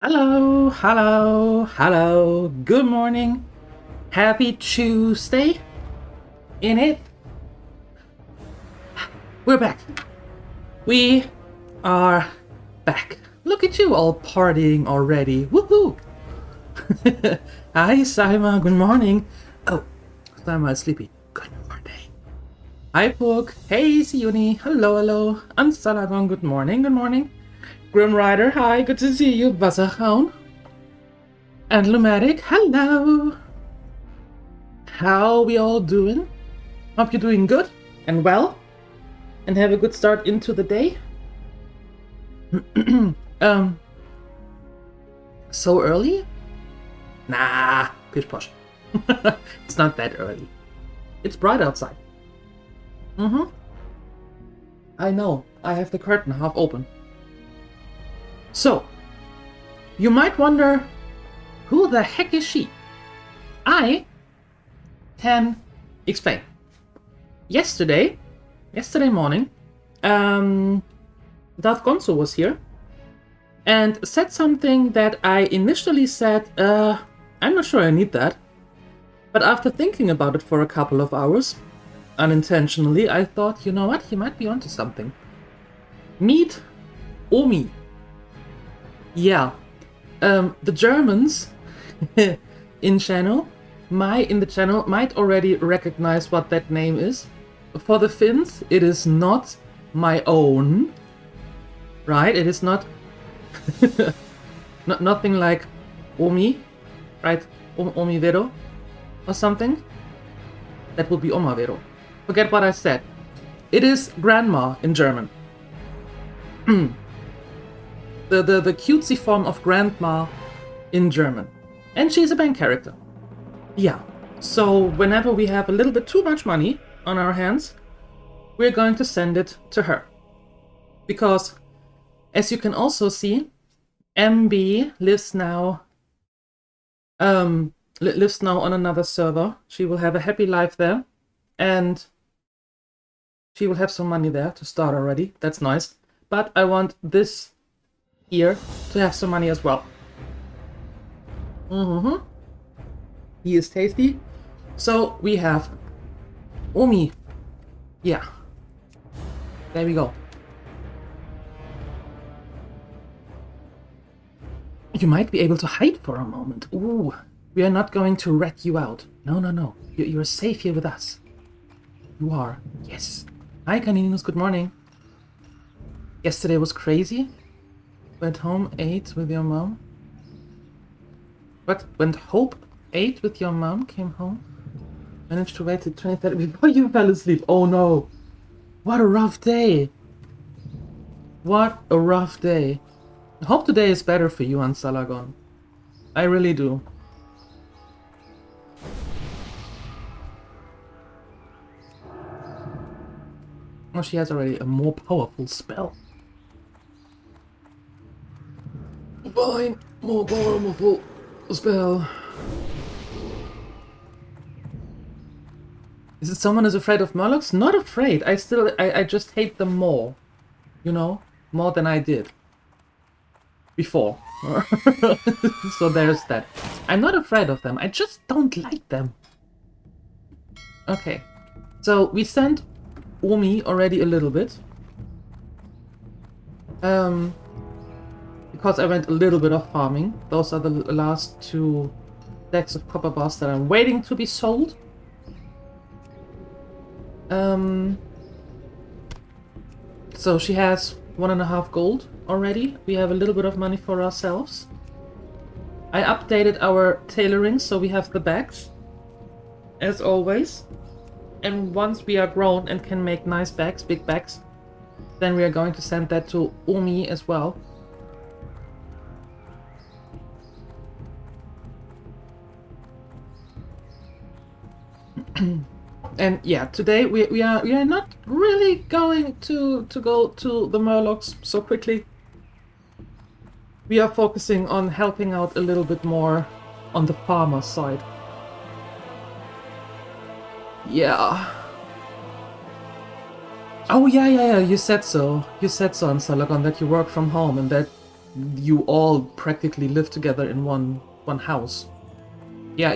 Hello, hello, hello. Good morning. Happy Tuesday. In it. We're back. We are back. Look at you all partying already. Woohoo! Hi, Saima. Good morning. Oh, Saima is sleepy. Good morning. Hi, Book. Hey, Siuni. Hello, hello. I'm Salagon. Good morning. Good morning. Grim Rider, hi, good to see you. Wasserhound. And Lumatic, hello. How we all doing? Hope you're doing good and well. And have a good start into the day. So early? Nah, pish posh. It's not that early. It's bright outside. I know, I have the curtain half open. So, you might wonder, who the heck is she? I can explain. Yesterday morning, Darth Gonzo was here and said something that I initially said, I'm not sure I need that. But after thinking about it for a couple of hours, unintentionally, I thought, you know what, he might be onto something. Meet Omi. Yeah, the Germans in the channel might already recognize what that name is. For the Finns, it is not my own, right? It is not, nothing like Omi, right? Omi Vero or something. That would be Oma Vero. Forget what I said. It is grandma in German. The cutesy form of grandma in German. And she's a bank character. Yeah. So whenever we have a little bit too much money on our hands, we're going to send it to her. Because, as you can also see, MB lives now on another server. She will have a happy life there. And she will have some money there to start already. That's nice. But I want this here to have some money as well. He is tasty. So we have Omi. Yeah. There we go. You might be able to hide for a moment. Ooh, We are not going to rat you out. No, no, no. You're safe here with us. You are. Yes. Hi, Caninus. Good morning. Yesterday was crazy. Went home, ate with your mom. What? Went home, ate with your mom, came home. Managed to wait till 20:30 before you fell asleep. Oh no. What a rough day. What a rough day. I hope today is better for you on Salagon. I really do. Oh, she has already a more powerful spell. Fine, more powerful spell. Is it someone who's afraid of Murlocs? Not afraid. I just hate them more. You know? More than I did. Before. So there's that. I'm not afraid of them. I just don't like them. Okay. So we sent Omi already a little bit. Because I went a little bit of farming. Those are the last 2 decks of copper bars that I'm waiting to be sold. So she has 1.5 gold already. We have a little bit of money for ourselves. I updated our tailoring so we have the bags, as always. And once we are grown and can make nice bags, big bags, then we are going to send that to Omi as well. And yeah, today we are not really going to go to the Murlocs so quickly. We are focusing on helping out a little bit more on the farmer side. Yeah. Oh yeah, you said so. You said so on Salagon that you work from home and that you all practically live together in one house. Yeah.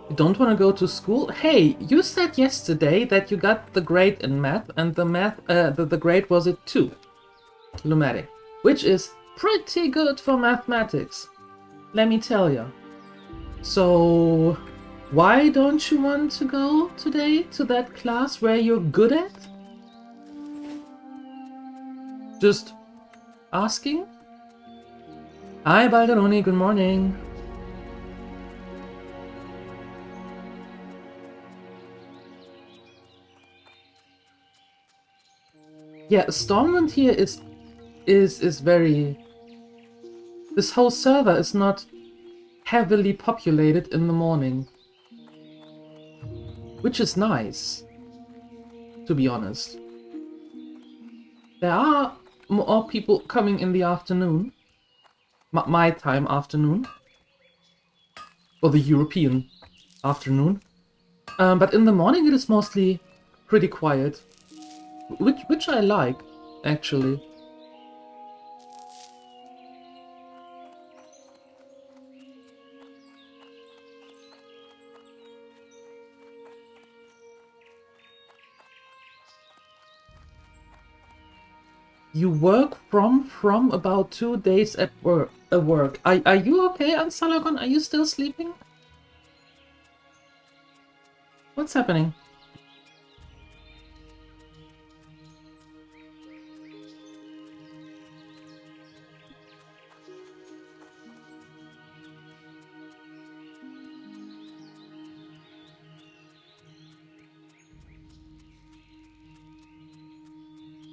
You don't want to go to school? Hey, you said yesterday that you got the grade in math, and the grade was a 2, Lumatic, which is pretty good for mathematics, let me tell you. So, why don't you want to go today to that class where you're good at? Just asking? Hi, Balderoni, good morning. Yeah, Stormwind here is very... This whole server is not heavily populated in the morning. Which is nice, to be honest. There are more people coming in the afternoon. My time afternoon. Or the European afternoon. But in the morning it is mostly pretty quiet. Which I like, actually. You work from about 2 days at work. Are you okay, Ansalagon? Are you still sleeping? What's happening?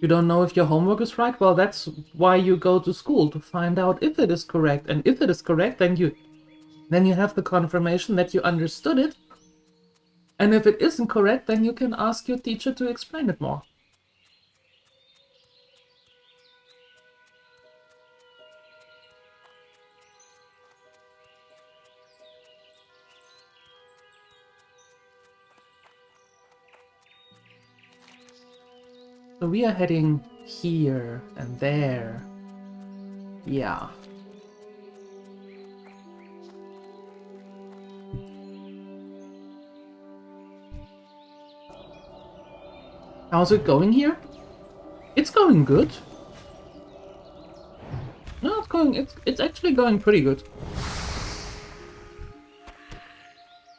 You don't know if your homework is right? Well, that's why you go to school, to find out if it is correct. And if it is correct, then you have the confirmation that you understood it. And if it isn't correct, then you can ask your teacher to explain it more. So we are heading here and there. Yeah. How's it going here? It's going good. it's actually going pretty good.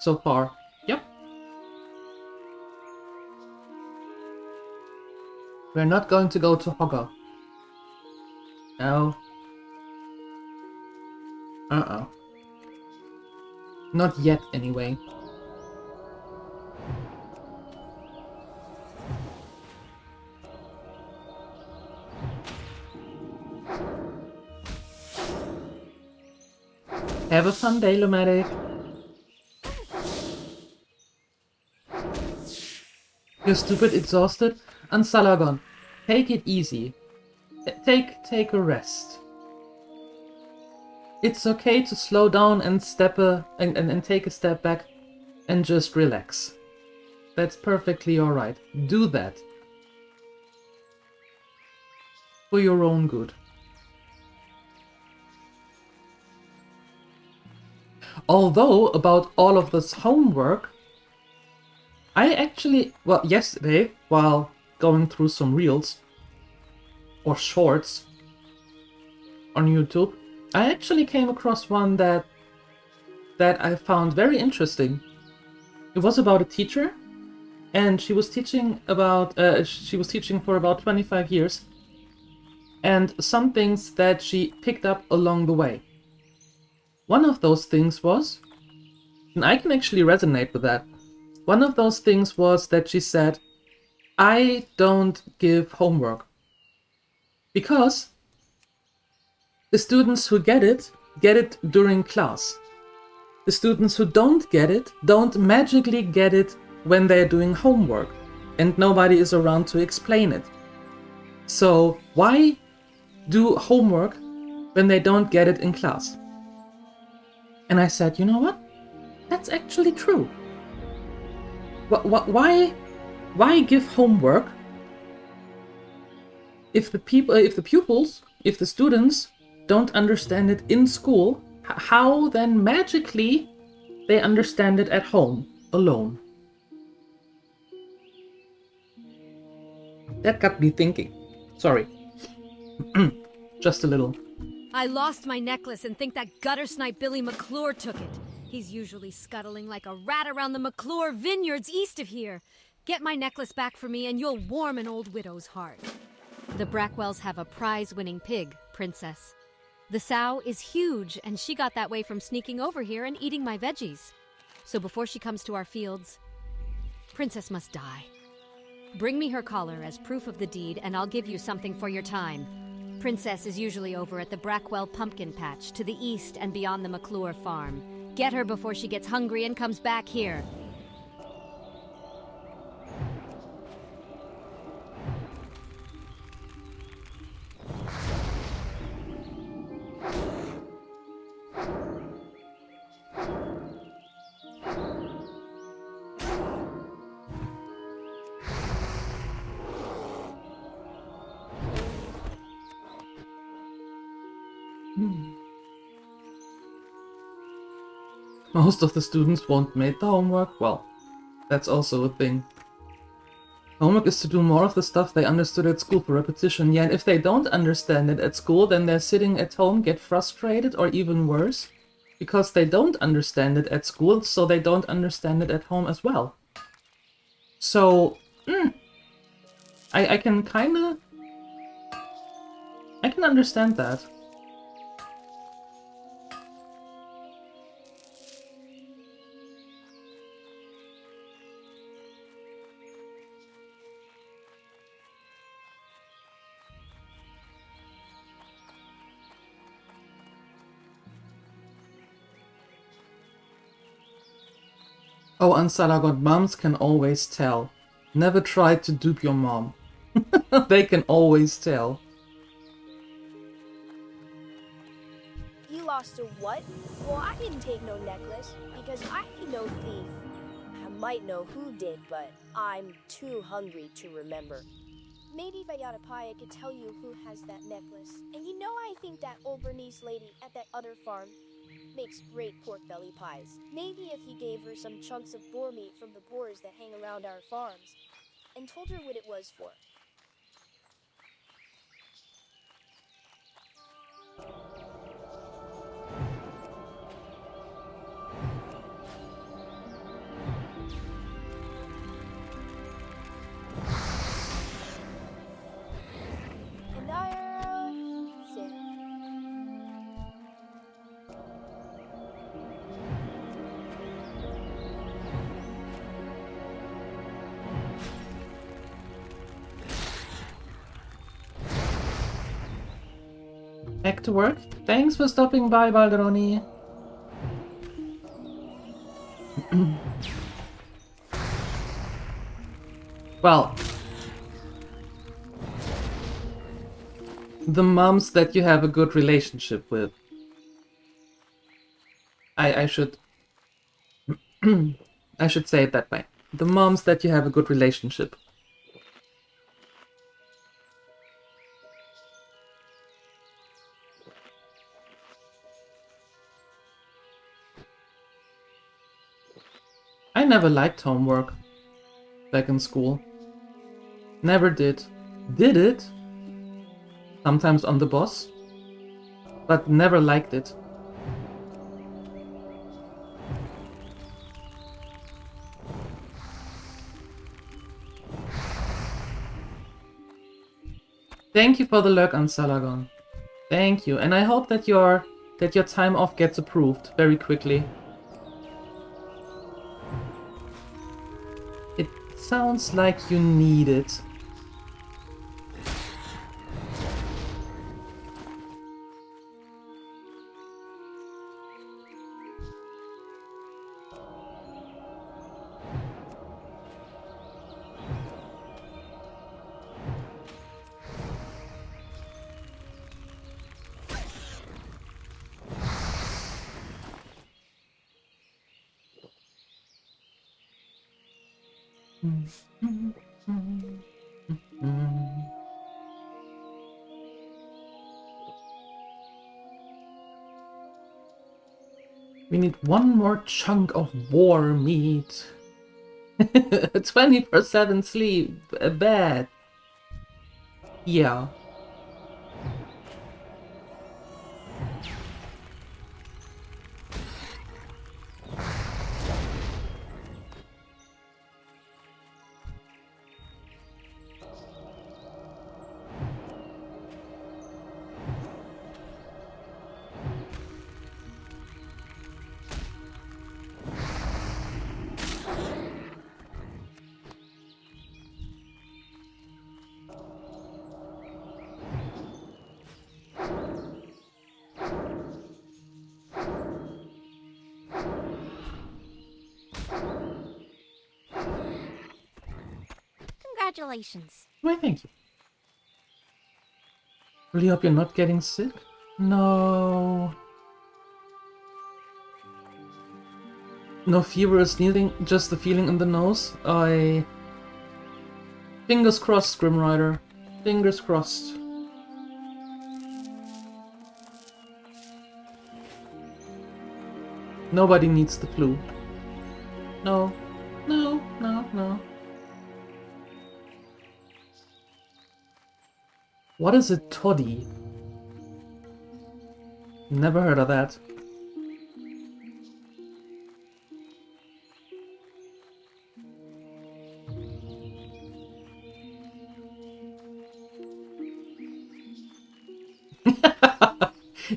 So far. Yep. We're not going to go to Hogger. No. Uh-uh. Not yet, anyway. Have a fun day, DieLuette. You're stupid, exhausted? Ansalagon, take it easy. Take a rest. It's okay to slow down and and take a step back and just relax. That's perfectly alright. Do that. For your own good. Although, about all of this homework, I actually, well, yesterday, while going through some reels, or shorts, on YouTube, I actually came across one that I found very interesting. It was about a teacher, and she was teaching for about 25 years, and some things that she picked up along the way. One of those things was, and I can actually resonate with that, one of those things was that she said, I don't give homework. Because the students who get it during class. The students who don't get it don't magically get it when they're doing homework, and nobody is around to explain it. So why do homework when they don't get it in class? And I said, you know what? That's actually true. Why give homework if the pupils, if the students don't understand it in school? How then magically they understand it at home alone? That got me thinking. Sorry. Just a little. I lost my necklace and think that gutter snipe Billy McClure took it. He's usually scuttling like a rat around the McClure vineyards east of here. Get my necklace back for me and you'll warm an old widow's heart. The Brackwells have a prize-winning pig, Princess. The sow is huge, and she got that way from sneaking over here and eating my veggies. So before she comes to our fields, Princess must die. Bring me her collar as proof of the deed, and I'll give you something for your time. Princess is usually over at the Brackwell pumpkin patch to the east and beyond the McClure farm. Get her before she gets hungry and comes back here. Most of the students won't make the homework. Well, that's also a thing. Homework is to do more of the stuff they understood at school for repetition. Yeah, and if they don't understand it at school, then they're sitting at home, get frustrated, or even worse, because they don't understand it at school, so they don't understand it at home as well. So, I can kinda... I can understand that. Oh, and Salagot, moms can always tell. Never try to dupe your mom. They can always tell. You lost a what? Well, I didn't take no necklace, because I ain't no thief. I might know who did, but I'm too hungry to remember. Maybe if I got a pie, I could tell you who has that necklace. And you know I think that old Bernice lady at that other farm makes great pork belly pies. Maybe if you gave her some chunks of boar meat from the boars that hang around our farms, and told her what it was for. And I sit. Back to work. Thanks for stopping by, Balderoni. Well, the moms that you have a good relationship with. I should I should say it that way. The moms that you have a good relationship. I never liked homework back in school. Never did. Did it? Sometimes on the bus, but never liked it. Thank you for the lurk on Salagon. Thank you, and I hope that your time off gets approved very quickly. It sounds like you need it. We need one more chunk of war meat. 24/7 sleep. Bad. Yeah. Congratulations. Why, thank you. Really hope you're not getting sick? No. No fever or sneezing, just the feeling in the nose. Fingers crossed, Grim Rider. Fingers crossed. Nobody needs the flu. No. No, no, no. What is a toddy? Never heard of that.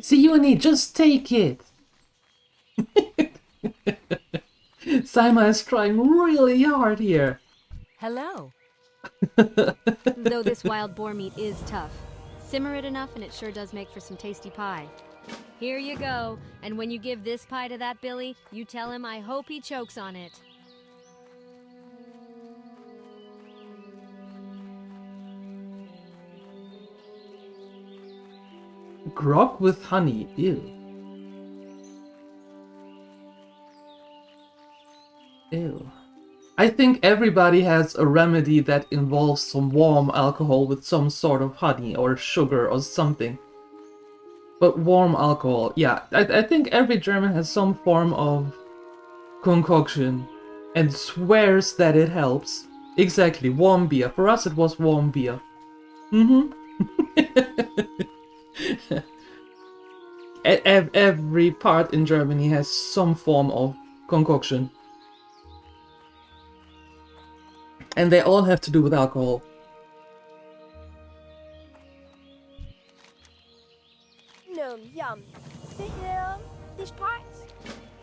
See, Uni, just take it. Saima is trying really hard here. Hello. Though this wild boar meat is tough. Simmer it enough and it sure does make for some tasty pie. Here you go, and when you give this pie to that Billy, you tell him I hope he chokes on it. Grog with honey, ew. Ew. I think everybody has a remedy that involves some warm alcohol with some sort of honey or sugar or something. But warm alcohol, yeah. I think every German has some form of concoction and swears that it helps. Exactly, warm beer. For us it was warm beer. Mm-hmm. Every part in Germany has some form of concoction. And they all have to do with alcohol. No, yum. These pots?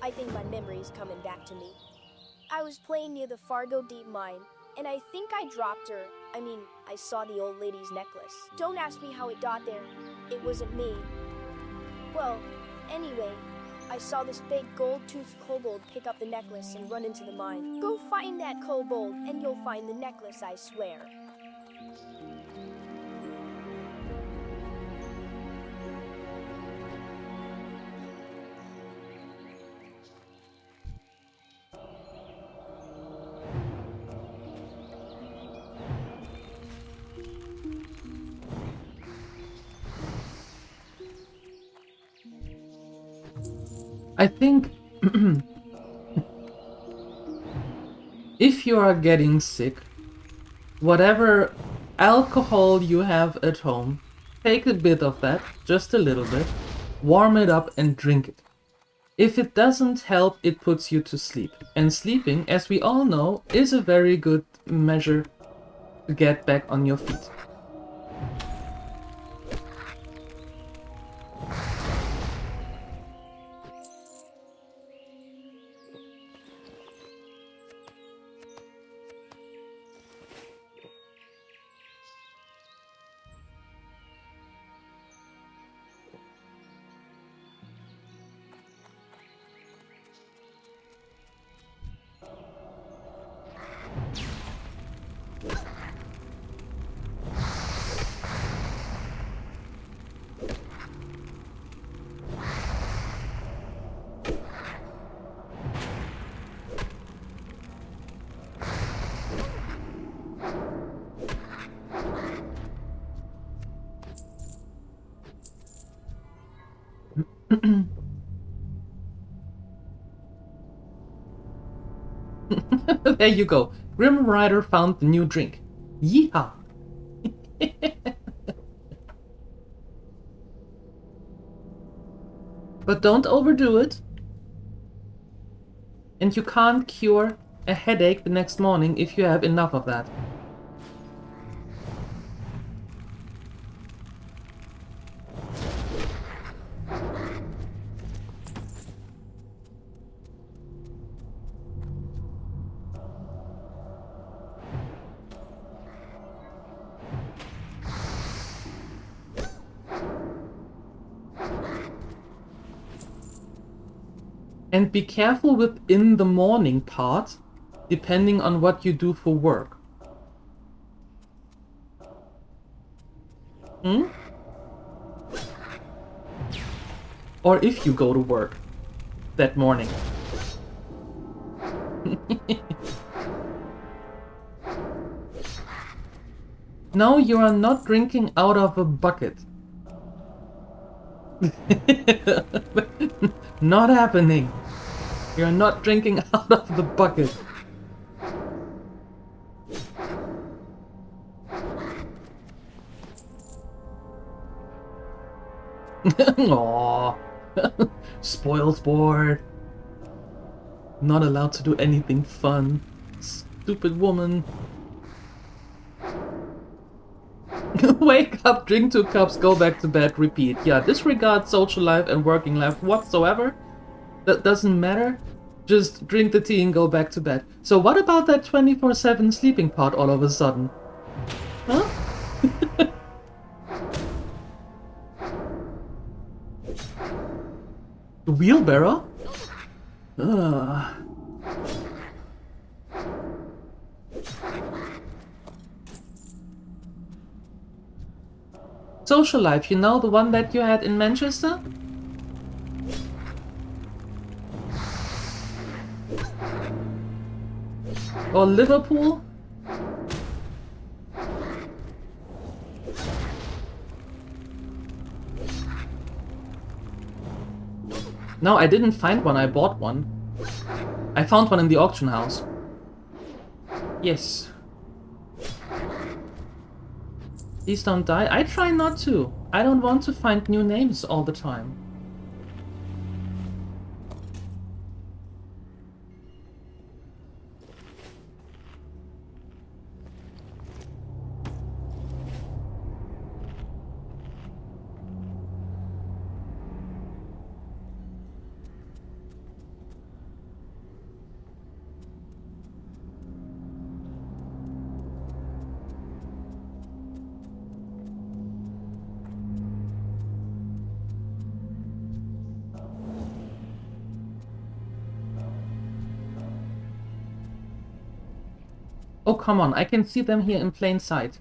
I think my memory's coming back to me. I was playing near the Fargo Deep Mine, and I think I dropped her. I saw the old lady's necklace. Don't ask me how it got there. It wasn't me. Well, anyway, I saw this big gold-toothed kobold pick up the necklace and run into the mine. Go find that kobold, and you'll find the necklace, I swear. I think if you are getting sick, whatever alcohol you have at home, take a bit of that, just a little bit, warm it up and drink it. If it doesn't help, it puts you to sleep. And sleeping, as we all know, is a very good measure to get back on your feet. There you go. Grim Rider found the new drink. Yeehaw! But don't overdo it. And you can't cure a headache the next morning if you have enough of that. And be careful with in the morning part, depending on what you do for work. Or if you go to work that morning. No, you are not drinking out of a bucket. Not happening. You're not drinking out of the bucket. Aww. Spoiled sport. Not allowed to do anything fun. Stupid woman. Wake up, drink 2 cups, go back to bed, repeat. Yeah, disregard social life and working life whatsoever. That doesn't matter. Just drink the tea and go back to bed. So what about that 24/7 sleeping part all of a sudden? Huh? The wheelbarrow? Ugh. Social life, you know, the one that you had in Manchester? Or Liverpool? No, I didn't find one, I bought one. I found one in the auction house. Yes. Please don't die. I try not to. I don't want to find new names all the time. Oh, come on, I can see them here in plain sight.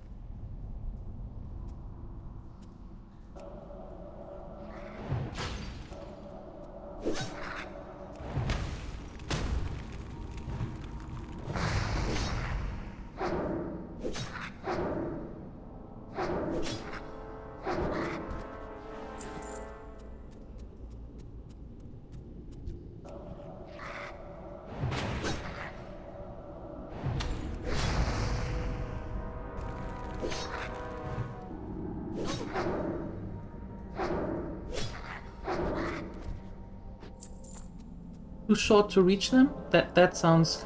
Too short to reach them? That sounds...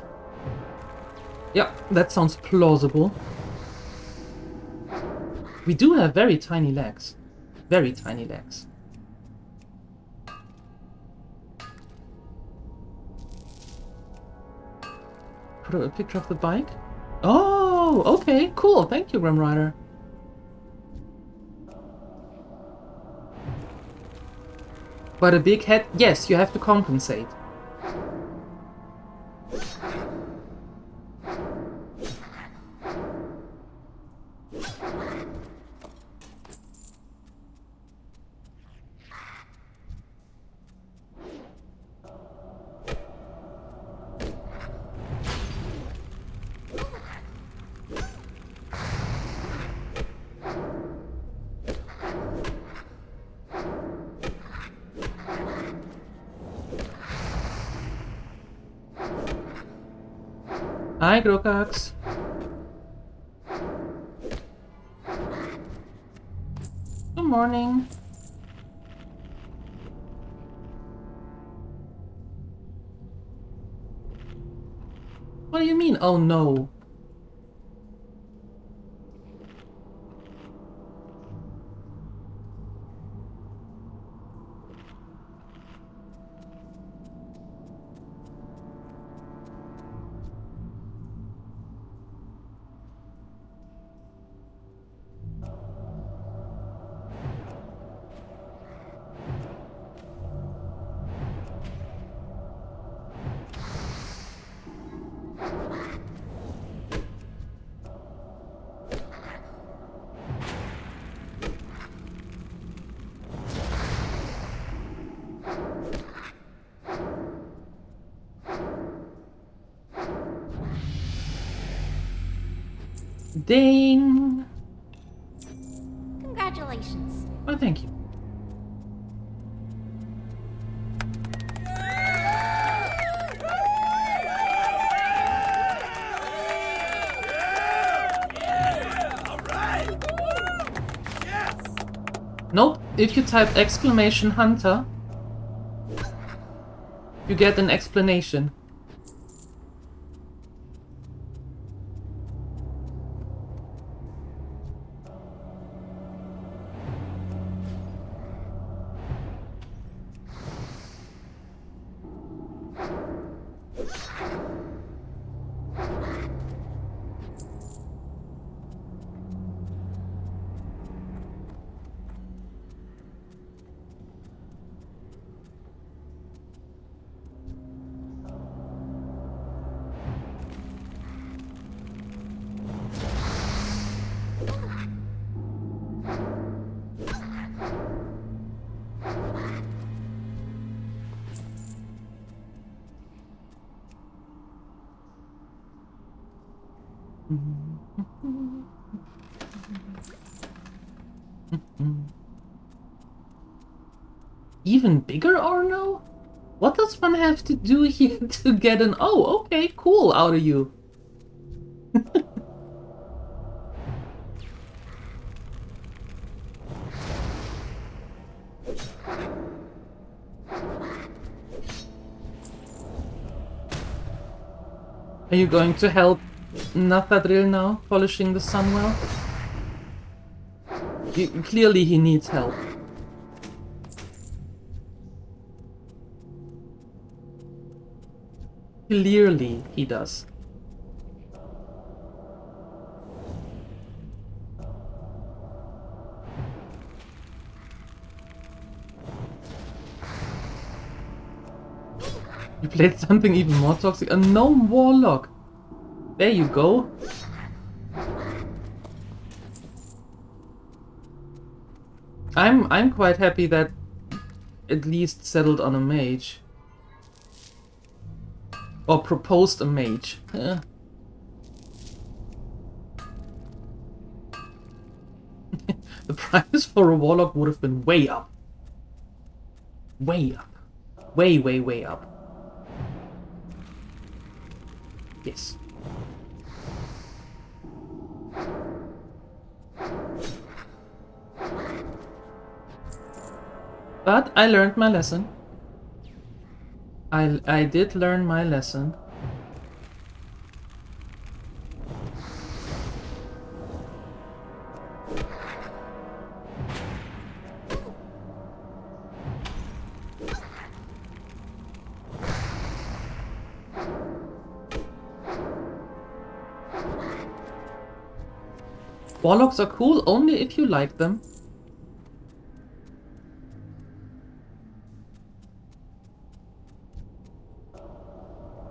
Yeah, that sounds plausible. We do have very tiny legs. Very tiny legs. Put a picture of the bike? Oh, okay, cool. Thank you, Grim Rider. But a big head, yes, you have to compensate. Hi, Grokax. Good morning. What do you mean, oh no? Ding! Congratulations. Oh, thank you. Nope, if you type exclamation hunter, you get an explanation. Even bigger or no? What does one have to do here to get an oh, okay, cool out of you? Are you going to help Nathadril now, polishing the Sunwell? Clearly he needs help. Clearly he does. You played something even more toxic? A gnome warlock! There you go. I'm quite happy that at least settled on a mage. Or proposed a mage. The price for a warlock would have been way up. Way up. Way, way, way up. Yes. But I learned my lesson. I did learn my lesson. Warlocks are cool only if you like them.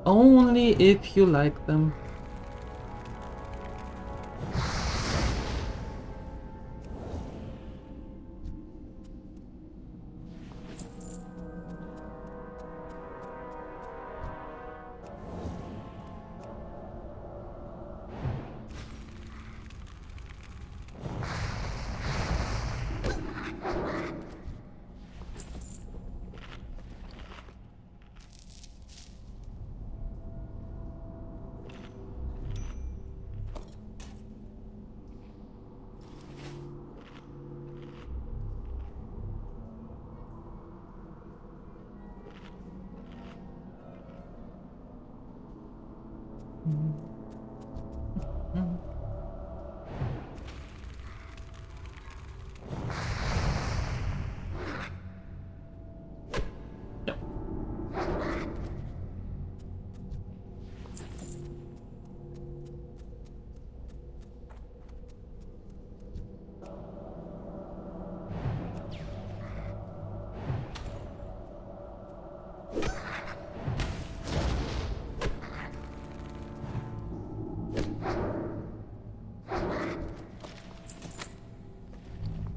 Only if you like them.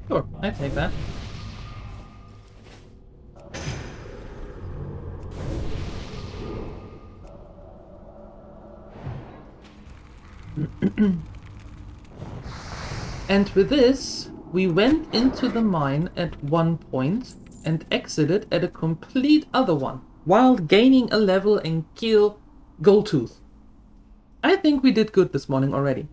Sure, I take that. And with this, we went into the mine at one point and exited at a complete other one, while gaining a level and kill Goldtooth. I think we did good this morning already.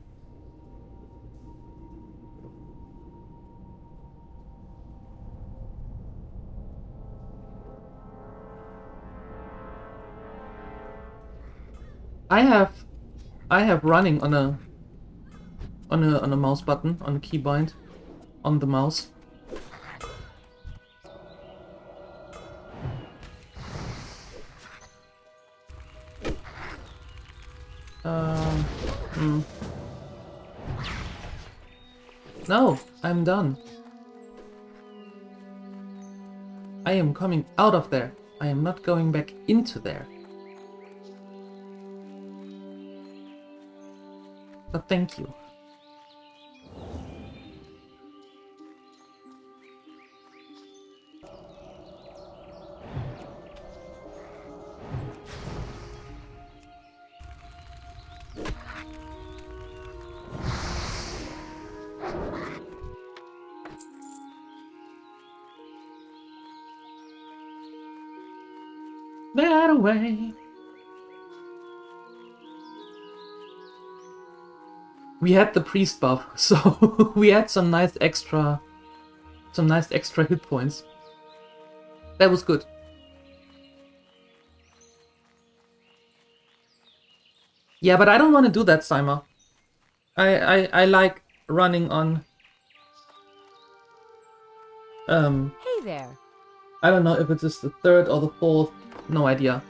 I have running on a mouse button, on a keybind, on the mouse. No, I'm done. I am coming out of there. I am not going back into there. But thank you. That away. We had the priest buff, so we had some nice extra hit points. That was good. Yeah, but I don't want to do that, Simon. I like running on. Hey there. I don't know if it's just the third or the fourth. No idea.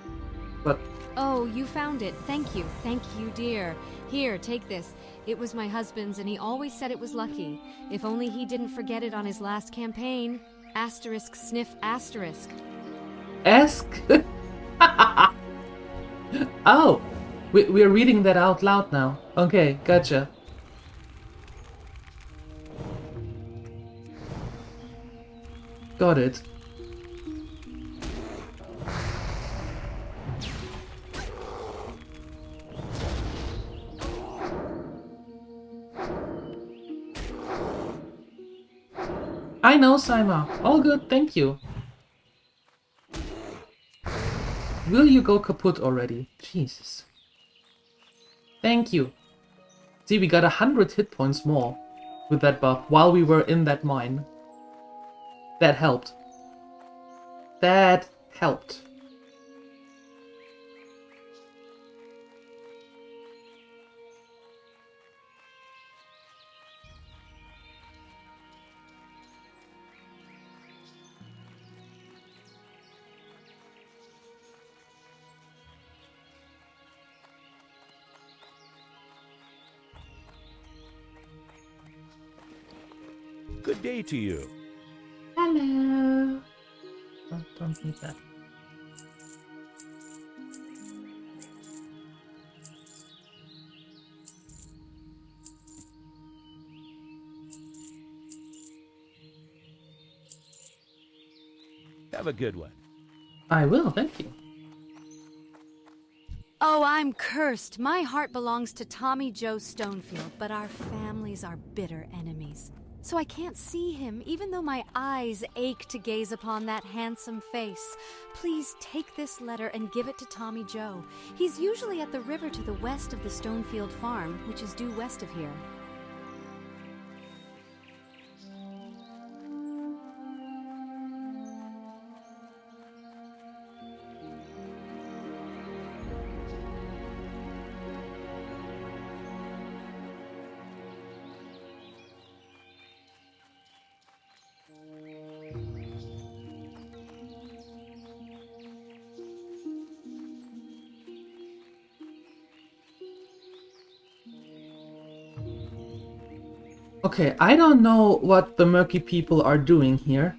But Oh, you found it. Thank you, dear. Here, take this. It was my husband's, and he always said it was lucky. If only he didn't forget it on his last campaign. Asterisk sniff asterisk. ask. Oh, We're reading that out loud now. Okay, gotcha. Got it. I know, Saima. All good, thank you. Will you go kaput already? Jesus. Thank you. See, we got 100 hit points more with that buff while we were in that mine. That helped. That helped. Good day to you. Hello. Oh, don't need that. Have a good one. I will, thank you. Oh, I'm cursed. My heart belongs to Tommy Joe Stonefield, but our families are bitter enemies. So I can't see him, even though my eyes ache to gaze upon that handsome face. Please take this letter and give it to Tommy Joe. He's usually at the river to the west of the Stonefield farm, which is due west of here. Okay, I don't know what the murky people are doing here,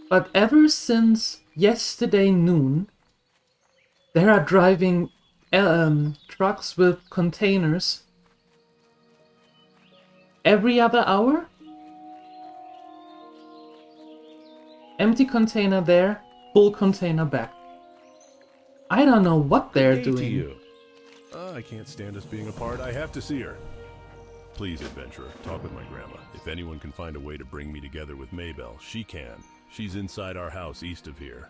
but ever since yesterday noon, they are driving trucks with containers every other hour. Empty container there, full container back. I don't know what they're Good day to doing. you. I can't stand us being apart. I have to see her. Please, adventurer, talk with my grandma. If anyone can find a way to bring me together with Maybelle, she can. She's inside our house east of here.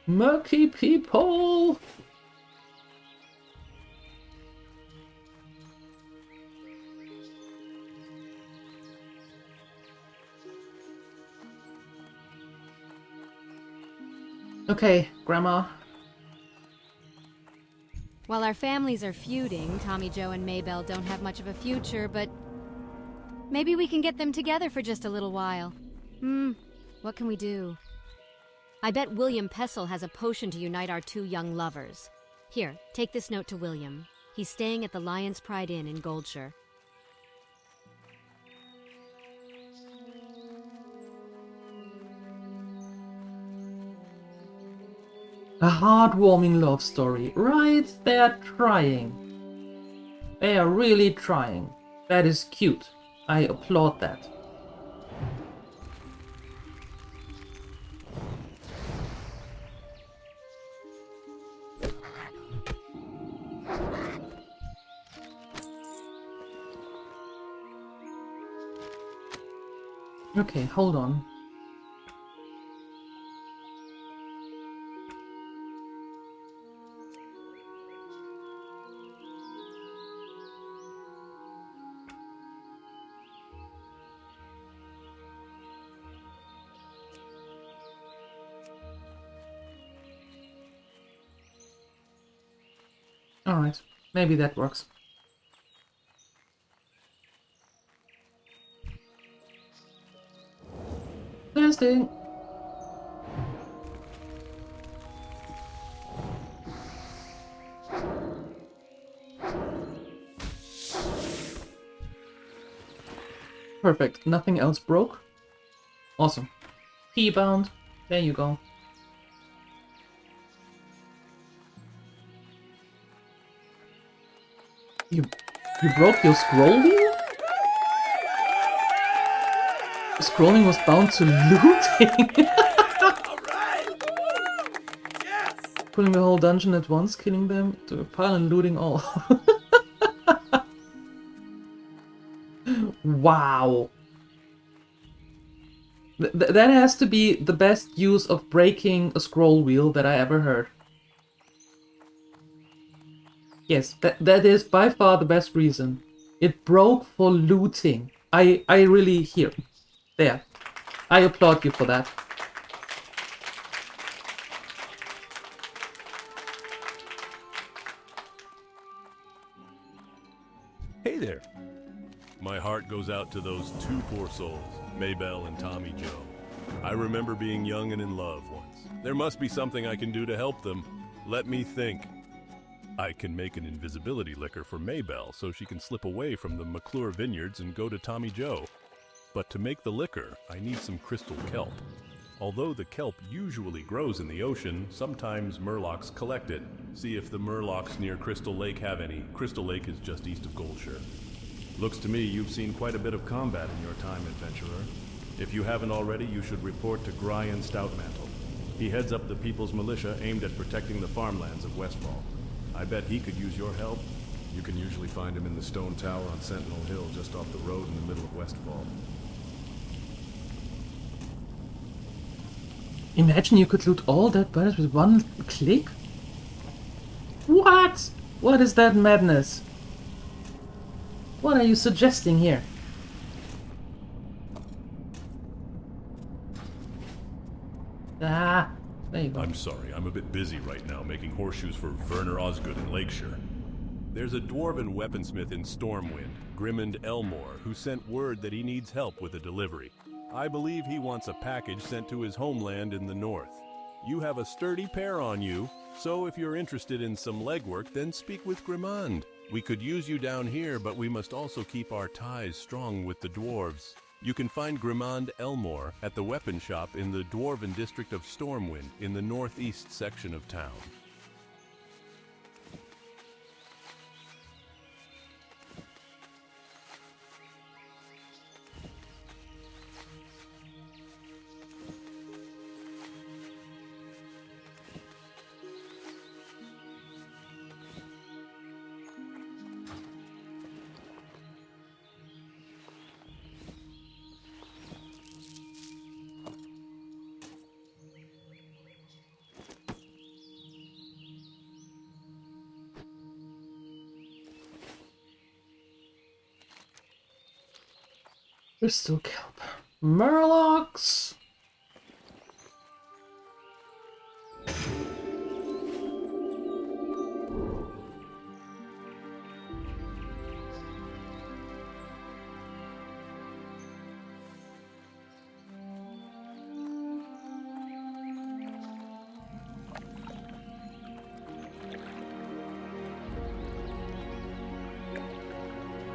Murky people! Okay, Grandma. While our families are feuding, Tommy Joe and Maybelle don't have much of a future, but maybe we can get them together for just a little while. What can we do? I bet William Pessel has a potion to unite our two young lovers. Here, take this note to William. He's staying at the Lion's Pride Inn in Goldshire. A heartwarming love story. Right, they are trying. They are really trying. That is cute. I applaud that. Okay, hold on. Alright, maybe that works. Testing! Perfect, nothing else broke. Awesome. P-bound, there you go. You broke your scroll wheel? Scrolling was bound to looting. Pulling the whole dungeon at once, killing them to a pile and looting all. Wow. That has to be the best use of breaking a scroll wheel that I ever heard. Yes, that is by far the best reason. It broke for looting. I really hear. There. I applaud you for that. Hey there. My heart goes out to those two poor souls, Maybelle and Tommy Joe. I remember being young and in love once. There must be something I can do to help them. Let me think. I can make an invisibility liquor for Maybelle so she can slip away from the McClure vineyards and go to Tommy Joe. But to make the liquor, I need some crystal kelp. Although the kelp usually grows in the ocean, sometimes murlocs collect it. See if the murlocs near Crystal Lake have any. Crystal Lake is just east of Goldshire. Looks to me you've seen quite a bit of combat in your time, adventurer. If you haven't already, you should report to Gryan Stoutmantle. He heads up the People's Militia aimed at protecting the farmlands of Westfall. I bet he could use your help. You can usually find him in the stone tower on Sentinel Hill just off the road in the middle of Westfall. Imagine you could loot all that birds with one click? What? What is that madness? What are you suggesting here? Ah, there you go. I'm sorry, I'm a bit busy right now making horseshoes for Werner Osgood in Lakeshire. There's a dwarven weaponsmith in Stormwind, Grimmond Elmore, who sent word that he needs help with a delivery. I believe he wants a package sent to his homeland in the north. You have a sturdy pair on you, so if you're interested in some legwork, then speak with Grimmond. We could use you down here, but we must also keep our ties strong with the dwarves. You can find Grimmond Elmore at the weapon shop in the dwarven district of Stormwind in the northeast section of town. Crystal kelp. Murlocs!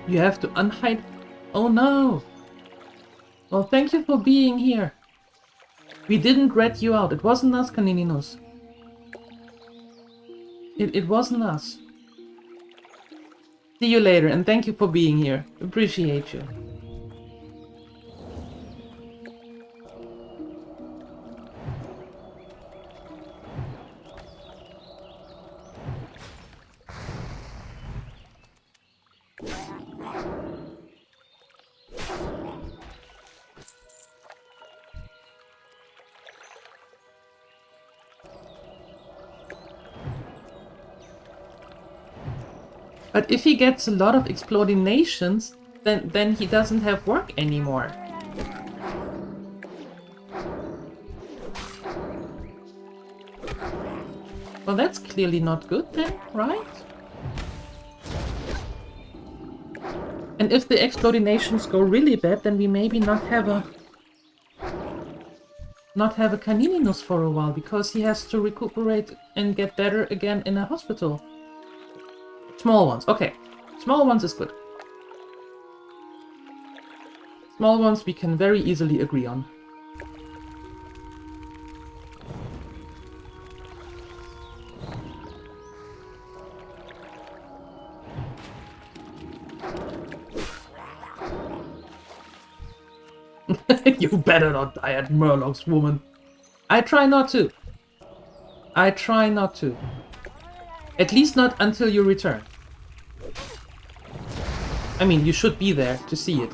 You have to unhide. Oh no! Well, thank you for being here. We didn't rat you out. It wasn't us, Canininus. It wasn't us. See you later, and thank you for being here. Appreciate you. But if he gets a lot of exploding nations, then he doesn't have work anymore. Well, that's clearly not good then, right? And if the exploding nations go really bad, then we maybe not have a Canininus for a while, because he has to recuperate and get better again in a hospital. Small ones, okay. Small ones is good. Small ones we can very easily agree on. You better not die at Murlocs, woman. I try not to. I try not to. At least not until you return. I mean, you should be there to see it.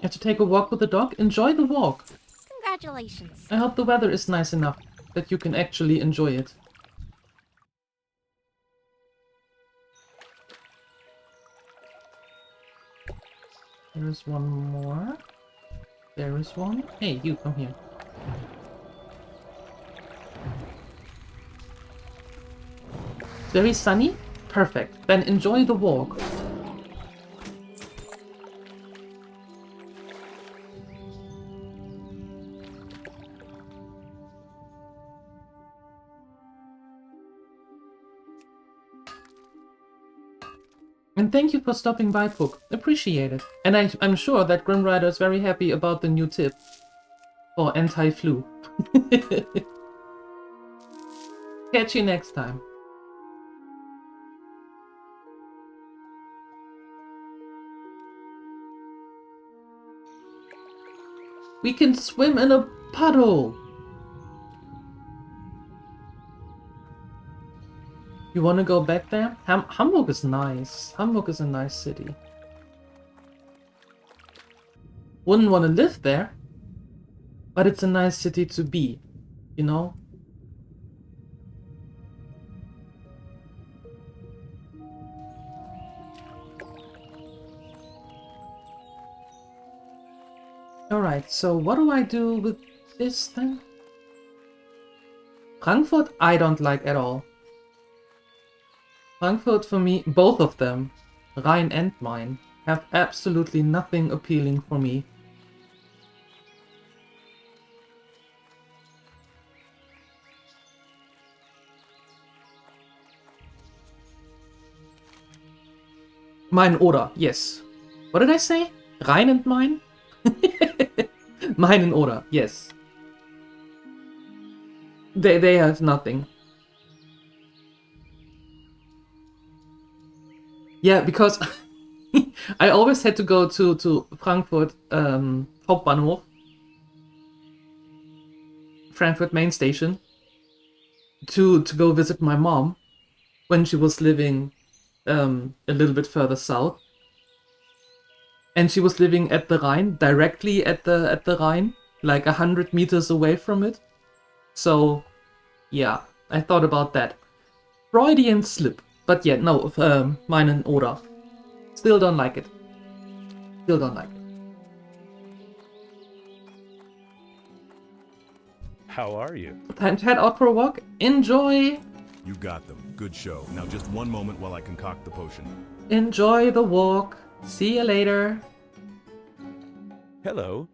Have to take a walk with the dog? Enjoy the walk. Congratulations. I hope the weather is nice enough that you can actually enjoy it. There is one more. There is one. Hey, you come here. Very sunny? Perfect. Then enjoy the walk. And thank you for stopping by, Puck. Appreciate it. And I'm sure that Grim Rider is very happy about the new tip for anti-flu. Catch you next time. We can swim in a puddle. You want to go back there? Hamburg is nice. Hamburg is a nice city. Wouldn't want to live there, but it's a nice city to be, you know? Alright, so what do I do with this thing? Frankfurt, I don't like at all. Frankfurt, for me, both of them, Rhein and Main, have absolutely nothing appealing for me. Main Oder, yes. What did I say? Rhein and Main? Main and Oder, yes. They have nothing. Yeah, because I always had to go to Frankfurt Hauptbahnhof, Frankfurt main station, to go visit my mom when she was living a little bit further south. And she was living at the Rhine, directly at the Rhine, like 100 meters away from it. So, yeah, I thought about that. Freudian slip. But yeah, no, Main and Oder. Still don't like it. Still don't like it. How are you? Time to head out for a walk. Enjoy! You got them. Good show. Now just one moment while I concoct the potion. Enjoy the walk. See you later. Hello.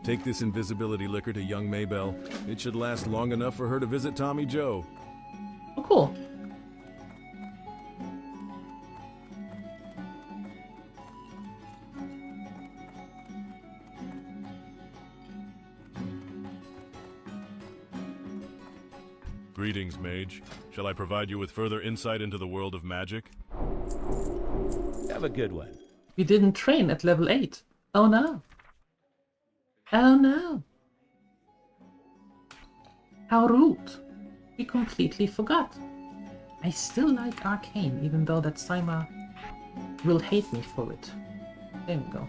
Take this invisibility liquor to young Maybell. It should last long enough for her to visit Tommy Joe. Oh, cool. Greetings, mage. Shall I provide you with further insight into the world of magic? Have a good one. We didn't train at level 8. Oh no. Oh no. How rude. We completely forgot. I still like Arcane, even though that Saima will hate me for it. There we go.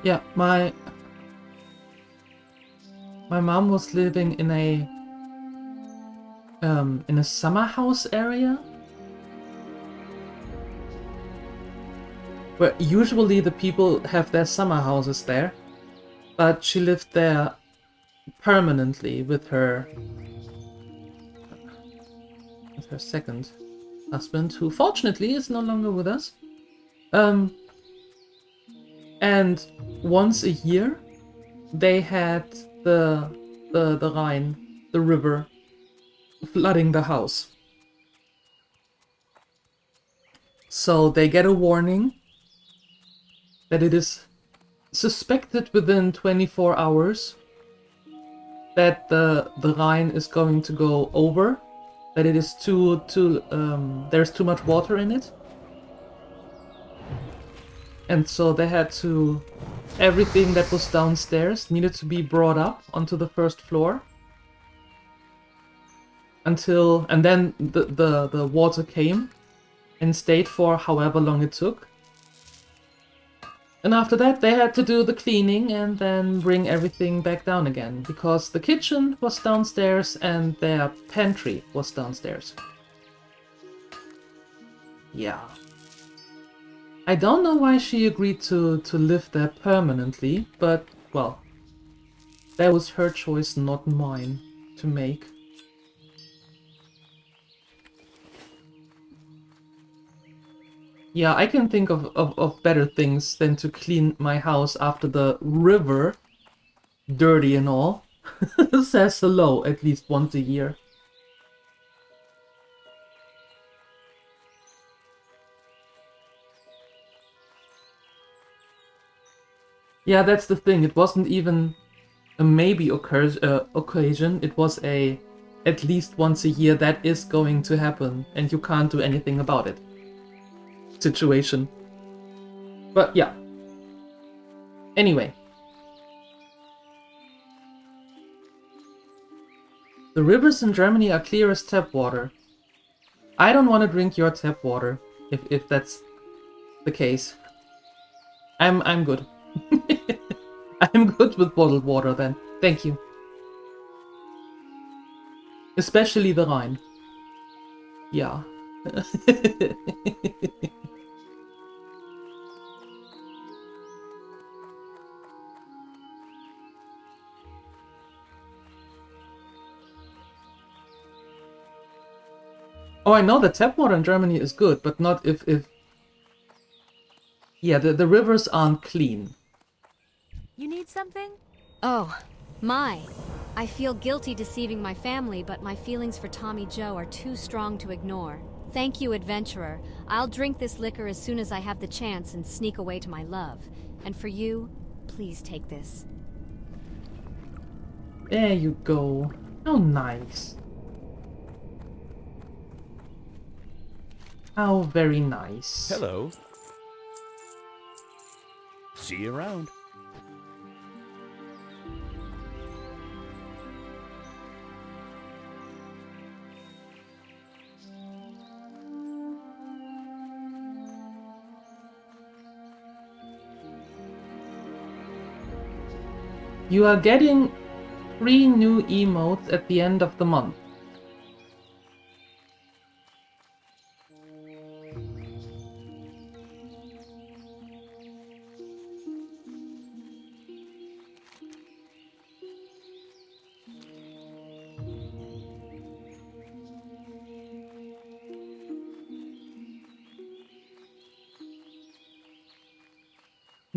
Yeah, my mom was living in a summer house area where usually the people have their summer houses there, but she lived there permanently with her second husband, who fortunately is no longer with us. And once a year they had the Rhine, the river, flooding the house. So they get a warning that it is suspected within 24 hours that the Rhine is going to go over, that it is there's too much water in it. And so they had to, everything that was downstairs needed to be brought up onto the first floor. And then the water came and stayed for however long it took. And after that, they had to do the cleaning and then bring everything back down again, because the kitchen was downstairs and their pantry was downstairs. Yeah. I don't know why she agreed to live there permanently, but, well, that was her choice, not mine, to make. Yeah, I can think of better things than to clean my house after the river, dirty and all, says hello at least once a year. Yeah, that's the thing. It wasn't even a maybe occasion. It was a at least once a year that is going to happen, and you can't do anything about it situation. But yeah. Anyway. The rivers in Germany are clear as tap water. I don't want to drink your tap water, if that's the case. I'm good. I'm good with bottled water then. Thank you. Especially the Rhine. Yeah. Oh, I know that tap water in Germany is good, but not if... Yeah, the rivers aren't clean. You need something? Oh, my. I feel guilty deceiving my family, but my feelings for Tommy Joe are too strong to ignore. Thank you, adventurer. I'll drink this liquor as soon as I have the chance and sneak away to my love. And for you, please take this. There you go. How nice. How very nice. Hello. See you around. You are getting 3 new emotes at the end of the month.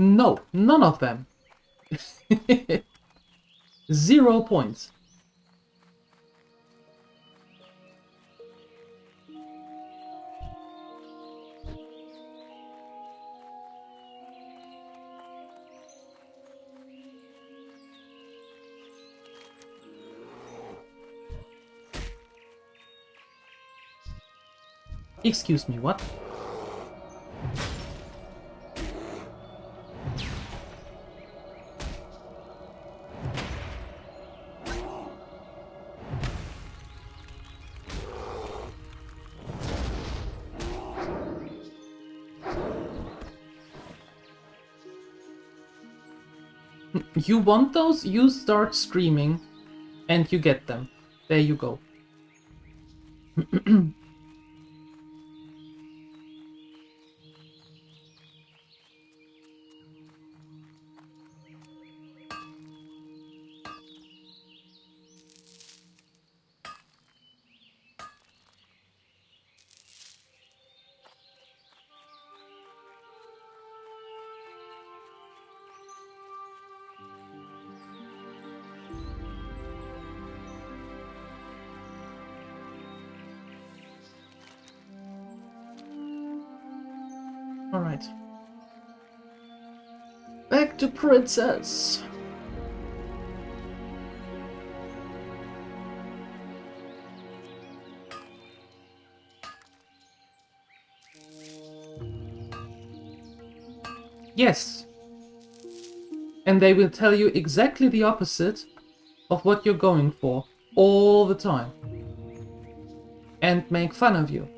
No, none of them. 0 points. Excuse me, what? You want those? You start screaming and you get them. There you go. Alright. Back to Princess. Yes. And they will tell you exactly the opposite of what you're going for all the time. And make fun of you.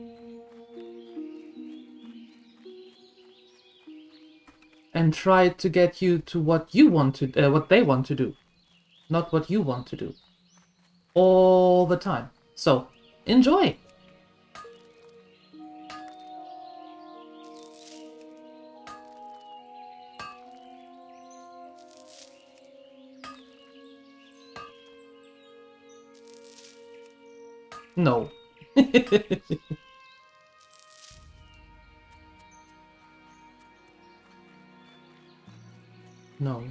And try to get you to what you want to, what they want to do, not what you want to do, all the time. So enjoy. No. No.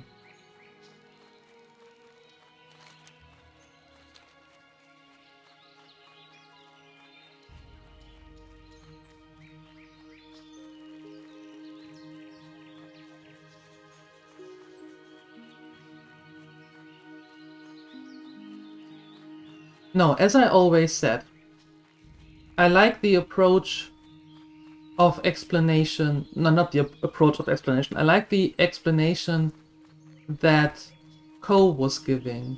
No, as I always said, I like the approach of explanation. No, not the approach of explanation. I like the explanation that Ko was giving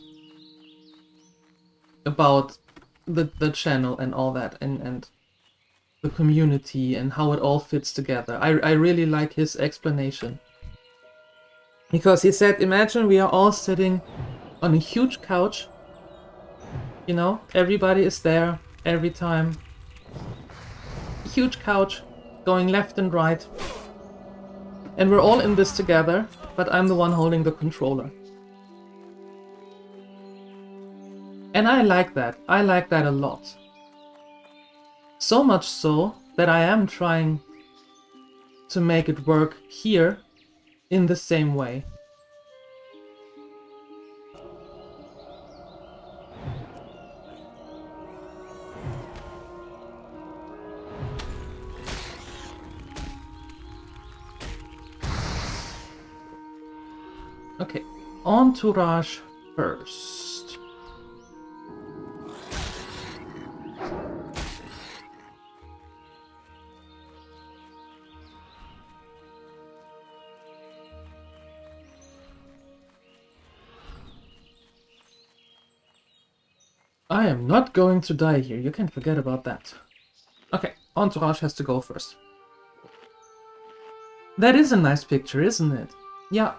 about the channel and all that, and the community and how it all fits together. I really like his explanation. Because he said, imagine we are all sitting on a huge couch. You know, everybody is there every time. Huge couch, going left and right. And we're all in this together, but I'm the one holding the controller. And I like that. I like that a lot. So much so that I am trying to make it work here in the same way. Okay, entourage first. I am not going to die here, you can forget about that. Okay, entourage has to go first. That is a nice picture, isn't it? Yeah.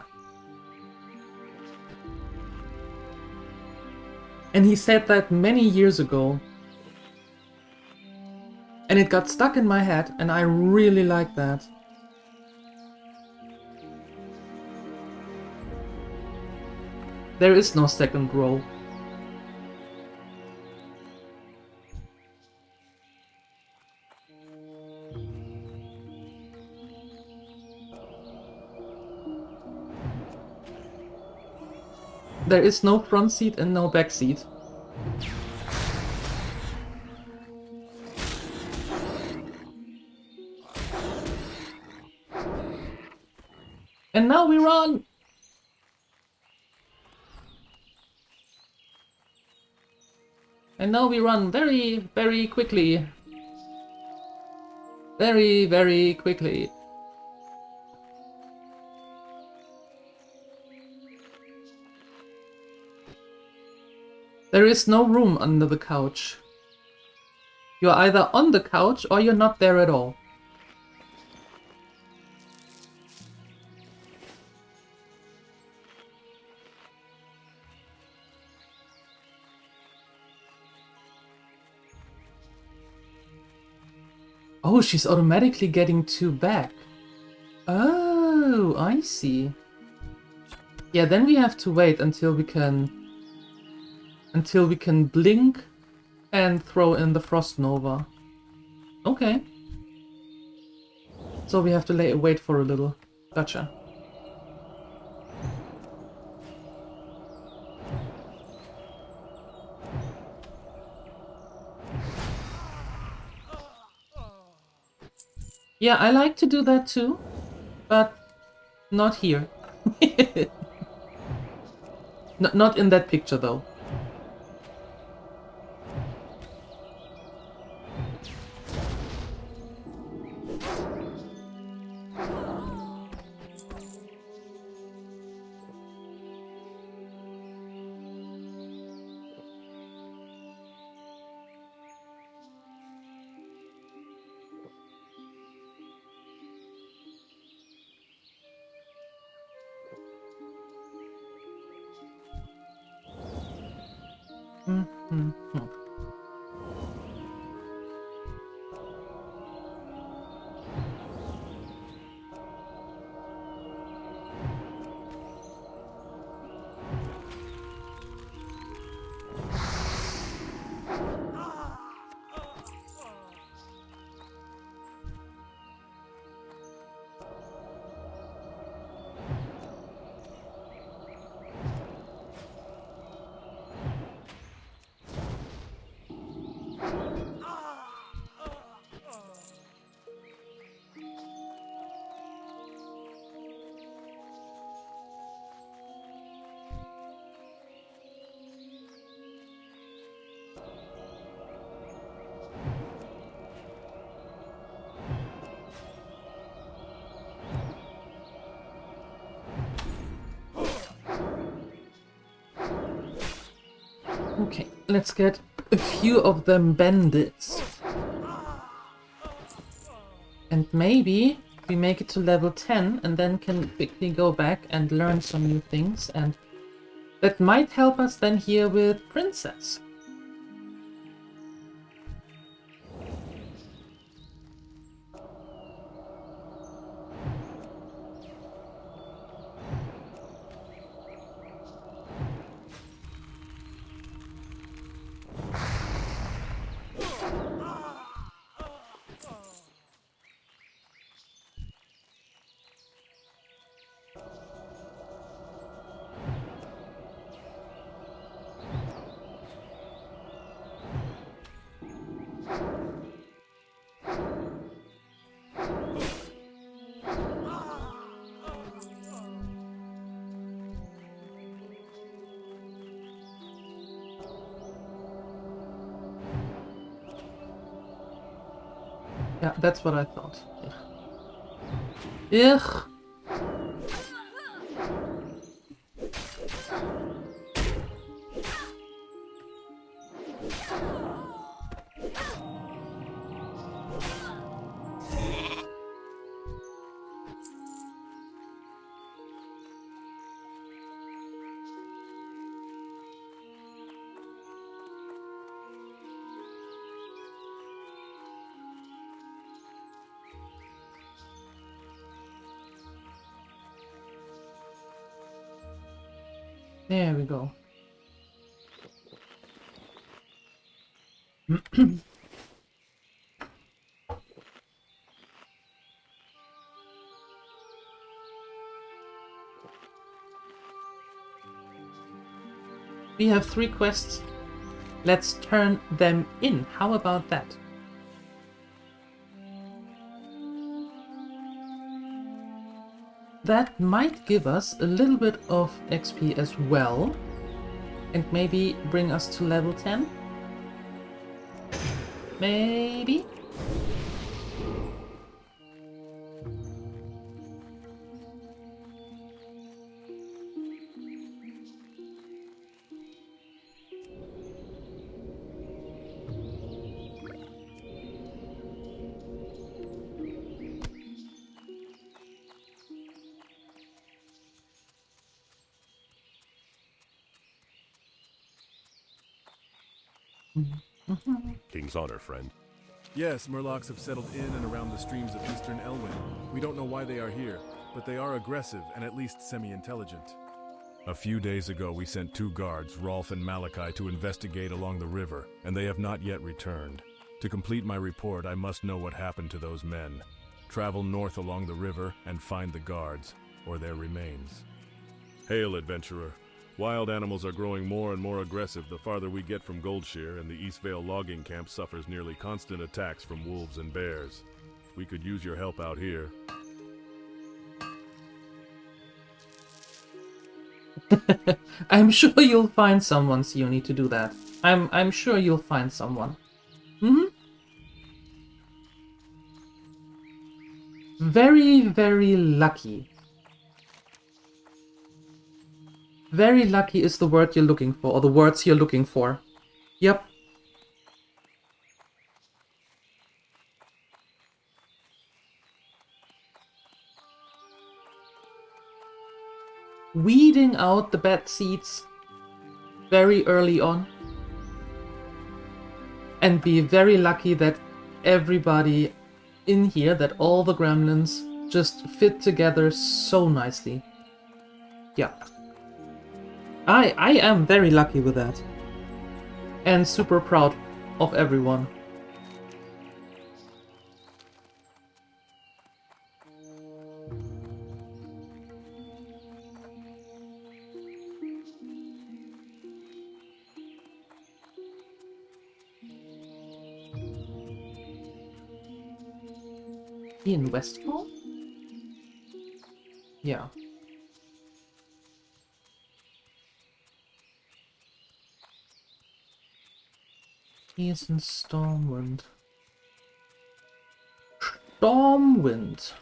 And he said that many years ago. And it got stuck in my head, and I really like that. There is no second row. There is no front seat and no back seat. And now we run! And now we run very, very quickly. Very, very quickly. There is no room under the couch. You're either on the couch or you're not there at all. Oh, she's automatically getting 2 back. Oh, I see. Yeah, then we have to wait until we can blink and throw in the Frost Nova. Okay. So we have to wait for a little. Gotcha. Yeah, I like to do that too, but not here. Not in that picture though. Okay, let's get a few of them bandits. And maybe we make it to level 10 and then can quickly go back and learn some new things, and that might help us then here with Princess. Yeah, that's what I thought. Ugh. Ugh. There we go. We have 3 quests. Let's turn them in. How about that? That might give us a little bit of XP as well, and maybe bring us to level 10? Maybe? King's honor, friend. Yes, Murlocs have settled in and around the streams of eastern Elwyn. We don't know why they are here, but they are aggressive and at least semi-intelligent. A few days ago, we sent 2 guards, Rolf and Malachi, to investigate along the river, and they have not yet returned. To complete my report, I must know what happened to those men. Travel north along the river and find the guards, or their remains. Hail, adventurer. Wild animals are growing more and more aggressive the farther we get from Goldshear, and the Eastvale logging camp suffers nearly constant attacks from wolves and bears. We could use your help out here. I'm sure you'll find someone, Sione, to do that. I'm sure you'll find someone. Very, very lucky. Very lucky is the word you're looking for, or the words you're looking for. Yep. Weeding out the bad seeds very early on. And be very lucky that everybody in here, that all the gremlins just fit together so nicely. Yeah. I am very lucky with that. And super proud of everyone. In Westfall? Yeah. He's in Stormwind. Stormwind.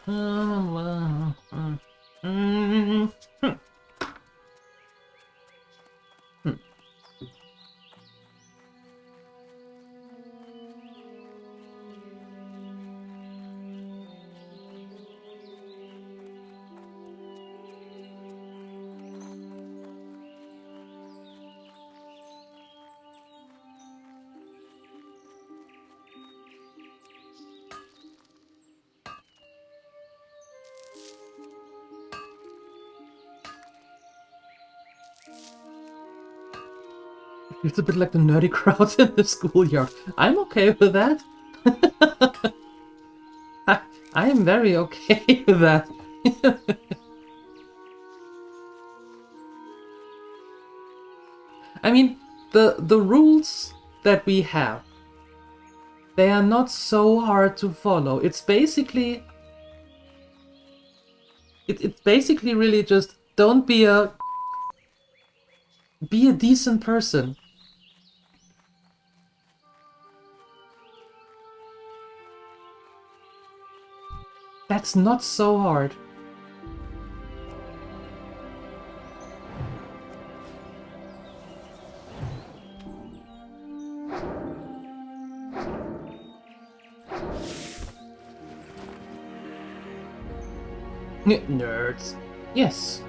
It's a bit like the nerdy crowd in the schoolyard. I'm okay with that. I am very okay with that. I mean, the rules that we have, they are not so hard to follow. It's basically it's basically really just don't be a decent person. That's not so hard. Nerds. Yes.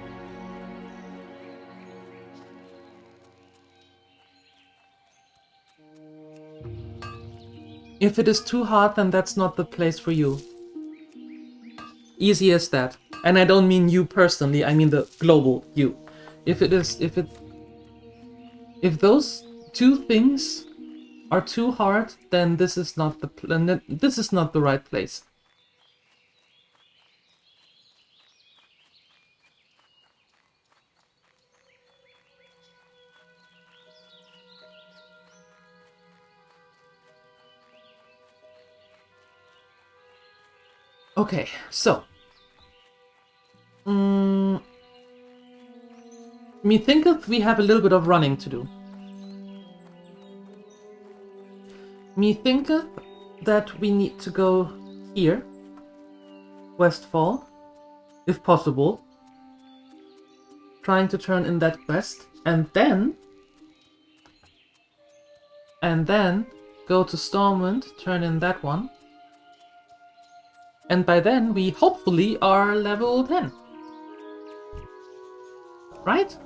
If it is too hard, then that's not the place for you. Easy as that. And I don't mean you personally, I mean the global you. If those two things are too hard, then this is not the right place. Okay, so me thinketh we have a little bit of running to do. Me thinketh that we need to go here, Westfall, if possible, trying to turn in that quest, and then go to Stormwind, turn in that one. And by then, we hopefully are level 10. Right?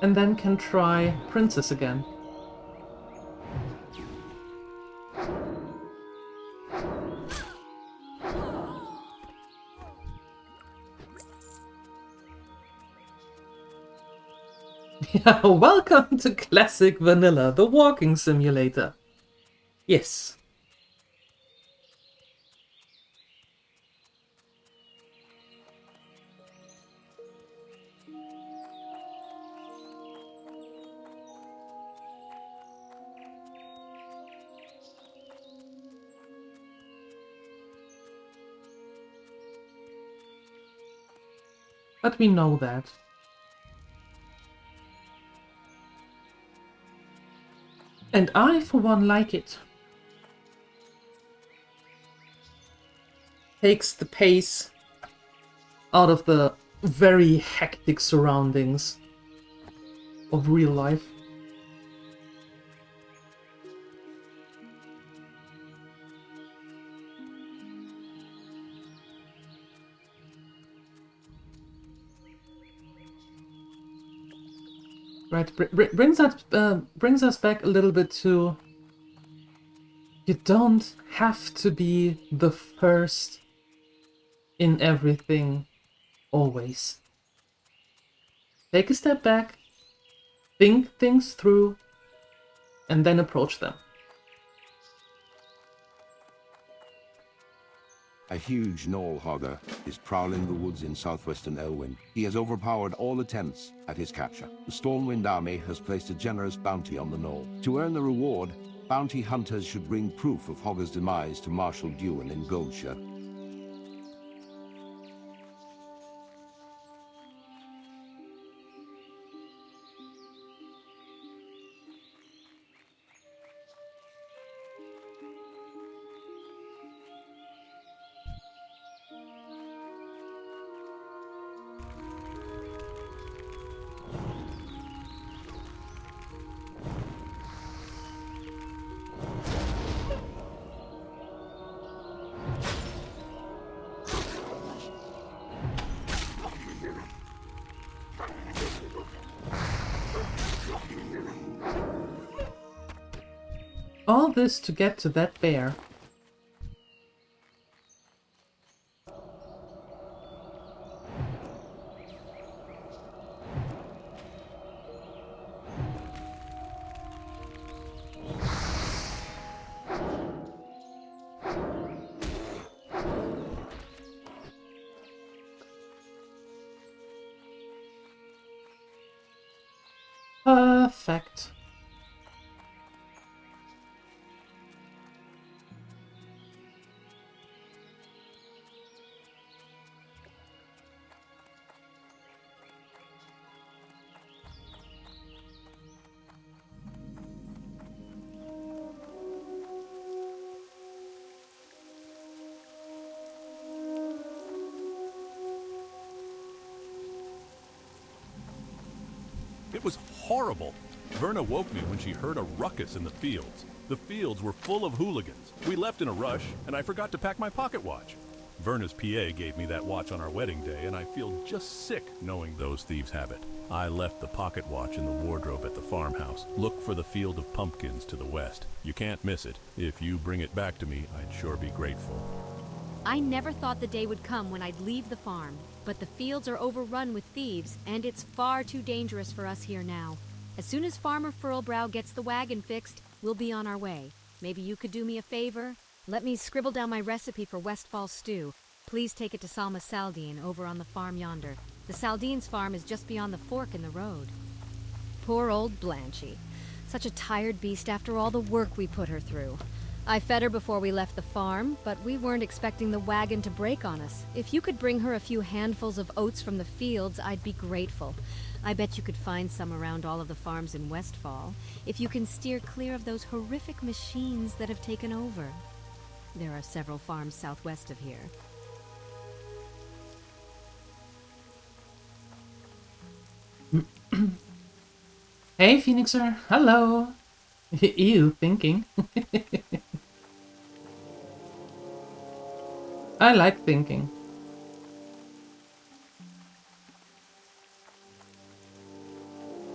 And then can try Princess again. Yeah, welcome to Classic Vanilla, the walking simulator. Yes. But we know that. And I, for one, like it. Takes the pace out of the very hectic surroundings of real life. Right, brings us back a little bit to, you don't have to be the first in everything always. Take a step back, think things through, and then approach them. A huge gnoll hogger is prowling the woods in southwestern Elwyn. He has overpowered all attempts at his capture. The Stormwind army has placed a generous bounty on the gnoll. To earn the reward, bounty hunters should bring proof of Hogger's demise to Marshal Dewan in Goldshire. All this to get to that bear. Perfect. It was horrible. Verna woke me when she heard a ruckus in the fields. The fields were full of hooligans. We left in a rush, and I forgot to pack my pocket watch. Verna's PA gave me that watch on our wedding day, and I feel just sick knowing those thieves have it. I left the pocket watch in the wardrobe at the farmhouse. Look for the field of pumpkins to the west. You can't miss it. If you bring it back to me, I'd sure be grateful. I never thought the day would come when I'd leave the farm, but the fields are overrun with thieves, and it's far too dangerous for us here now. As soon as Farmer Furlbrow gets the wagon fixed, we'll be on our way. Maybe you could do me a favor? Let me scribble down my recipe for Westfall stew. Please take it to Salma Saldine over on the farm yonder. The Saldine's farm is just beyond the fork in the road. Poor old Blanchie. Such a tired beast after all the work we put her through. I fed her before we left the farm, but we weren't expecting the wagon to break on us. If you could bring her a few handfuls of oats from the fields, I'd be grateful. I bet you could find some around all of the farms in Westfall, if you can steer clear of those horrific machines that have taken over. There are several farms southwest of here. Hey, Phoenixer. Hello. You thinking? I like thinking.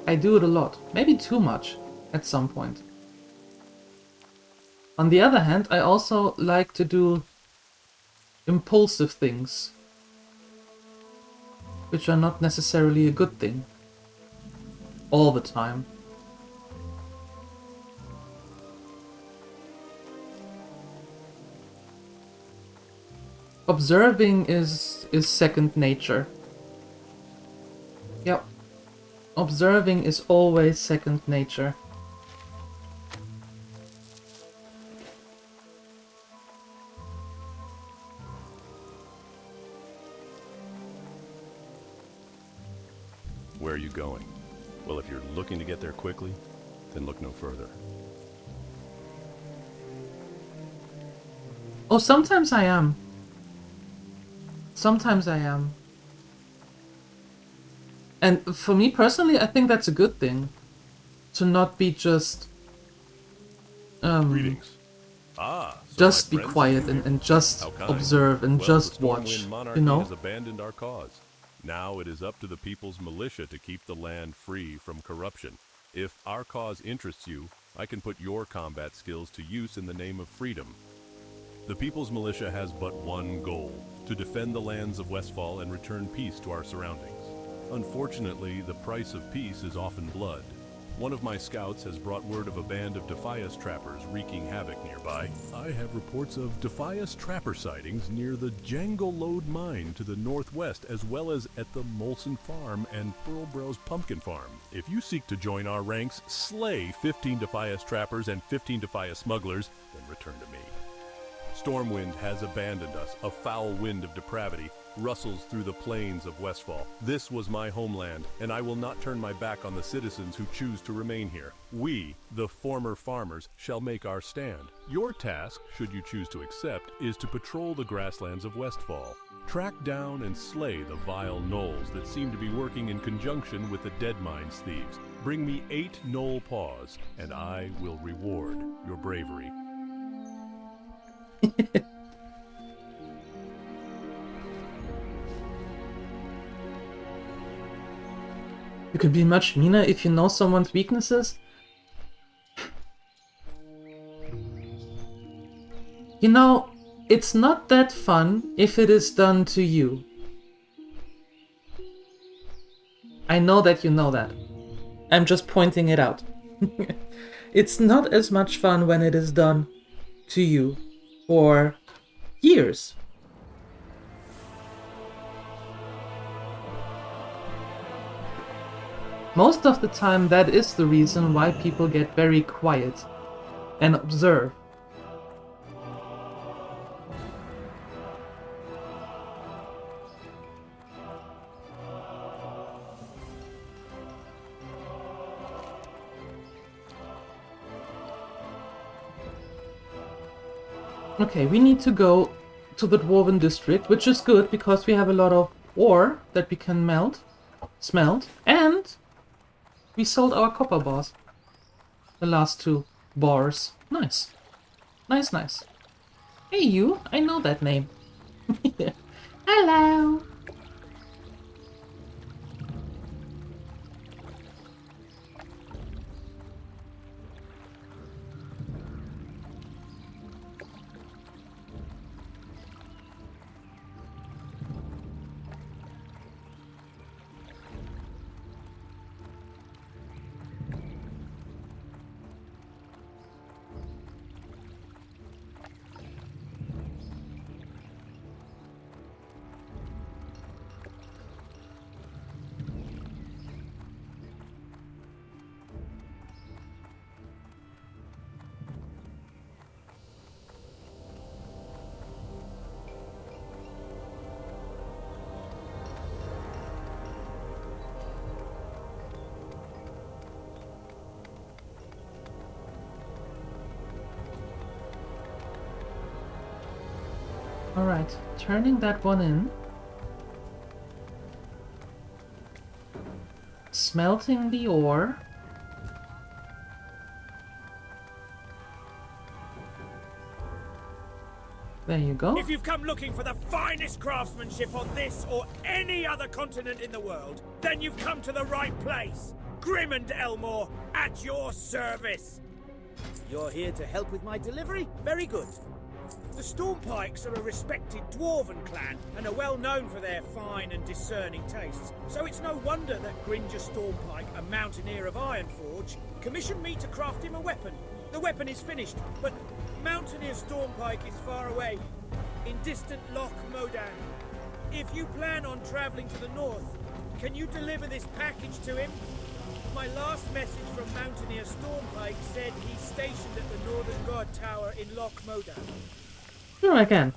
I do it a lot. Maybe too much at some point. On the other hand, I also like to do impulsive things, which are not necessarily a good thing. all the time. Observing is second nature. Yep. Observing is always second nature. Where are you going? Well, if you're looking to get there quickly, then look no further. Oh, sometimes I am. Sometimes I am. And for me personally, I think that's a good thing. To not be just... Greetings. So just my be friends quiet are here. and just How kind. observe and Well, just the watch, Stormwind Monarchy you know? has abandoned our cause. Now it is up to the people's militia to keep the land free from corruption. If our cause interests you, I can put your combat skills to use in the name of freedom. The people's militia has but one goal, to defend the lands of Westfall and return peace to our surroundings. Unfortunately, the price of peace is often blood. One of my scouts has brought word of a band of Defias trappers wreaking havoc nearby. I have reports of Defias trapper sightings near the Jangle Lode mine to the northwest, as well as at the Molson Farm and Furlbrow's pumpkin farm. If you seek to join our ranks, slay 15 Defias trappers and 15 Defias smugglers, then return to me. Stormwind has abandoned us. A foul wind of depravity rustles through the plains of Westfall. This was my homeland, and I will not turn my back on the citizens who choose to remain here. We, the former farmers, shall make our stand. Your task, should you choose to accept, is to patrol the grasslands of Westfall. Track down and slay the vile gnolls that seem to be working in conjunction with the Dead Mines thieves. Bring me 8 gnoll paws, and I will reward your bravery. You can be much meaner if you know someone's weaknesses. You know, it's not that fun if it is done to you. I know that you know that. I'm just pointing it out. It's not as much fun when it is done to you for years. Most of the time, that is the reason why people get very quiet and observe. Okay, we need to go to the Dwarven district, which is good because we have a lot of ore that we can smelt, and we sold our copper bars. The last 2 bars. Nice. Nice, nice. Hey you, I know that name. Hello! Alright, turning that one in. Smelting the ore. There you go. If you've come looking for the finest craftsmanship on this or any other continent in the world, then you've come to the right place. Grim and Elmore, at your service. You're here to help with my delivery? Very good. The Stormpikes are a respected dwarven clan and are well known for their fine and discerning tastes. So it's no wonder that Gringer Stormpike, a mountaineer of Ironforge, commissioned me to craft him a weapon. The weapon is finished, but Mountaineer Stormpike is far away, in distant Loch Modan. If you plan on traveling to the north, can you deliver this package to him? My last message from Mountaineer Stormpike said he's stationed at the Northern Guard Tower in Loch Modan. Sure, I can.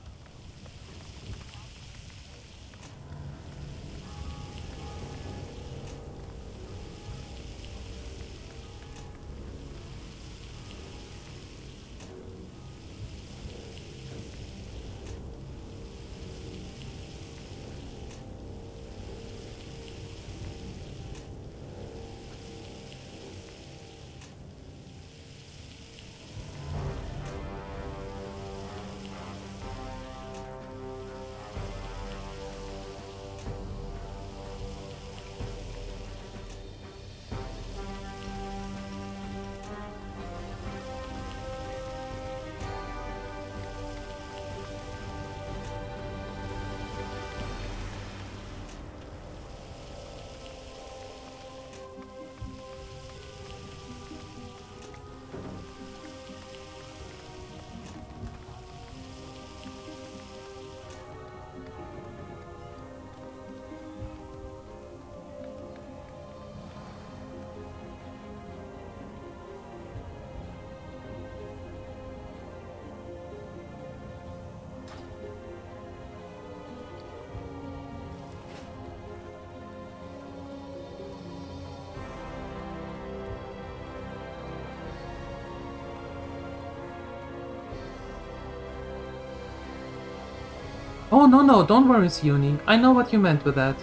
Oh, no, don't worry, Sioni. I know what you meant with that.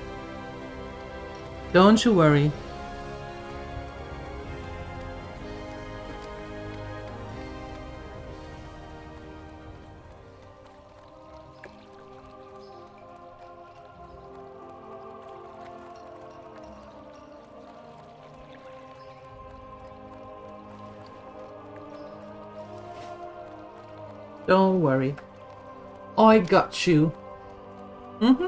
Don't you worry. Don't worry. I got you. Mm-hmm.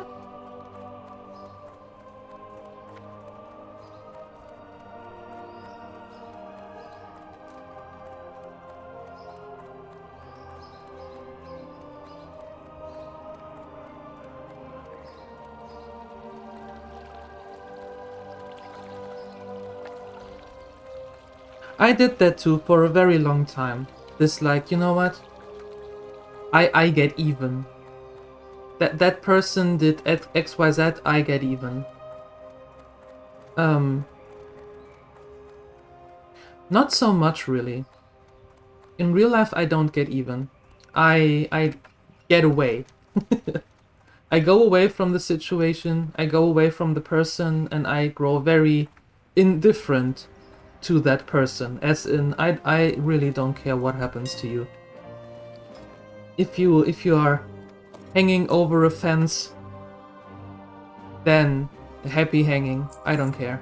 I did that too for a very long time. This, like, you know what? I get even. That person did XYZ, I get even. Not so much really. In real life I don't get even. I get away. I go away from the situation, I go away from the person, and I grow very indifferent to that person. As in, I really don't care what happens to you. If you are hanging over a fence, then happy hanging, I don't care.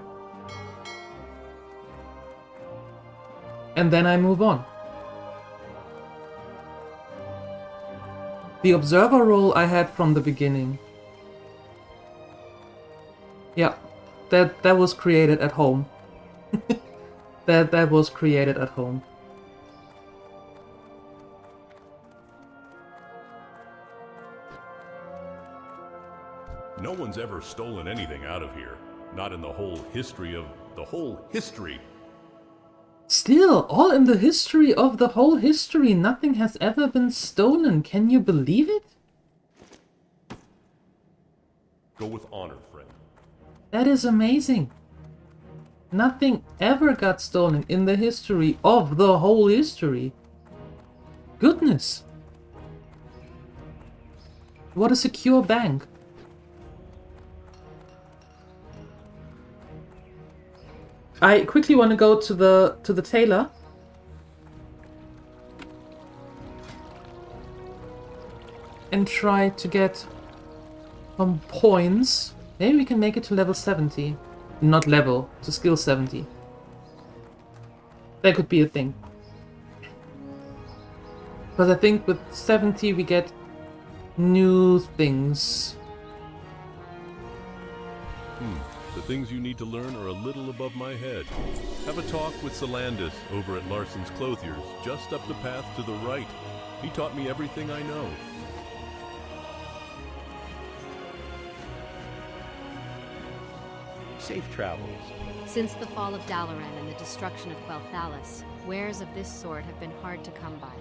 And then I move on. The observer role I had from the beginning. Yeah, that was created at home. that was created at home. No one's ever stolen anything out of here. Not in the whole history of the whole history. Still, all in the history of the whole history, nothing has ever been stolen. Can you believe it? Go with honor, friend. That is amazing. Nothing ever got stolen in the history of the whole history. Goodness. What a secure bank. I quickly want to go to the tailor. And try to get some points. Maybe we can make it to level 70. Not level, to skill 70. That could be a thing. Because I think with 70 we get new things. The things you need to learn are a little above my head. Have a talk with Solandis over at Larson's Clothiers, just up the path to the right. He taught me everything I know. Safe travels. Since the fall of Dalaran and the destruction of Quel'Thalas, wares of this sort have been hard to come by.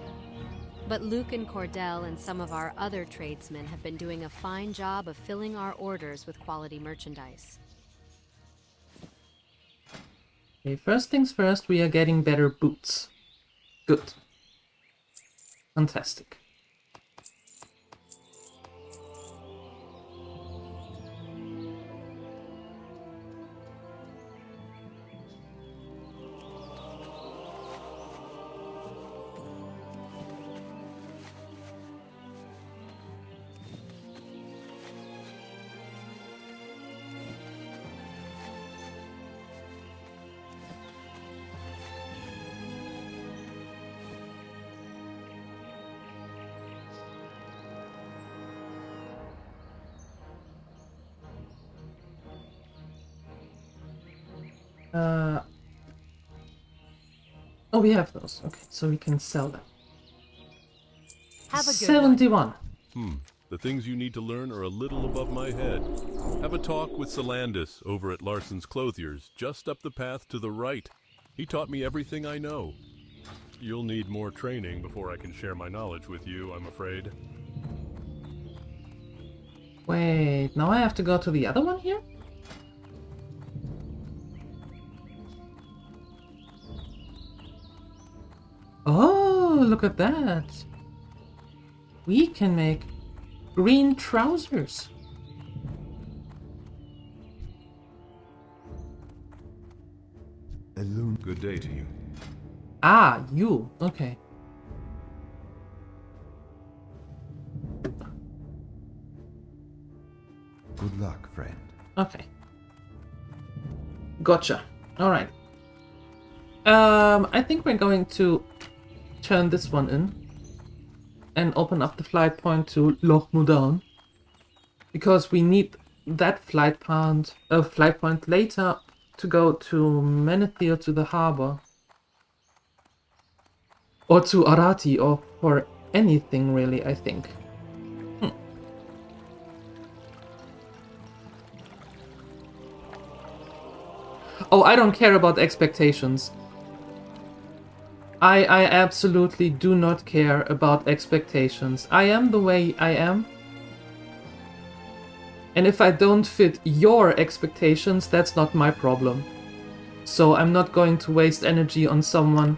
But Luke and Cordell and some of our other tradesmen have been doing a fine job of filling our orders with quality merchandise. Okay, first things first, we are getting better boots. Good. Fantastic. Oh, we have those. Okay, so we can sell them. Have a good 71. The things you need to learn are a little above my head. Have a talk with Solandis over at Larson's Clothiers, just up the path to the right. He taught me everything I know. You'll need more training before I can share my knowledge with you, I'm afraid. Wait, now I have to go to the other one here? Oh, look at that. We can make green trousers. Good day to you. Ah, you. Okay. Good luck, friend. Okay. Gotcha. Alright. I think we're going to turn this one in and open up the flight point to Loch Mudan, because we need that flight point later to go to Menethil, to the harbor, or to Arati, or for anything really, I think. Oh, I don't care about expectations. I absolutely do not care about expectations. I am the way I am. And if I don't fit your expectations, that's not my problem. So I'm not going to waste energy on someone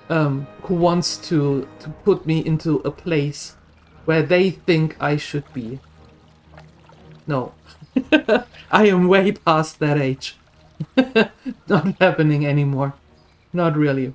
who wants to put me into a place where they think I should be. No. I am way past that age. Not happening anymore. Not really.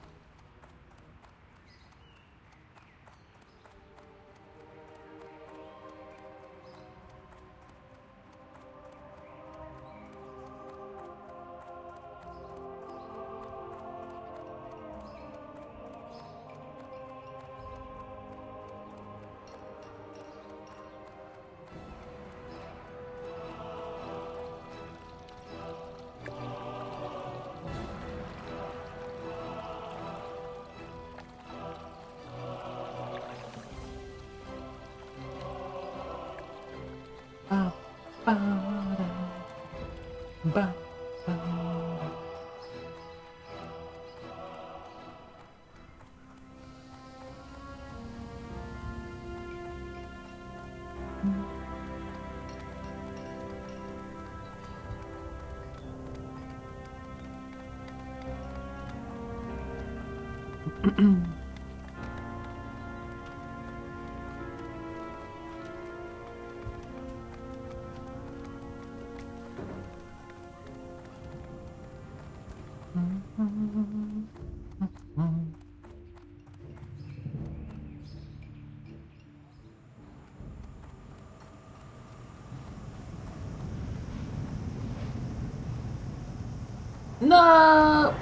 No!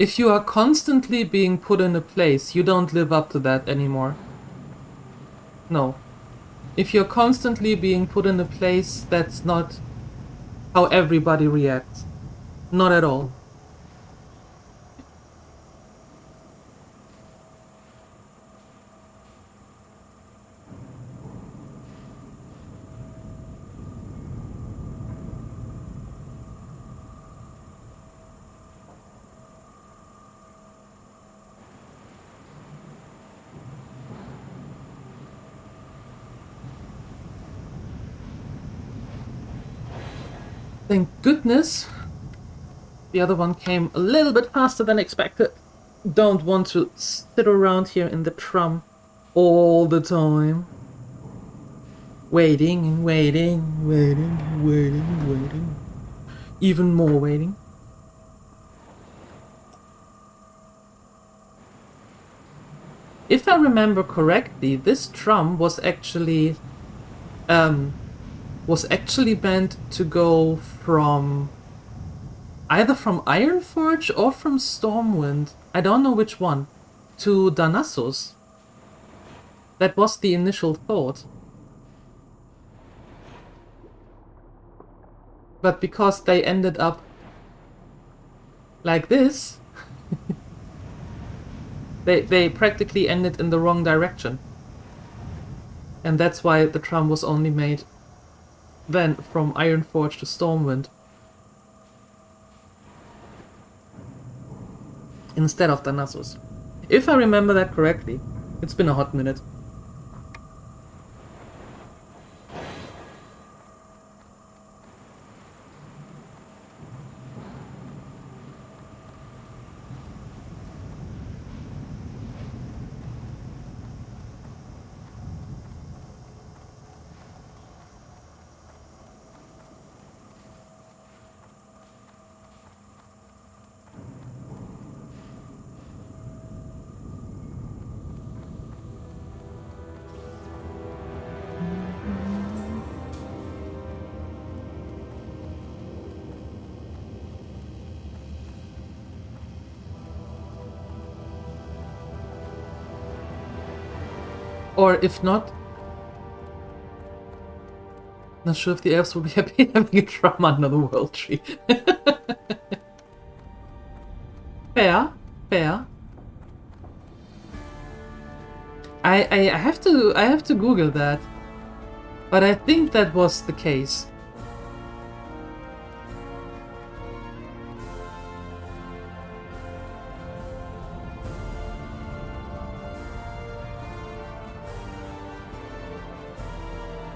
If you are constantly being put in a place, you don't live up to that anymore. No. If you're constantly being put in a place, that's not how everybody reacts. Not at all. Thank goodness the other one came a little bit faster than expected. Don't want to sit around here in the tram all the time. Waiting and waiting, waiting, waiting, waiting. Even more waiting. If I remember correctly, this tram was actually meant to go from either from Ironforge or from Stormwind. I don't know which one. To Darnassus. That was the initial thought. But because they ended up like this, they practically ended in the wrong direction. And that's why the tram was only made then from Ironforge to Stormwind. Instead of Darnassus. If I remember that correctly. It's been a hot minute. Or if not, not sure if the elves will be happy having a drum under the world tree. Fair, fair. I have to Google that, but I think that was the case.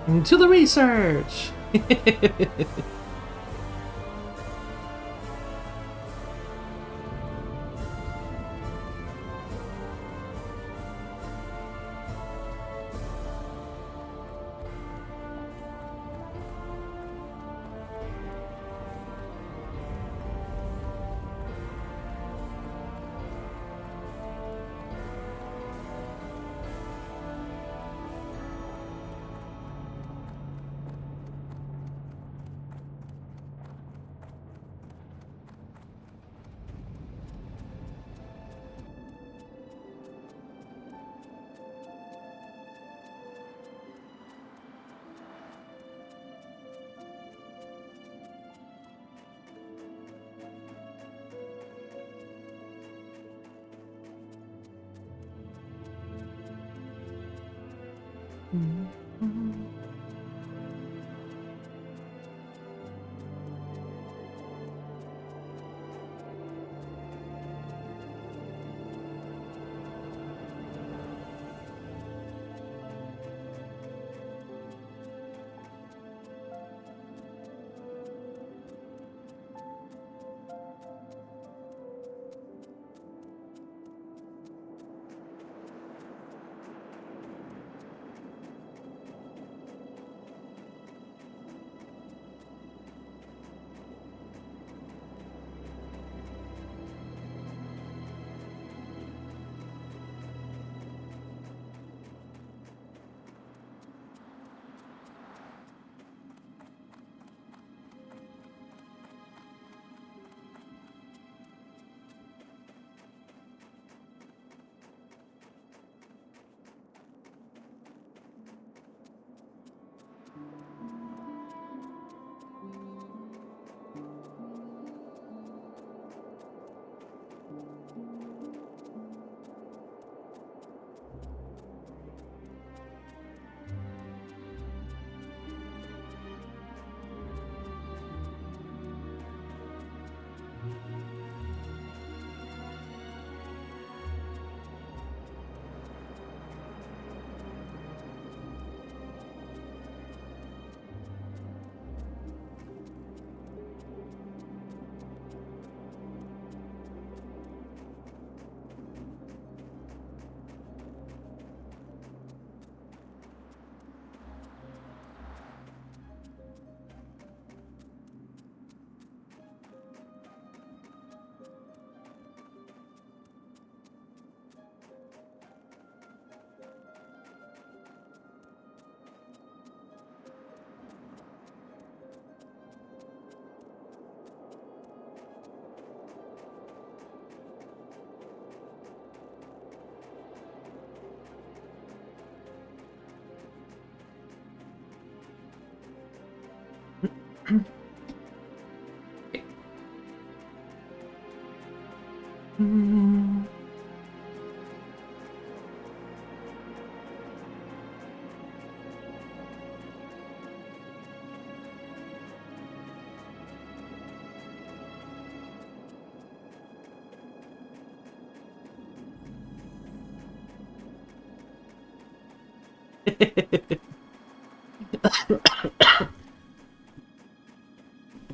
Into the research!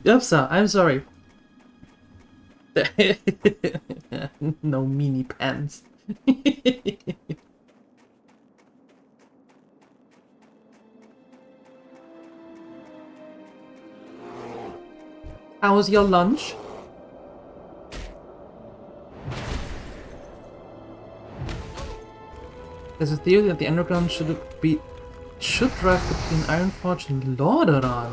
Upsa, I'm sorry. No mini pants. How was your lunch? There's a theory that the underground should drive between Ironforge and Lordaeron.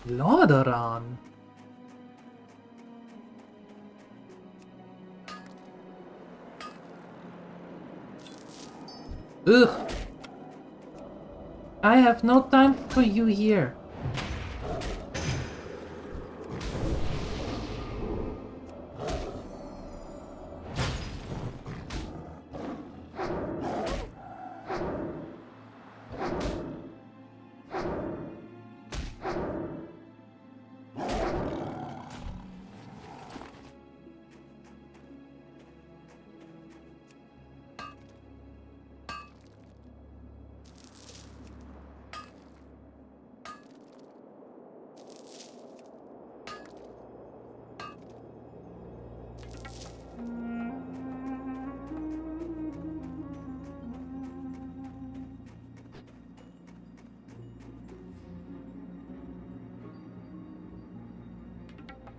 Lordaeron. Ugh. I have no time for you here.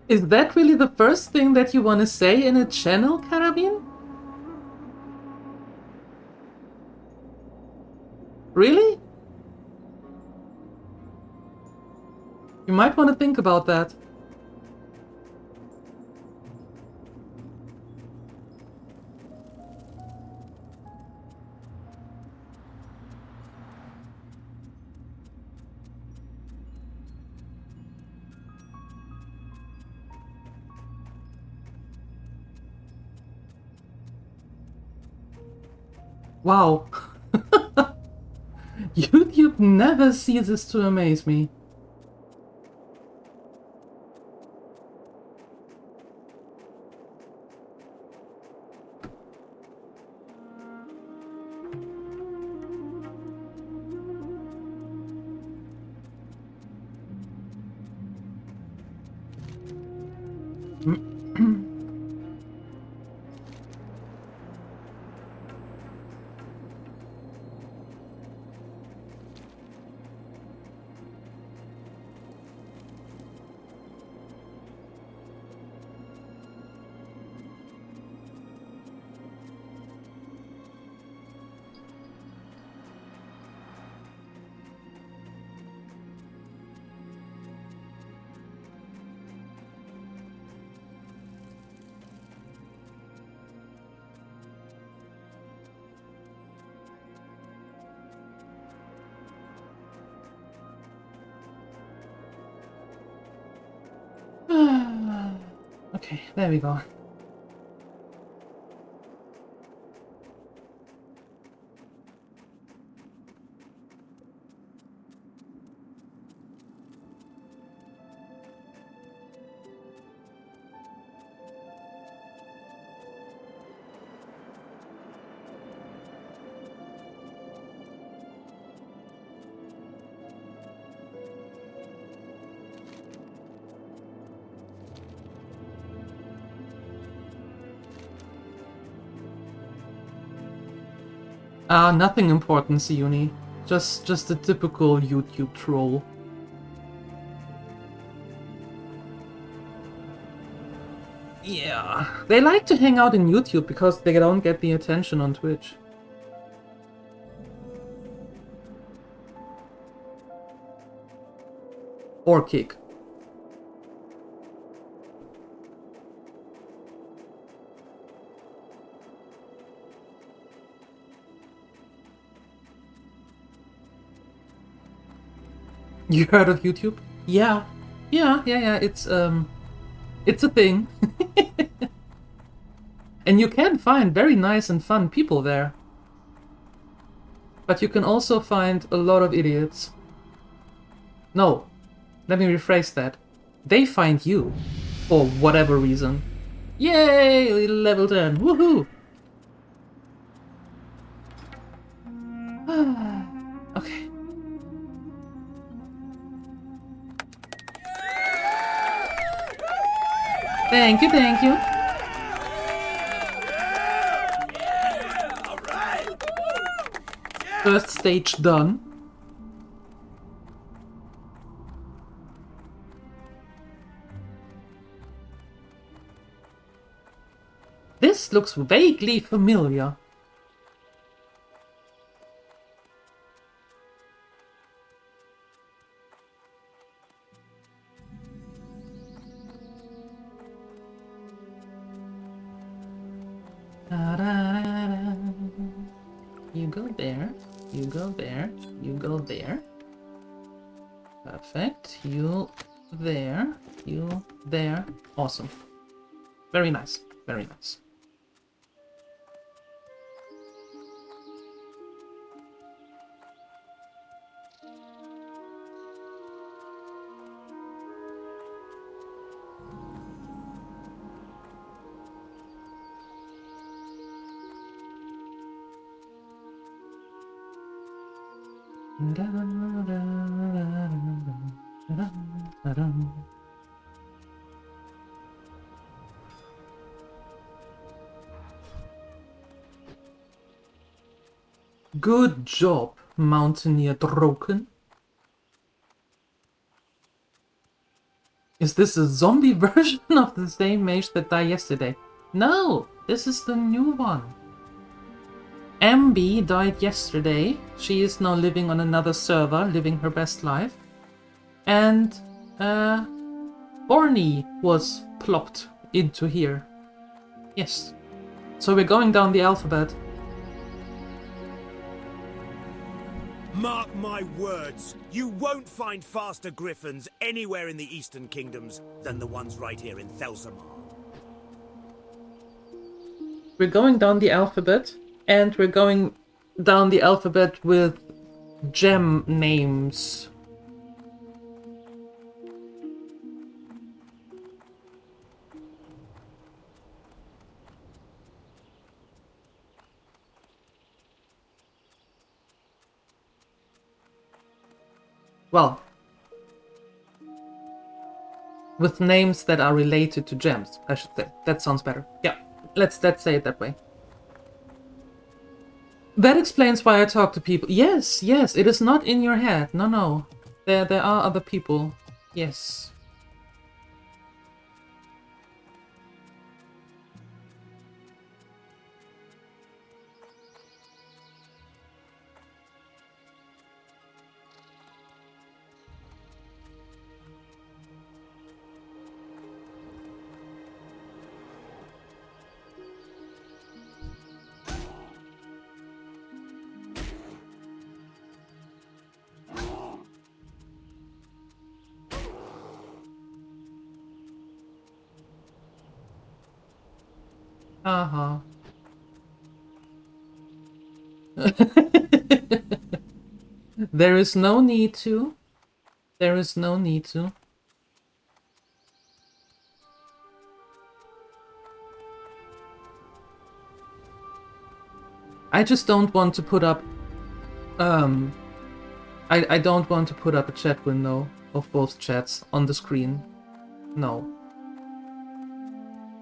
Is that really the first thing that you want to say in a channel, Carabine? Really? You might want to think about that. Wow. YouTube never ceases to amaze me. Okay, there we go. Nothing important, Siuni. Just a typical YouTube troll. Yeah, they like to hang out in YouTube because they don't get the attention on Twitch. Or Kick. You heard of YouTube? Yeah. Yeah. It's a thing. And you can find very nice and fun people there. But you can also find a lot of idiots. No, let me rephrase that. They find you, for whatever reason. Yay! Level 10, woohoo! Okay. Thank you. First stage done. This looks vaguely familiar. You go there, you go there, you go there. Perfect. You there, you there. Awesome. Very nice, very nice. Good job, Mountaineer Droken. Is this a zombie version of the same mage that died yesterday? No, this is the new one. MB died yesterday. She is now living on another server, living her best life. And Borny was plopped into here. Yes. So we're going down the alphabet. Mark my words, you won't find faster griffins anywhere in the Eastern Kingdoms than the ones right here in Thelsamar. We're going down the alphabet, and we're going down the alphabet with gem names. Well, with names that are related to gems, I should say. That sounds better. Yeah, let's say it that way. That explains why I talk to people. Yes, it is not in your head. No. There are other people. Yes. Uh-huh. There is no need to. There is no need to. I just don't want to put up I don't want to put up a chat window of both chats on the screen. No.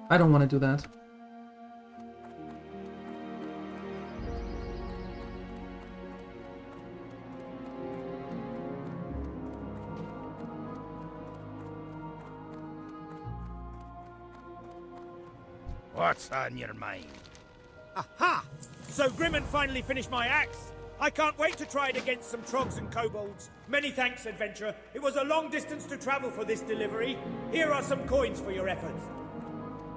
I don't want to do that. What's on your mind? Aha! So Grimman finally finished my axe. I can't wait to try it against some trogs and kobolds. Many thanks, adventurer. It was a long distance to travel for this delivery. Here are some coins for your efforts.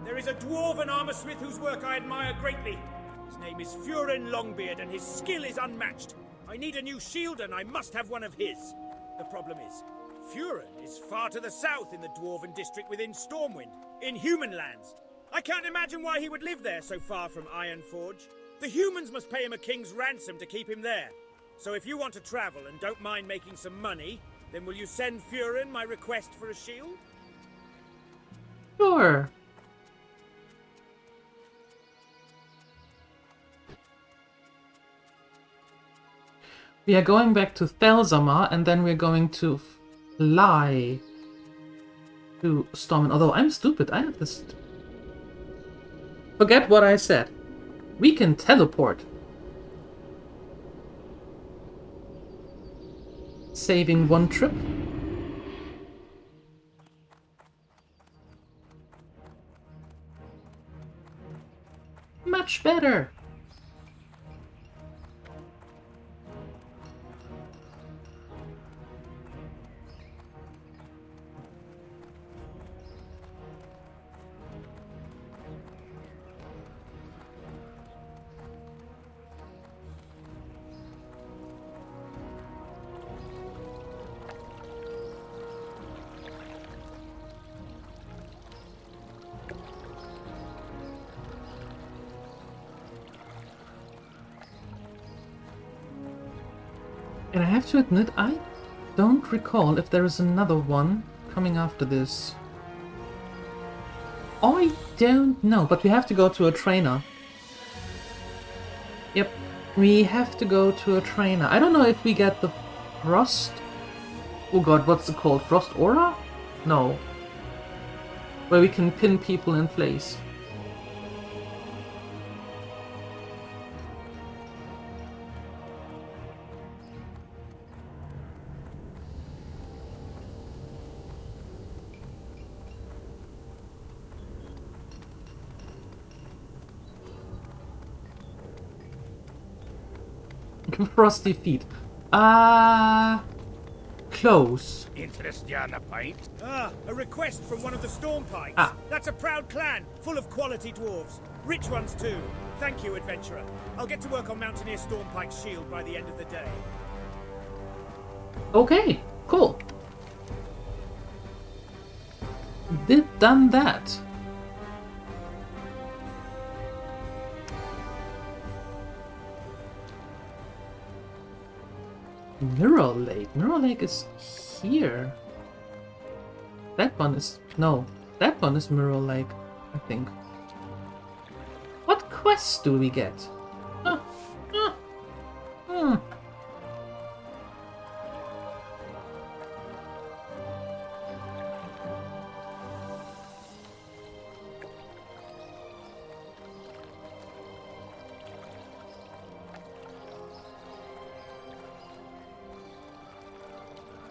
There is a dwarven armorsmith whose work I admire greatly. His name is Furin Longbeard and his skill is unmatched. I need a new shield and I must have one of his. The problem is, Furin is far to the south in the Dwarven district within Stormwind, in human lands. I can't imagine why he would live there so far from Ironforge. The humans must pay him a king's ransom to keep him there. So if you want to travel and don't mind making some money, then will you send Furin my request for a shield? Sure. We are going back to Thelzamar, and then we're going to fly to Stormwind. Although I'm stupid, I have this... Forget what I said. We can teleport. Saving one trip. Much better. And I have to admit, I don't recall if there is another one coming after this. I don't know, but we have to go to a trainer. Yep, we have to go to a trainer. I don't know if we get the Frost... Oh god, what's it called? Frost Aura? No. Where we can pin people in place. Frosty feet. Close. Interest you on a pint? Ah, a request from one of the Stormpikes. Ah. That's a proud clan, full of quality dwarves. Rich ones too. Thank you, adventurer. I'll get to work on Mountaineer Stormpike's shield by the end of the day. Okay, cool. Done that. Mirror Lake. Mirror Lake is here. That one is... No. That one is Mirror Lake, I think. What quests do we get?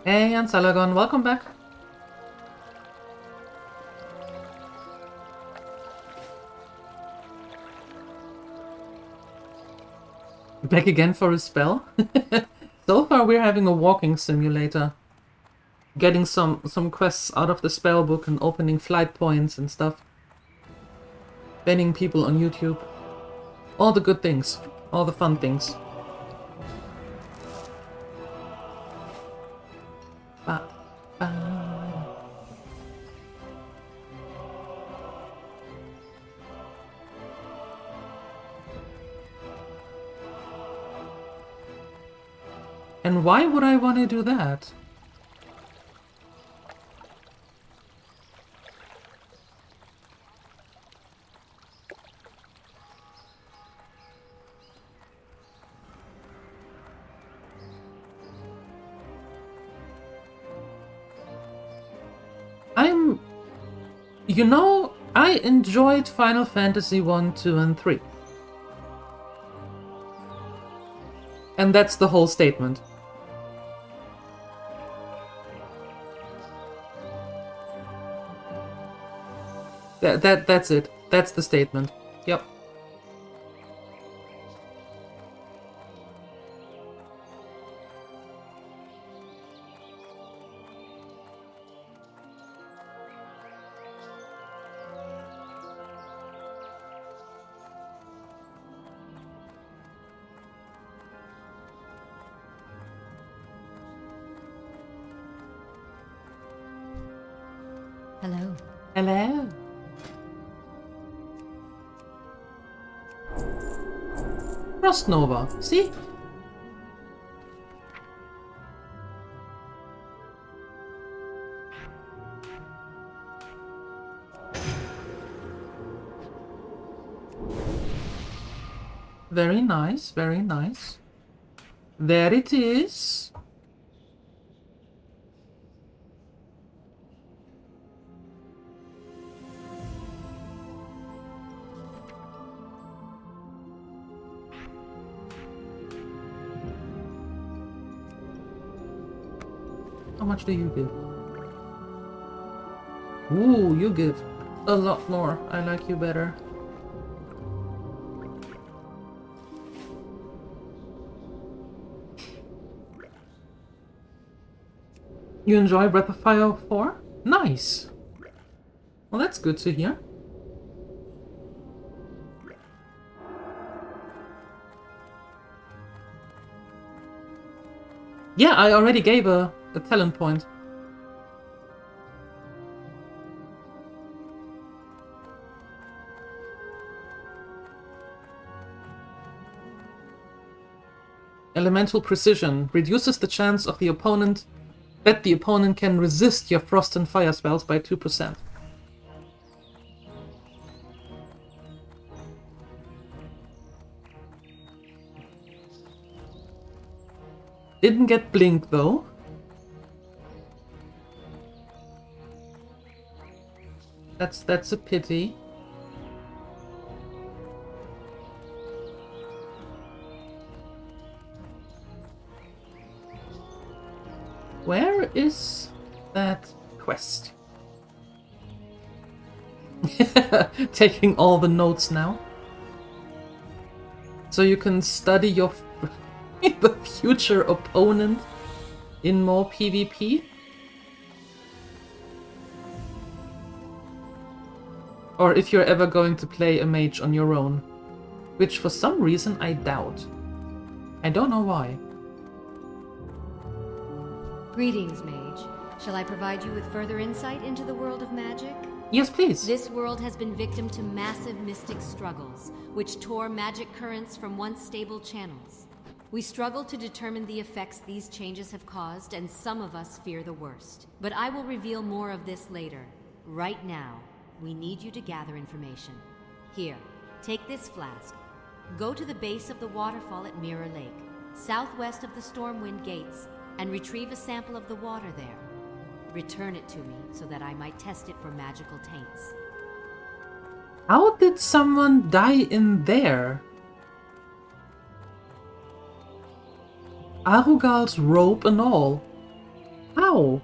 Hey, Ansalagon, welcome back. Back again for a spell? So far we're having a walking simulator. Getting some quests out of the spell book and opening flight points and stuff. Banning people on YouTube. All the good things. All the fun things. Ba, ba. And why would I want to do that? You know, I enjoyed Final Fantasy 1, 2, and 3. And that's the whole statement. That's it. That's the statement. Yep. Hello. Hello. Frost Nova, see? Very nice, very nice. There it is. How much do you give? Ooh, you give a lot more. I like you better. You enjoy Breath of Fire 4? Nice! Well, that's good to hear. Yeah, I already gave a talent point. Elemental Precision reduces the chance of the opponent that the opponent can resist your frost and fire spells by 2%. Didn't get Blink though. That's a pity. Where is that quest? Taking all the notes now. So you can study your the future opponent in more PvP? Or if you're ever going to play a mage on your own. Which for some reason I doubt. I don't know why. Greetings, mage. Shall I provide you with further insight into the world of magic? Yes, please. This world has been victim to massive mystic struggles, which tore magic currents from once stable channels. We struggle to determine the effects these changes have caused, and some of us fear the worst. But I will reveal more of this later. Right now, we need you to gather information. Here, take this flask. Go to the base of the waterfall at Mirror Lake, southwest of the Stormwind Gates, and retrieve a sample of the water there. Return it to me so that I might test it for magical taints. How did someone die in there? Arugal's robe and all. How?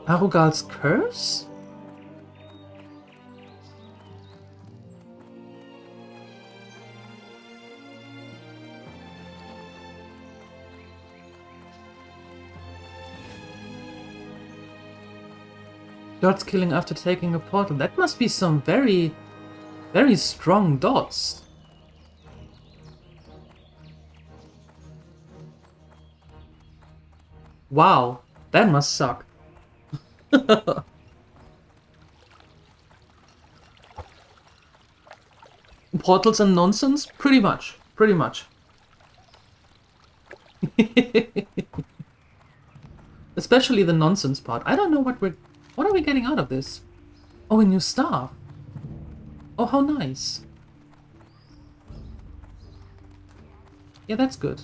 Arugal's curse? Dots killing after taking a portal. That must be some very, very strong dots. Wow, that must suck. Portals and nonsense? Pretty much. Pretty much. Especially the nonsense part. I don't know what are we getting out of this? Oh, a new staff. Oh, how nice. Yeah, that's good.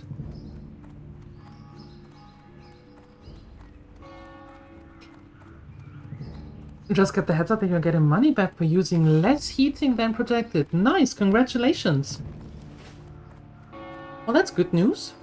Just get the heads up that you're getting money back for using less heating than projected. Nice, congratulations. Well, that's good news.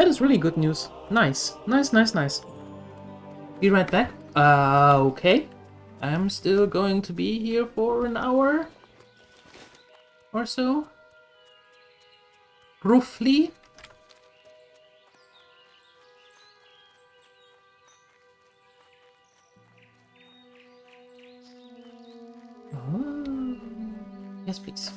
That is really good news. Nice. Nice, nice, nice. Be right back. Okay. I'm still going to be here for an hour or so. Roughly. Oh. Yes, please.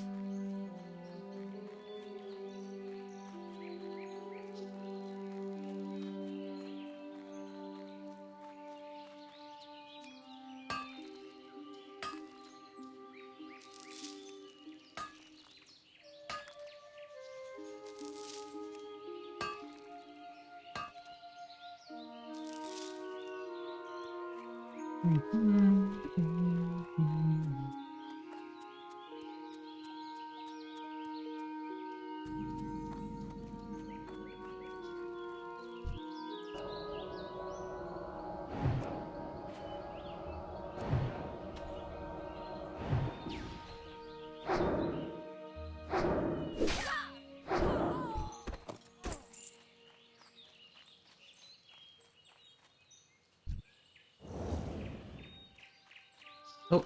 Oh,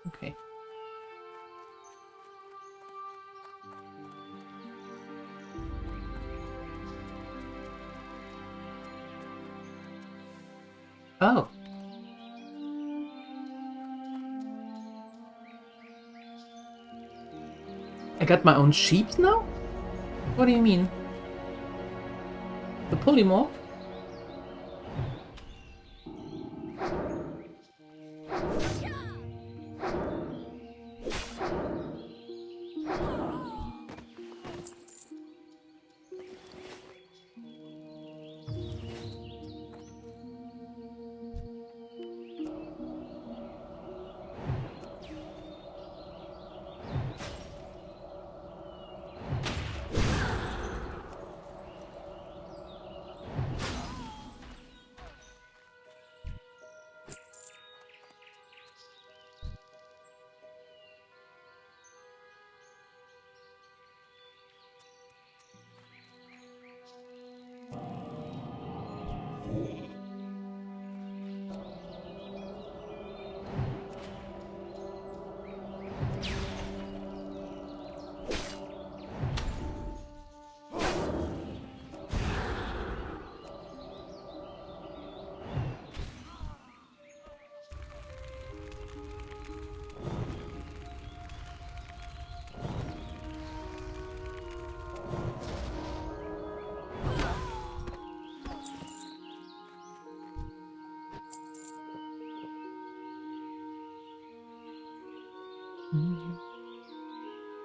okay. Oh. I got my own sheep now? What do you mean? The polymorph?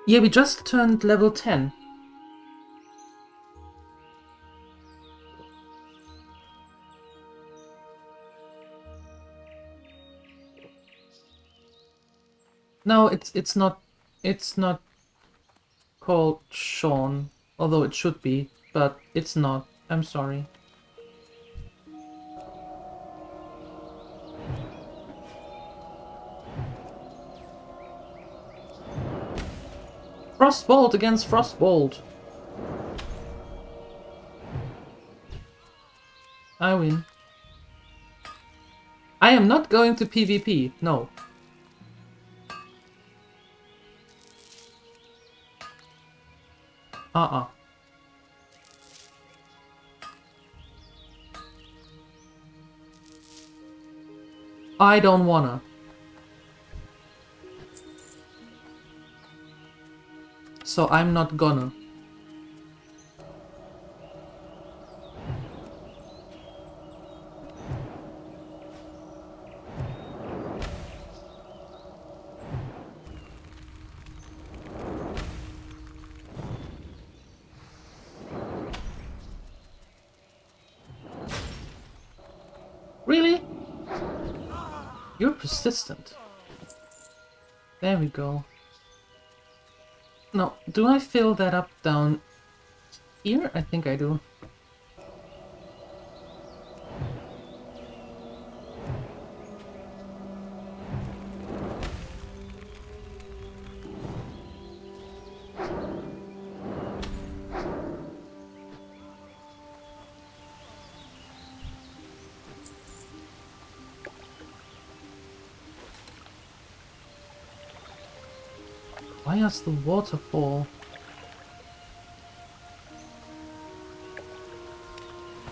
Yeah, we just turned level 10. No, it's not called Sean, although it should be, but it's not. I'm sorry. Frostbolt against Frostbolt. I win. I am not going to PvP, no. I don't wanna. So I'm not gonna. Really? You're persistent. There we go. No, do I fill that up down here? I think I do. Where's the waterfall?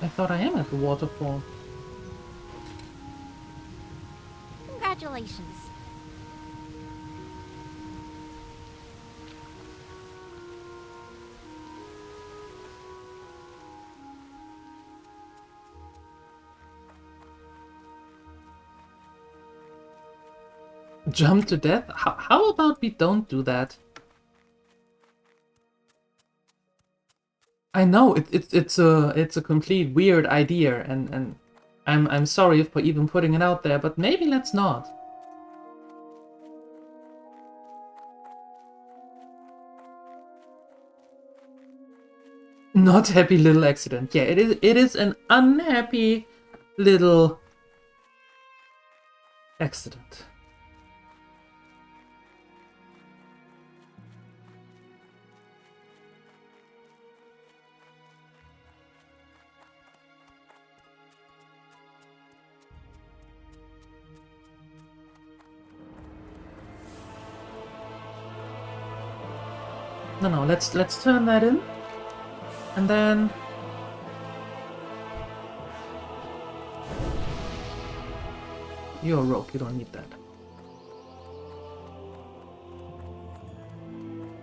I thought I am at the waterfall. Congratulations. Jump to death? How about we don't do that? I know it's a complete weird idea, and I'm sorry for even putting it out there, but maybe let's not. Not happy little accident. Yeah, it is an unhappy little accident. No, let's turn that in, and then you're a rogue. You don't need that.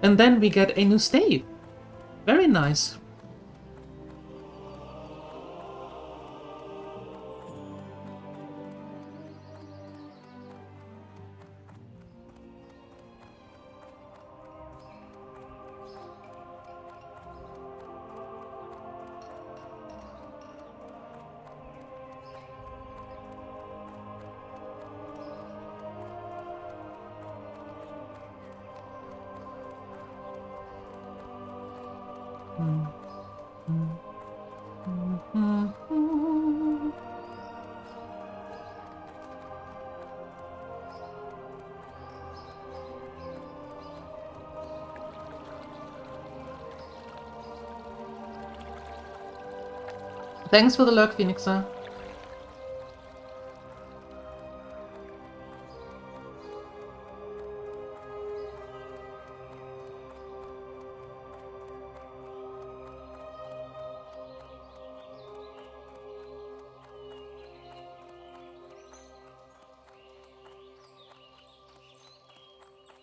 And then we get a new stave. Very nice. Thanks for the lurk, Phoenixer.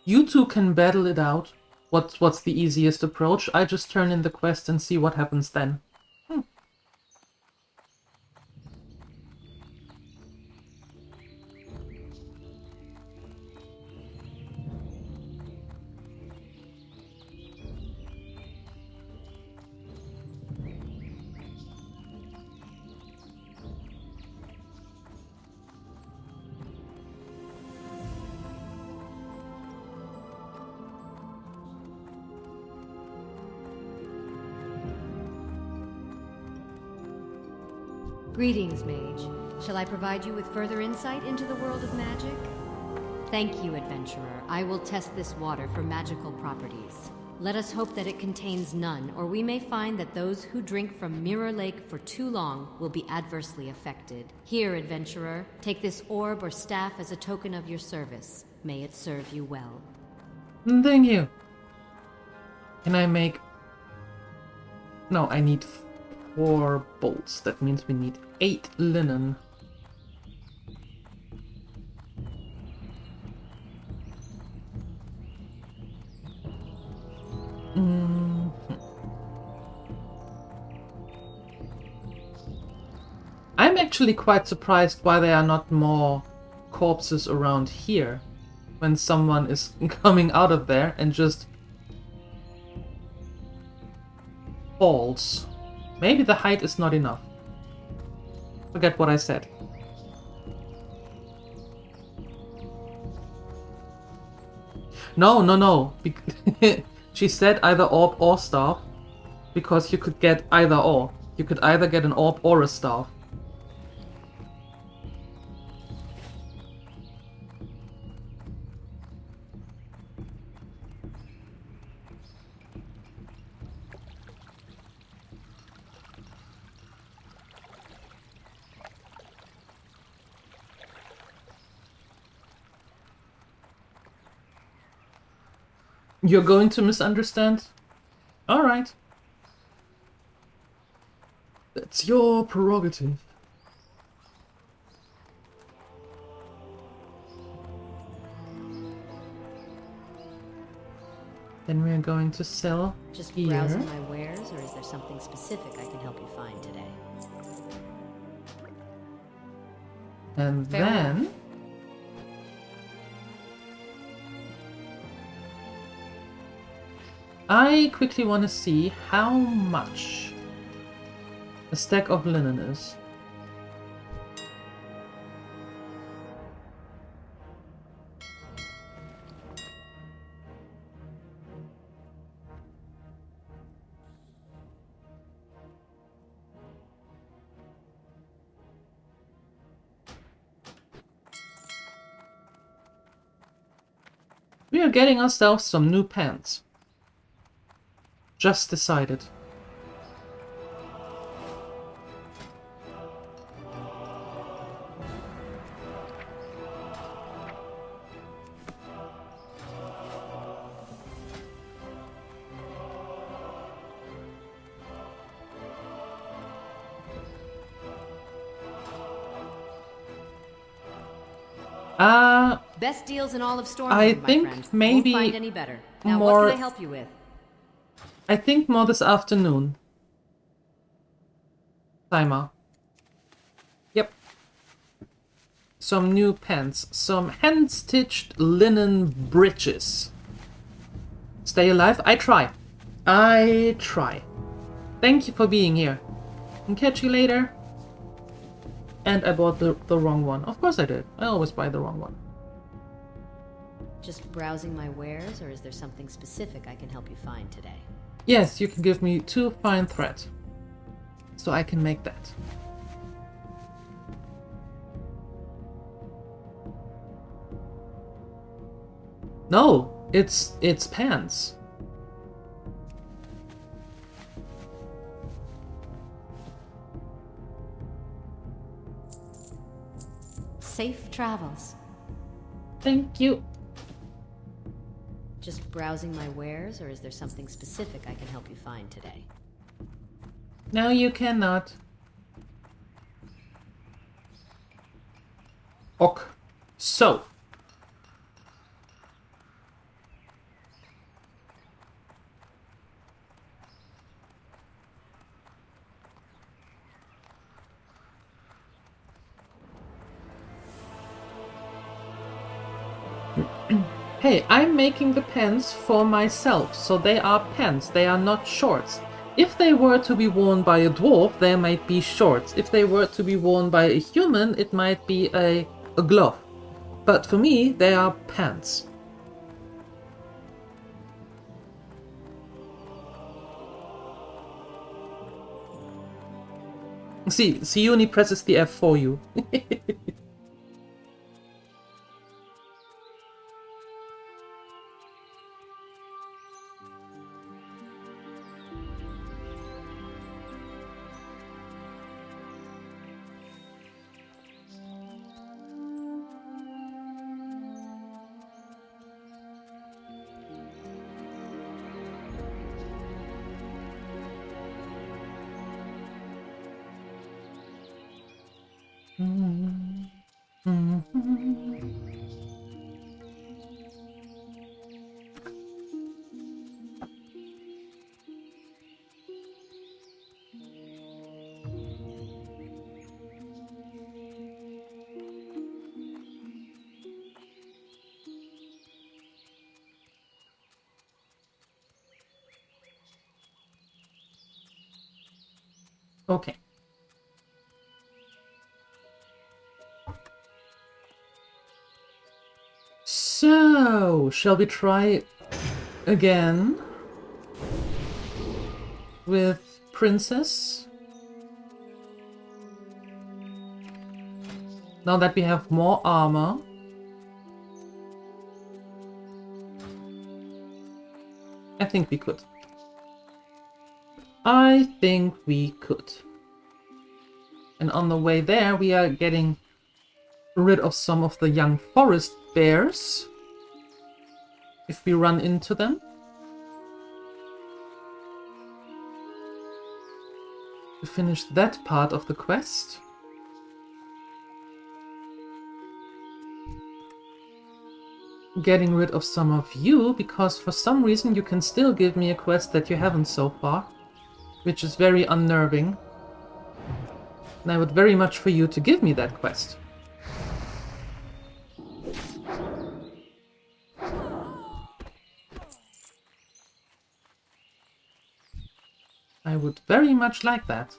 You two can battle it out. What's the easiest approach? I just turn in the quest and see what happens then. Greetings, mage. Shall I provide you with further insight into the world of magic? Thank you, adventurer. I will test this water for magical properties. Let us hope that it contains none, or we may find that those who drink from Mirror Lake for too long will be adversely affected. Here, adventurer, take this orb or staff as a token of your service. May it serve you well. Thank you. Can I make... No, I need 4 bolts. That means we need 8 linen. I'm actually quite surprised why there are not more corpses around here when someone is coming out of there and just falls. Maybe the height is not enough. Forget what I said. No. She said either orb or staff, because you could get either or. You could either get an orb or a staff. You're going to misunderstand? Alright. That's your prerogative. Then we're going to sell Just here. browsing my wares, or is there something specific I can help you find today? And Farewell. then... I quickly want to see how much a stack of linen is. We are getting ourselves some new pants. Just decided. Best deals in all of Stormwind, I my think friend. maybe Won't find any better. Now, more- what can I help you with? I think more this afternoon. Timer. Yep. Some new pants. Some hand-stitched linen breeches. Stay alive? I try. I try. Thank you for being here. And catch you later. And I bought the wrong one. Of course I did. I always buy the wrong one. Just browsing my wares, or is there something specific I can help you find today? Yes, you can give me 2 fine thread. So I can make that. No, it's pants. Safe travels. Thank you. Just browsing my wares, or is there something specific I can help you find today? No, you cannot. Ok. So. Hey, I'm making the pants for myself, so they are pants, they are not shorts. If they were to be worn by a dwarf, they might be shorts. If they were to be worn by a human, it might be a glove. But for me, they are pants. See, Siuni presses the F for you. Okay. So, shall we try again with Princess? Now that we have more armor. I think we could. I think we could. And on the way there, we are getting rid of some of the young forest bears. If we run into them. to finish that part of the quest. Getting rid of some of you, because for some reason you can still give me a quest that you haven't so far, which is very unnerving. And I would very much for you to give me that quest. I would very much like that.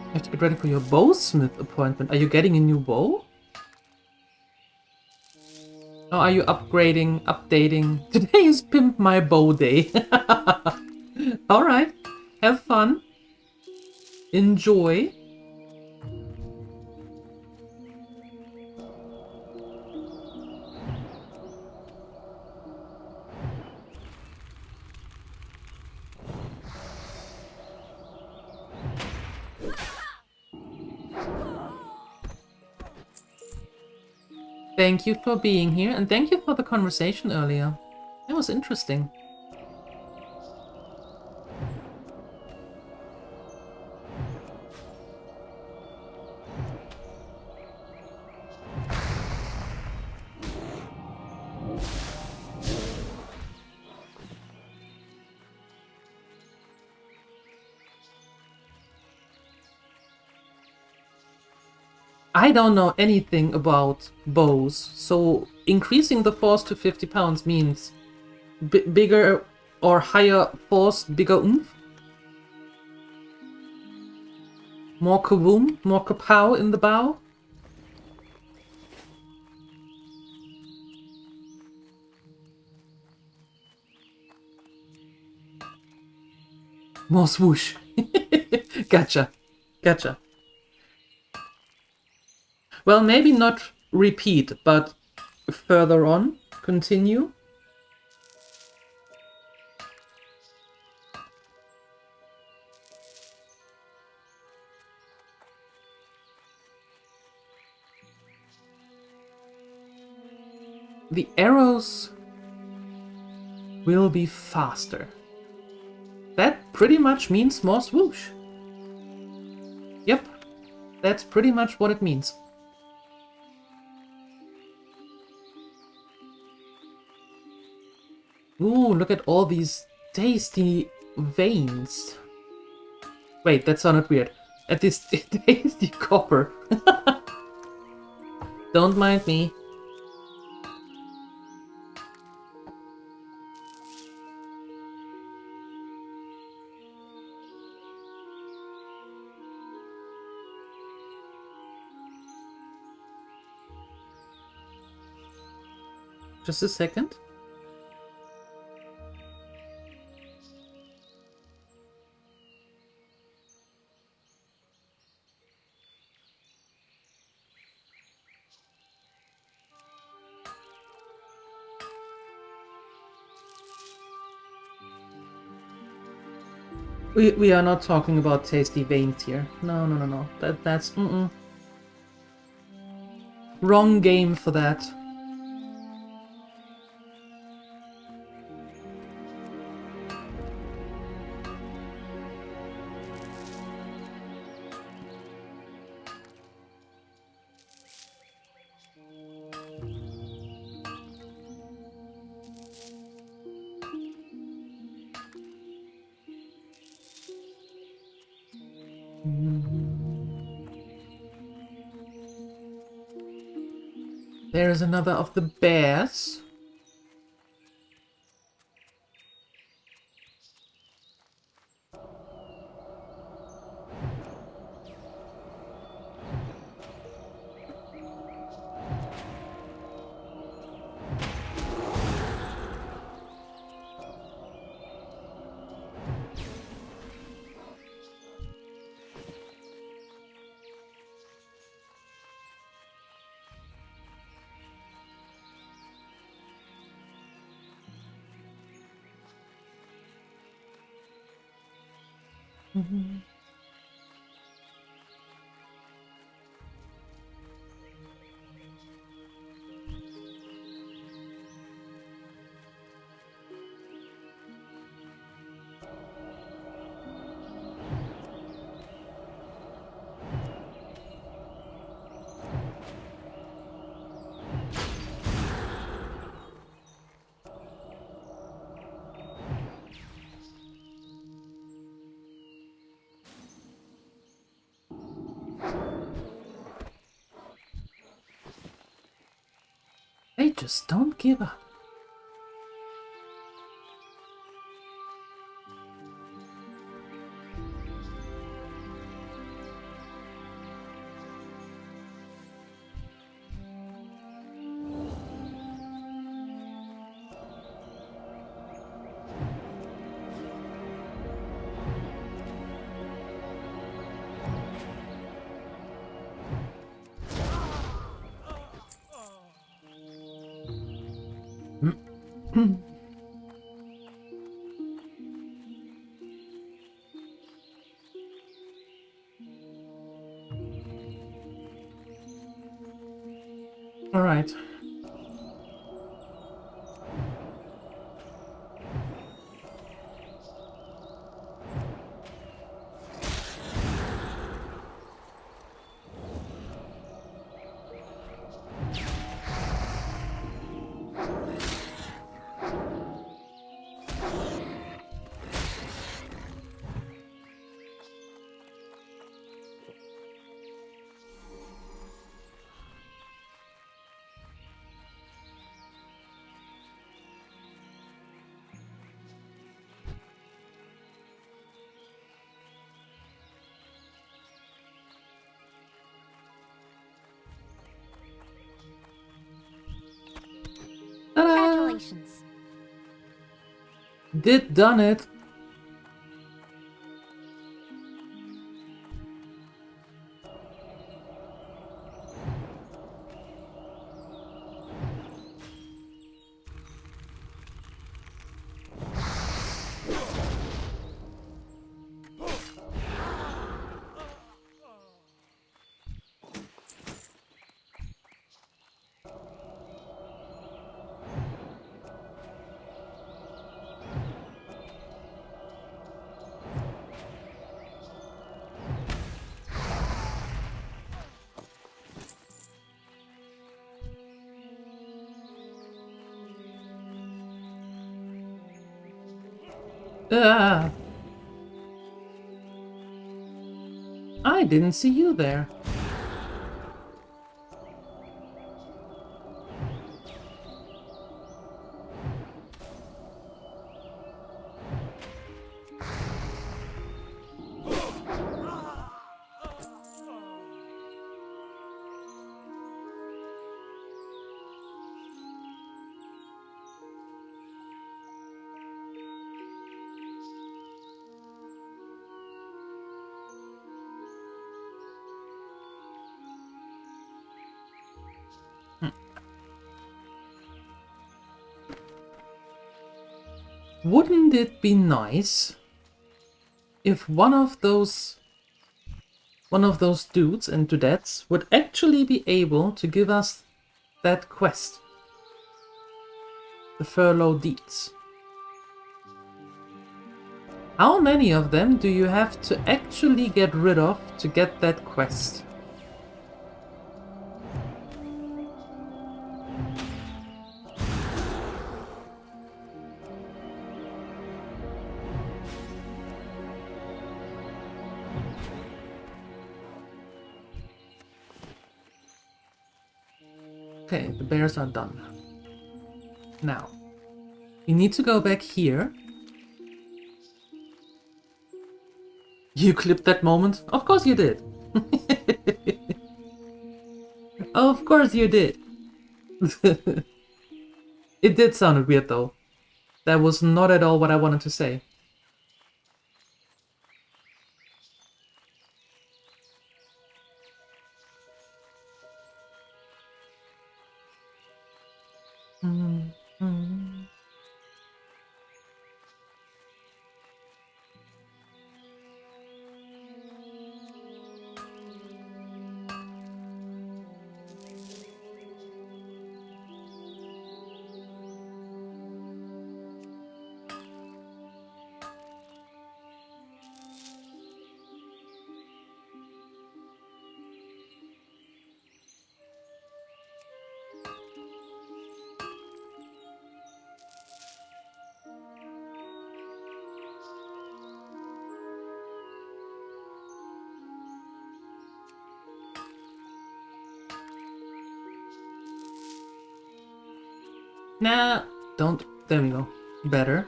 You have to get ready for your bowsmith appointment. Are you getting a new bow? Or are you updating? Today is Pimp My Bow Day. Alright, have fun. Enjoy. Thank you for being here, and thank you for the conversation earlier. It was interesting. I don't know anything about bows, so increasing the force to 50 pounds means bigger or higher force, bigger oomph? More kaboom? More kapow in the bow? More swoosh. Gotcha. Gotcha. Well, maybe not repeat, but further on, continue. The arrows will be faster. That pretty much means more swoosh. Yep, that's pretty much what it means. Ooh, look at all these tasty veins. Wait, that sounded weird. At this tasty copper. Don't mind me. Just a second. We are not talking about tasty veins here. No, no, no, no. That's wrong game for that. There is another of the bears. They just don't give up. All right. Congratulations. Done it. Ah. I didn't see you there. Wouldn't it be nice if one of those dudes and dudettes would actually be able to give us that quest? The furlough deeds. How many of them do you have to actually get rid of to get that quest? Okay, the bears are done. Now, we need to go back here. You clipped that moment? Of course you did. Of course you did. It did sound weird though. That was not at all what I wanted to say. Nah, don't. There we go. Better.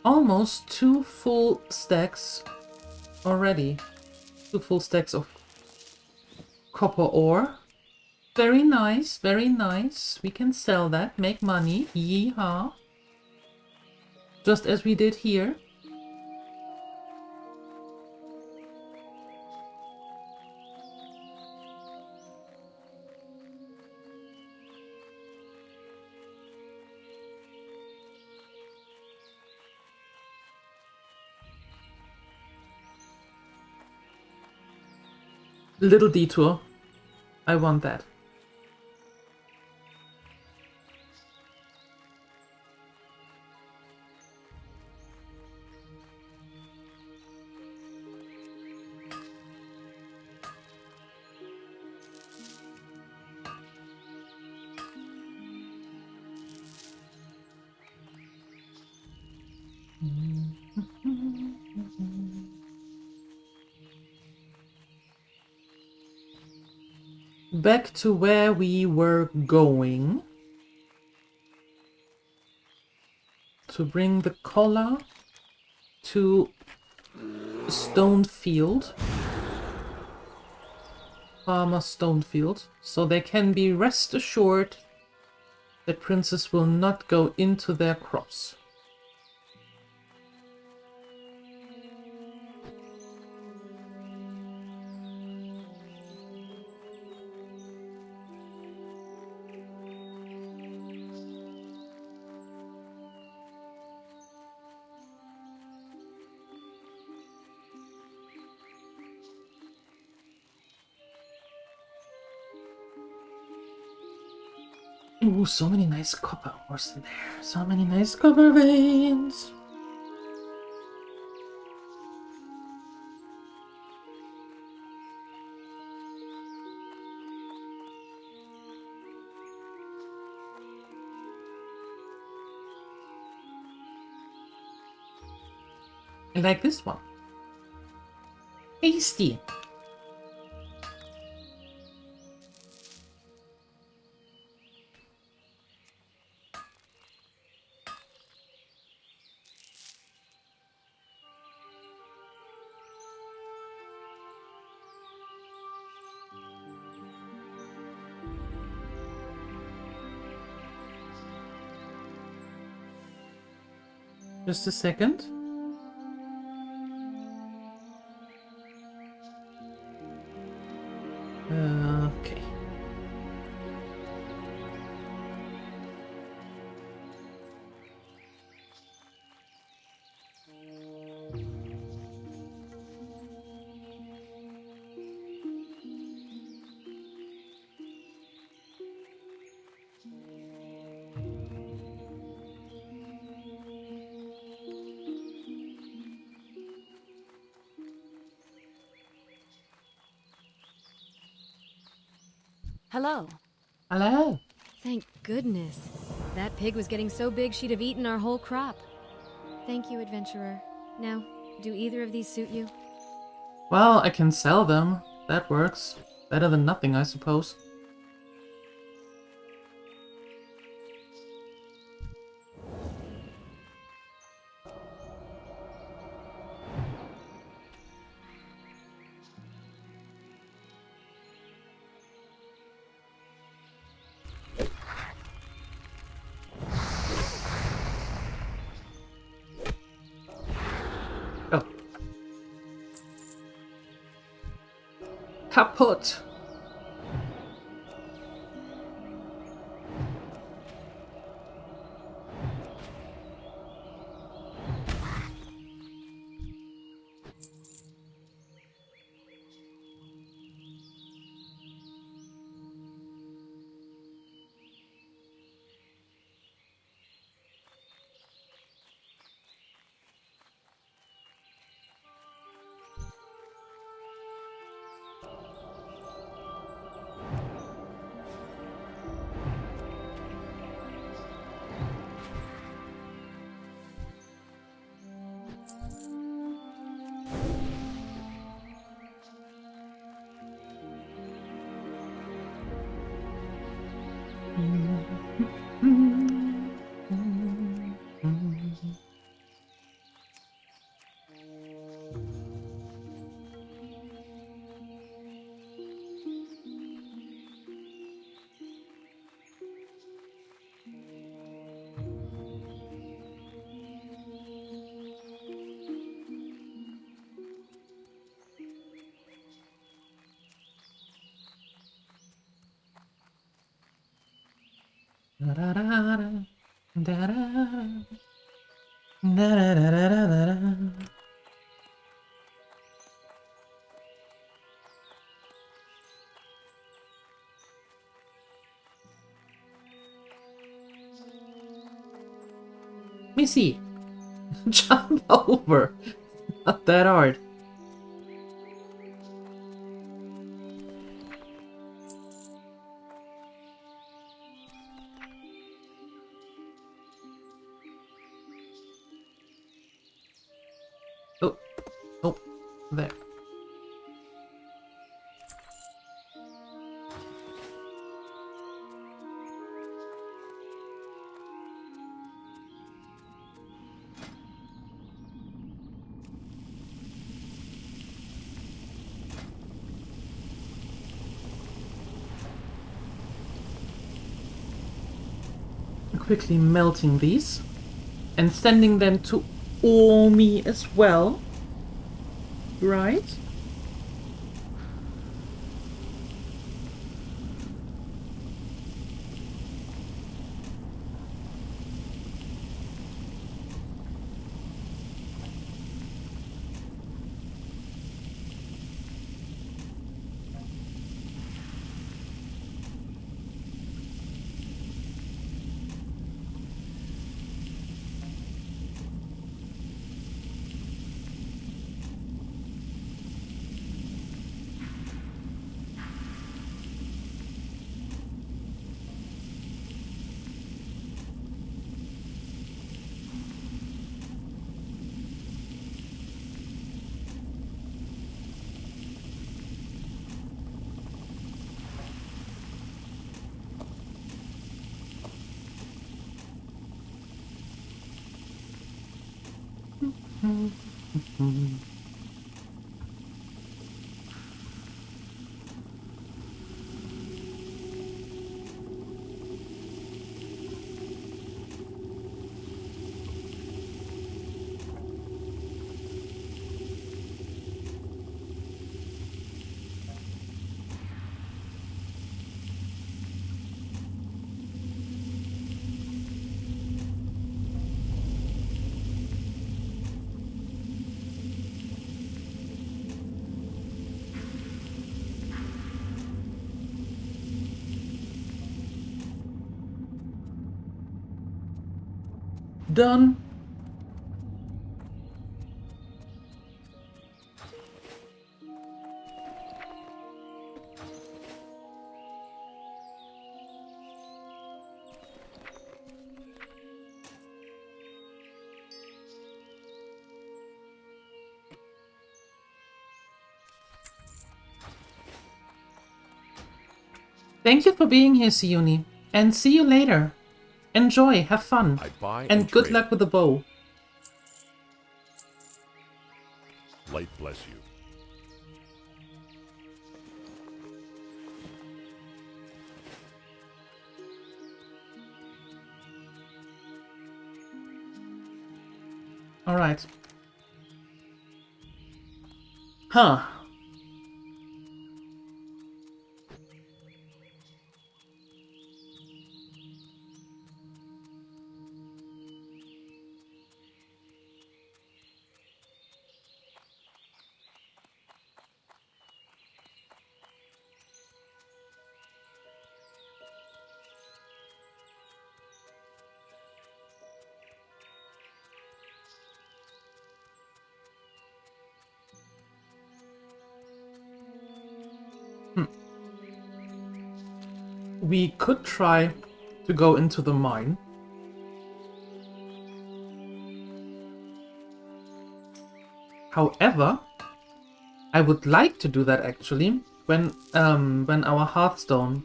Almost 2 full stacks already. 2 full stacks of copper ore. Very nice, very nice. We can sell that, make money. Yeehaw. Just as we did here. Little detour. I want that. Back to where we were going. To bring the collar to Stonefield. Farmer Stonefield. So they can be rest assured that princes will not go into their crops. Ooh, so many nice copper ores in there. So many nice copper veins. I like this one. Tasty. Just a second. Okay. Hello. Hello. Thank goodness. That pig was getting so big she'd have eaten our whole crop. Thank you, adventurer. Now, do either of these suit you? Well, I can sell them. That works. Better than nothing, I suppose. Oh. Kaputt. Da-da-da-da. Da-da-da. Da-da-da-da-da-da. Let me see. Jump over. Not that hard. Oh, oh, there. Quickly melting these and sending them to Omi as well, right? Done. Thank you for being here, Siuni, and see you later. Enjoy, have fun, I buy and good trade. luck with the bow. Light bless you. Alright. Huh. We could try to go into the mine. However, I would like to do that actually when our Hearthstone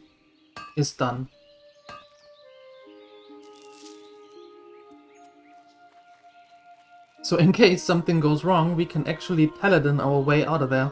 is done. So in case something goes wrong, we can actually paladin our way out of there.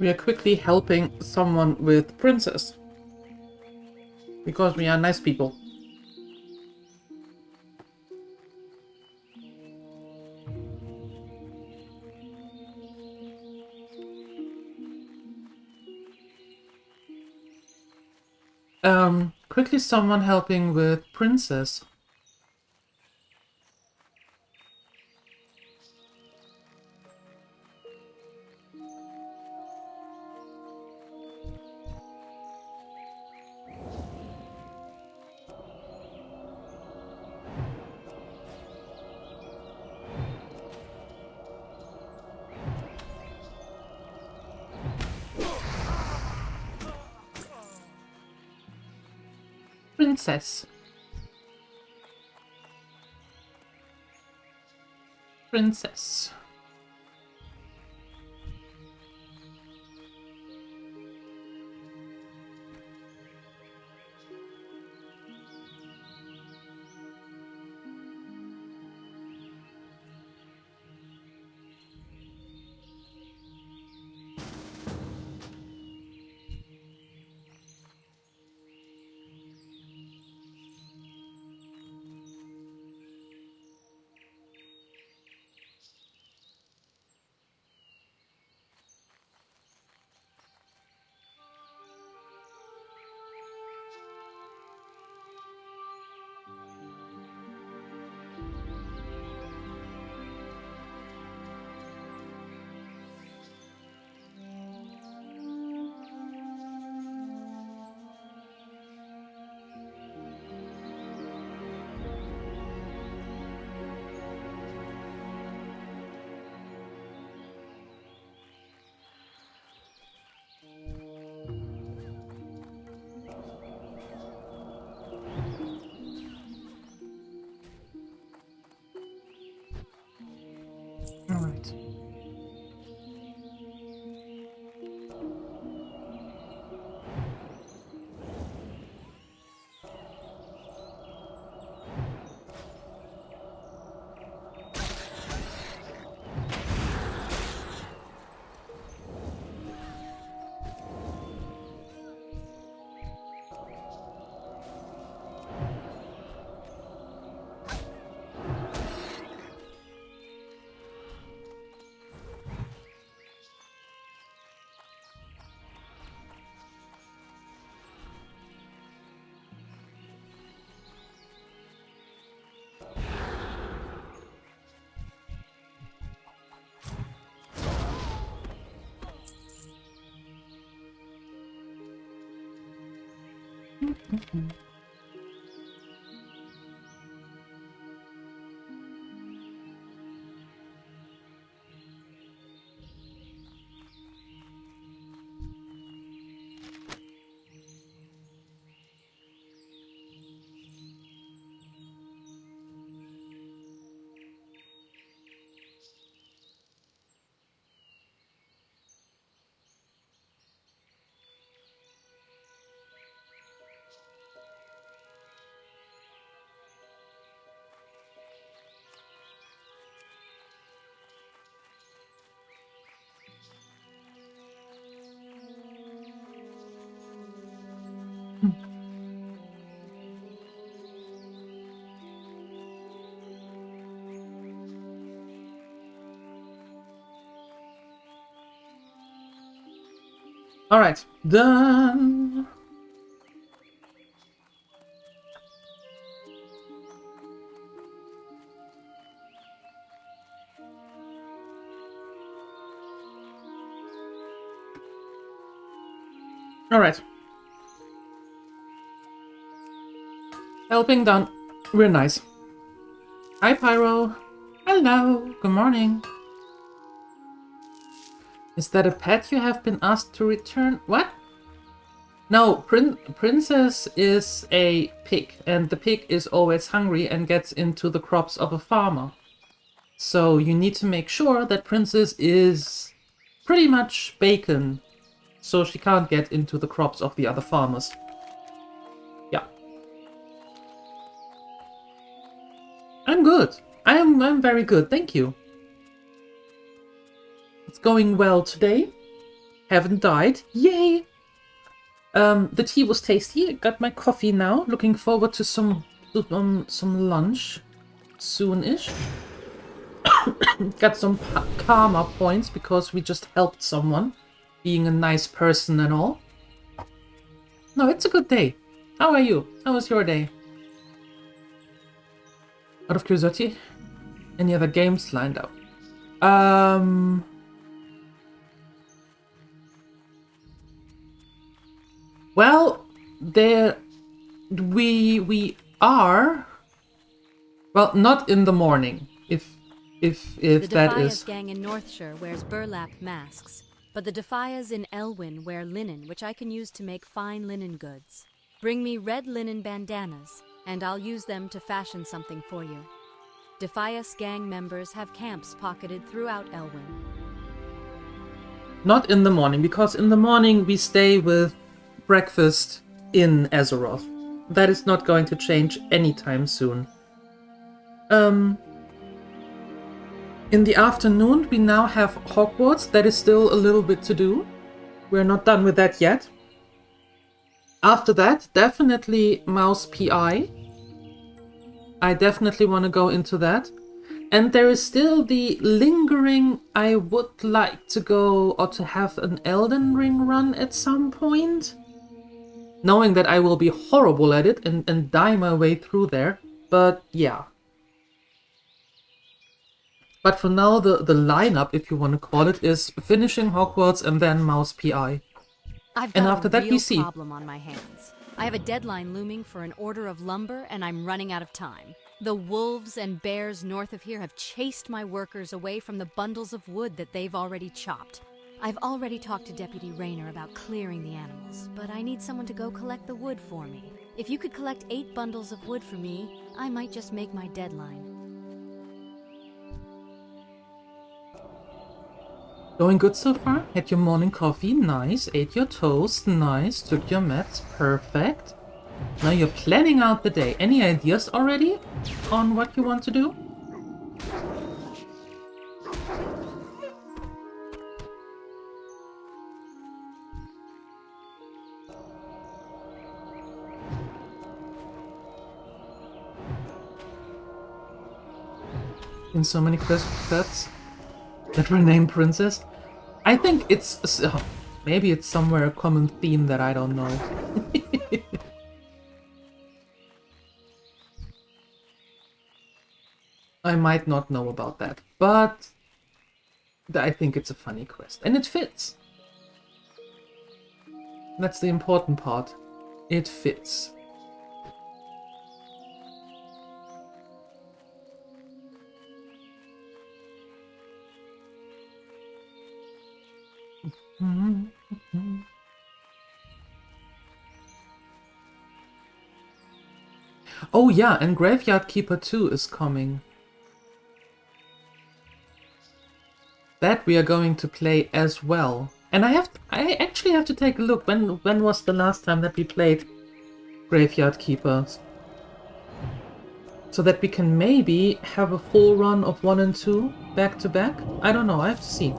we are quickly helping someone with Princess. Because we are nice people. Quickly someone helping with Princess. Princess. Princess. Alright. Alright, done. Alright. Helping done. Real nice. Hi, Pyro. Hello. Good morning. Is that a pet you have been asked to return? What? No, Princess is a pig, and the pig is always hungry and gets into the crops of a farmer. So you need to make sure that Princess is pretty much bacon, so she can't get into the crops of the other farmers. Yeah. I'm good. I'm very good, thank you. It's going well today. Haven't died. Yay! The tea was tasty. Got my coffee now. Looking forward to some lunch soon-ish. Got some karma points because we just helped someone, being a nice person and all. No, it's a good day. How are you? How was your day? Out of curiosity, any other games lined up? Well, we are. Well, not in the morning. If The that Defias is. gang in Northshire wears burlap masks, but the Defias in Elwyn wear linen, which I can use to make fine linen goods. Bring me red linen bandanas, and I'll use them to fashion something for you. Defias gang members have camps pocketed throughout Elwyn. Not in the morning, because in the morning we stay with breakfast in Azeroth. That is not going to change anytime soon. In the afternoon, we now have Hogwarts. That is still a little bit to do. We're not done with that yet. After that, definitely Mouse PI. I definitely want to go into that. And there is still the lingering, I would like to go or to have an Elden Ring run at some point. Knowing that I will be horrible at it and die my way through there. But yeah. But for now, the lineup, if you want to call it, is finishing Hogwarts and then Mouse PI. I've And got after a that, real we see. problem on my hands. I have a deadline looming for an order of lumber, and I'm running out of time. The wolves and bears north of here have chased my workers away from the bundles of wood that they've already chopped. I've already talked to Deputy Rayner about clearing the animals, but I need someone to go collect the wood for me. If you could collect 8 bundles of wood for me, I might just make my deadline. Going good so far? Had your morning coffee? Nice. Ate your toast? Nice. Took your meds? Perfect. Now you're planning out the day. Any ideas already on what you want to do? In so many quests that were named Princess. I think it's... maybe it's somewhere a common theme that I don't know. I might not know about that, but I think it's a funny quest. And it fits. That's the important part. It fits. Oh yeah, and Graveyard Keeper 2 is coming. That we are going to play as well. And I actually have to take a look. When was the last time that we played Graveyard Keepers? So that we can maybe have a full run of 1 and 2 back to back? I don't know, I have to see.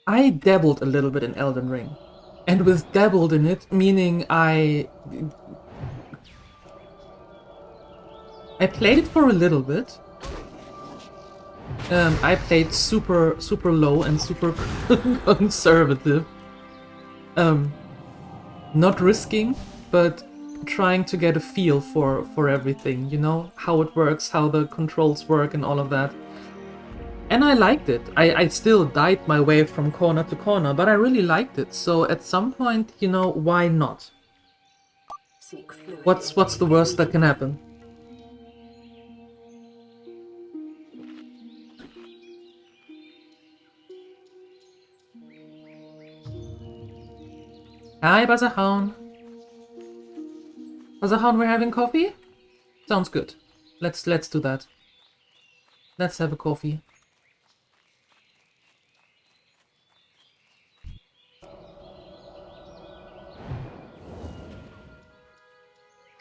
I dabbled a little bit in Elden Ring. And with dabbled in it, meaning I played it for a little bit. I played super low and super conservative. Not risking, but trying to get a feel for everything, you know? How it works, how the controls work and all of that. And I liked it. I still died my way from corner to corner, but I really liked it. So at some point, you know, why not? What's the worst that can happen? Hi, Bazahound. Bazahound, we're having coffee? Sounds good. Let's do that. Let's have a coffee.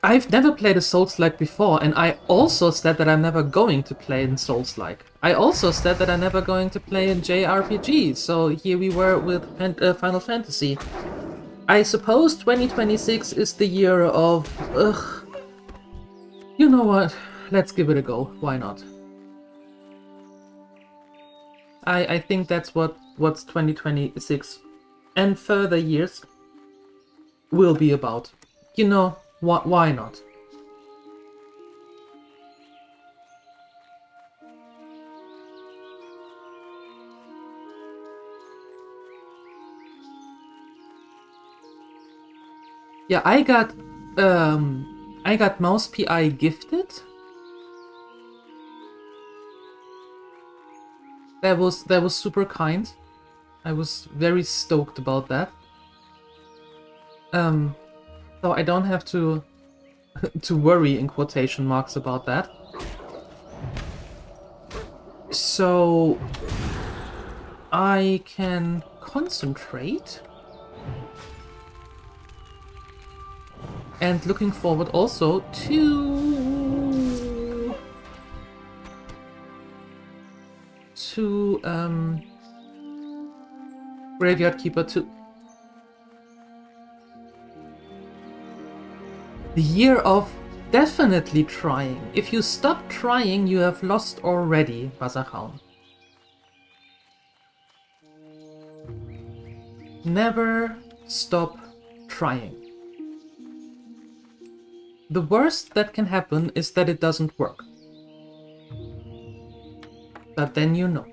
I've never played a Souls-like before, and I also said that I'm never going to play in Souls-like. I also said that I'm never going to play in JRPG, so here we were with Final Fantasy. I suppose 2026 is the year of... Ugh. You know what? Let's give it a go. Why not? I think that's what's 2026 and further years will be about. You know, why not? Yeah, I got Mouse PI gifted. That was super kind. I was very stoked about that. So I don't have to to worry in quotation marks about that. So I can concentrate. And looking forward also to Graveyard Keeper 2. The year of definitely trying. If you stop trying, you have lost already, Bazachaun. Never stop trying. The worst that can happen is that it doesn't work. But then you know.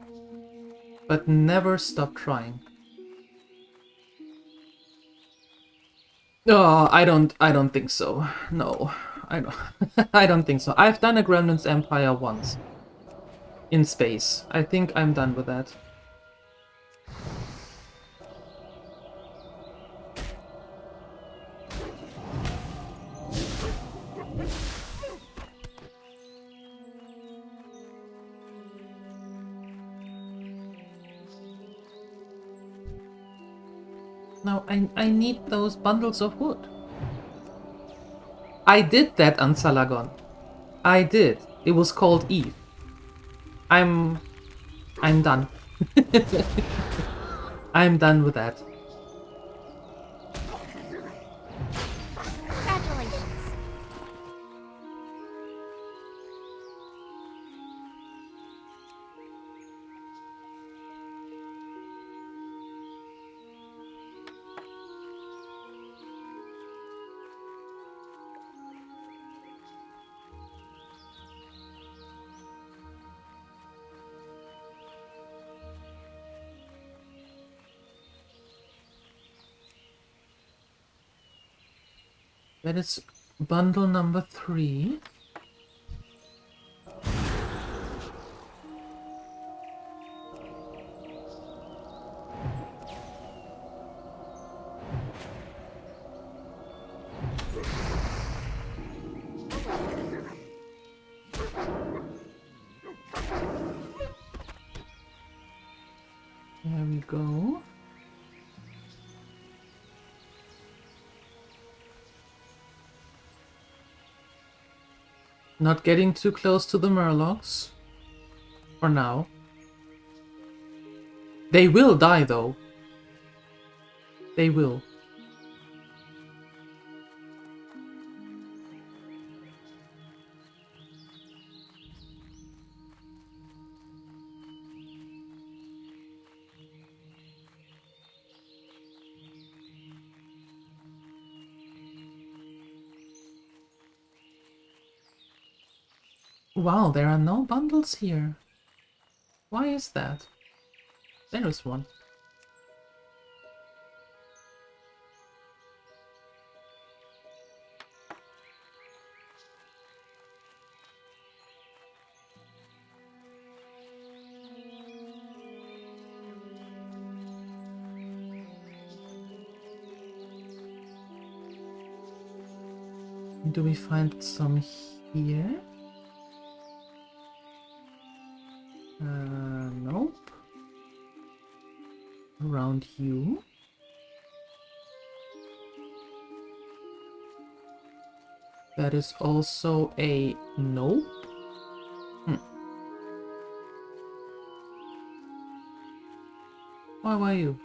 But never stop trying. Oh, I don't think so. No, I don't. I don't think so. I've done a Gremlins Empire once in space. I think I'm done with that. Now, I need those bundles of wood. I did that on Salagon. I did. It was called Eve. I'm done. I'm done with that. Congratulations. That is bundle number 3. There we go. Not getting too close to the Murlocs. For now. They will die though. They will. Wow, there are no bundles here. Why is that? There is one. Do we find some here? Nope. Around you. That is also a no. Why were you?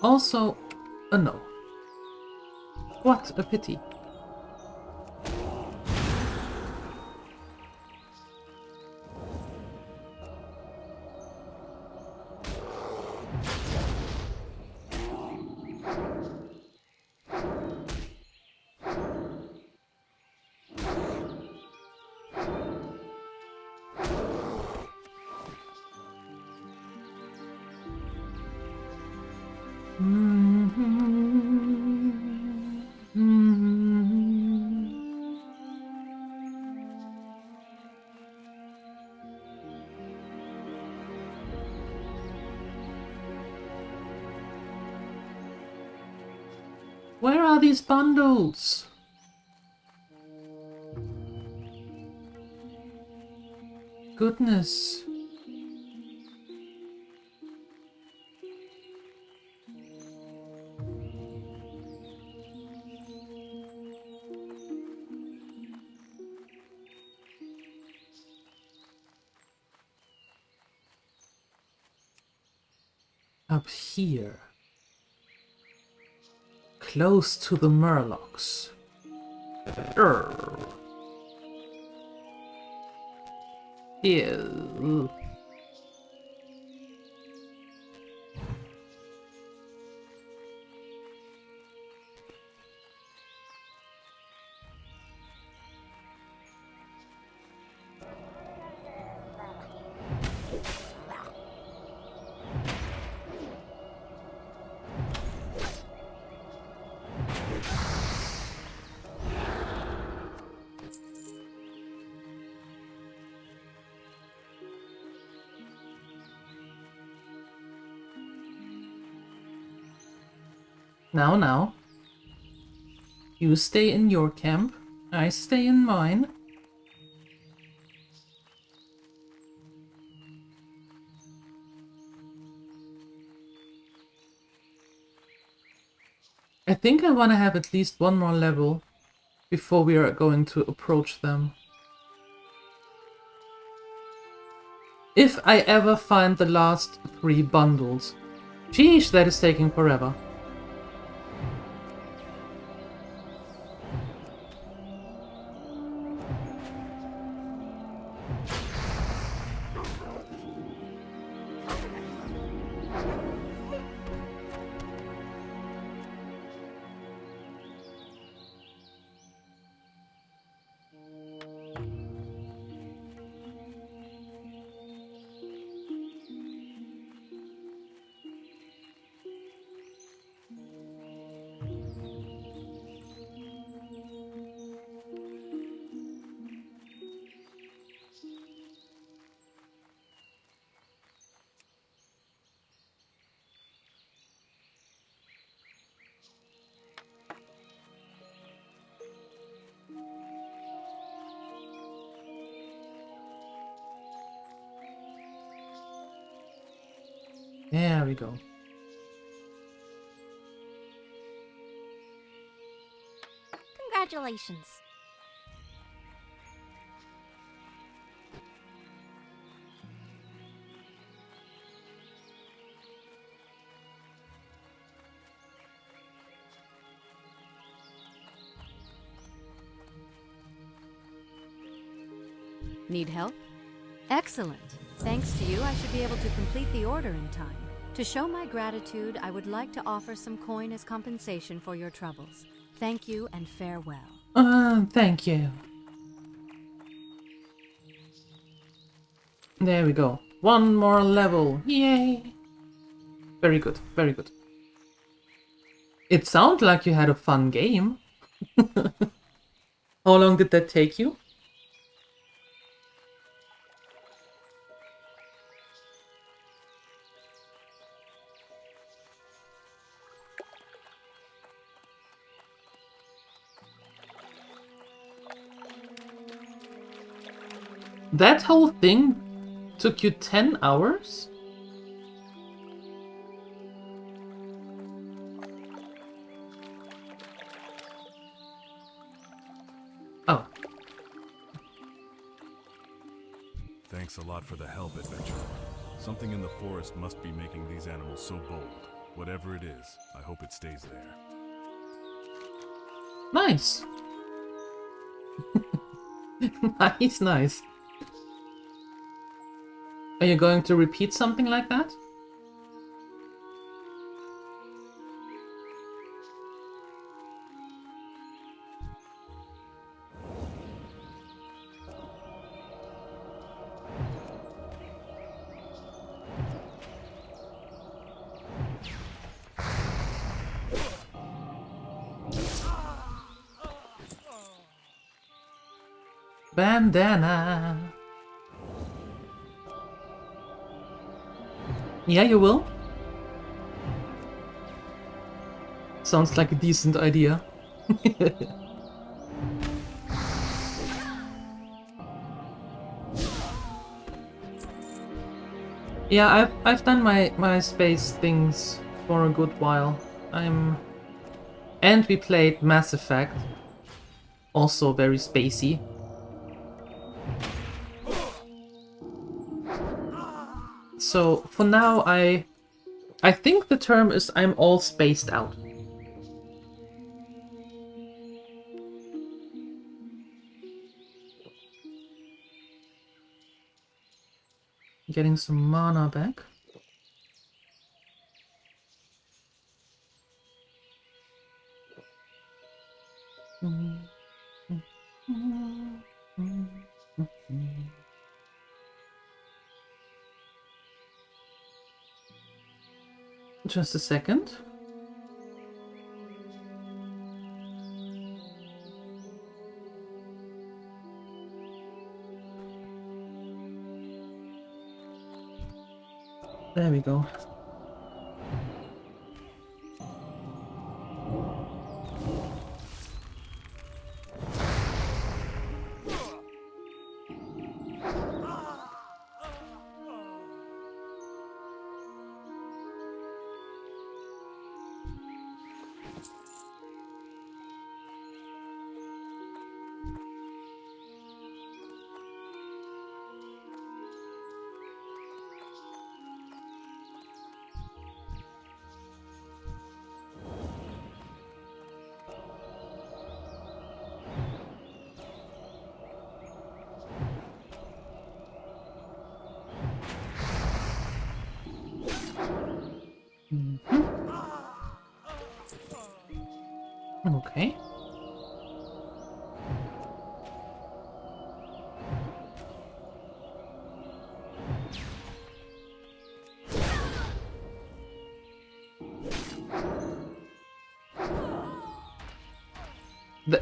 Also a no. What a pity. Where are these bundles? Goodness. Up here. Close to the murlocs. Ew. Now. You stay in your camp, I stay in mine. I think I want to have at least one more level before we are going to approach them. If I ever find the last 3 bundles. Sheesh, that is taking forever. There we go. Congratulations. Need help? Excellent. Thanks to you, I should be able to complete the order in time. To show my gratitude, I would like to offer some coin as compensation for your troubles. Thank you and farewell. Thank you. There we go. One more level. Yay! Very good, very good. It sounds like you had a fun game. How long did that take you? That whole thing took you 10 hours? Thanks a lot for the help, adventurer. Something in the forest must be making these animals so bold. Whatever it is, I hope it stays there. Nice. Nice, nice. Are you going to repeat something like that? Bandana. Yeah, you will. Sounds like a decent idea. Yeah, I've done my space things for a good while. And we played Mass Effect, also very spacey. So for now, I think the term is I'm all spaced out. Getting some mana back. Just a second. There we go. Okay.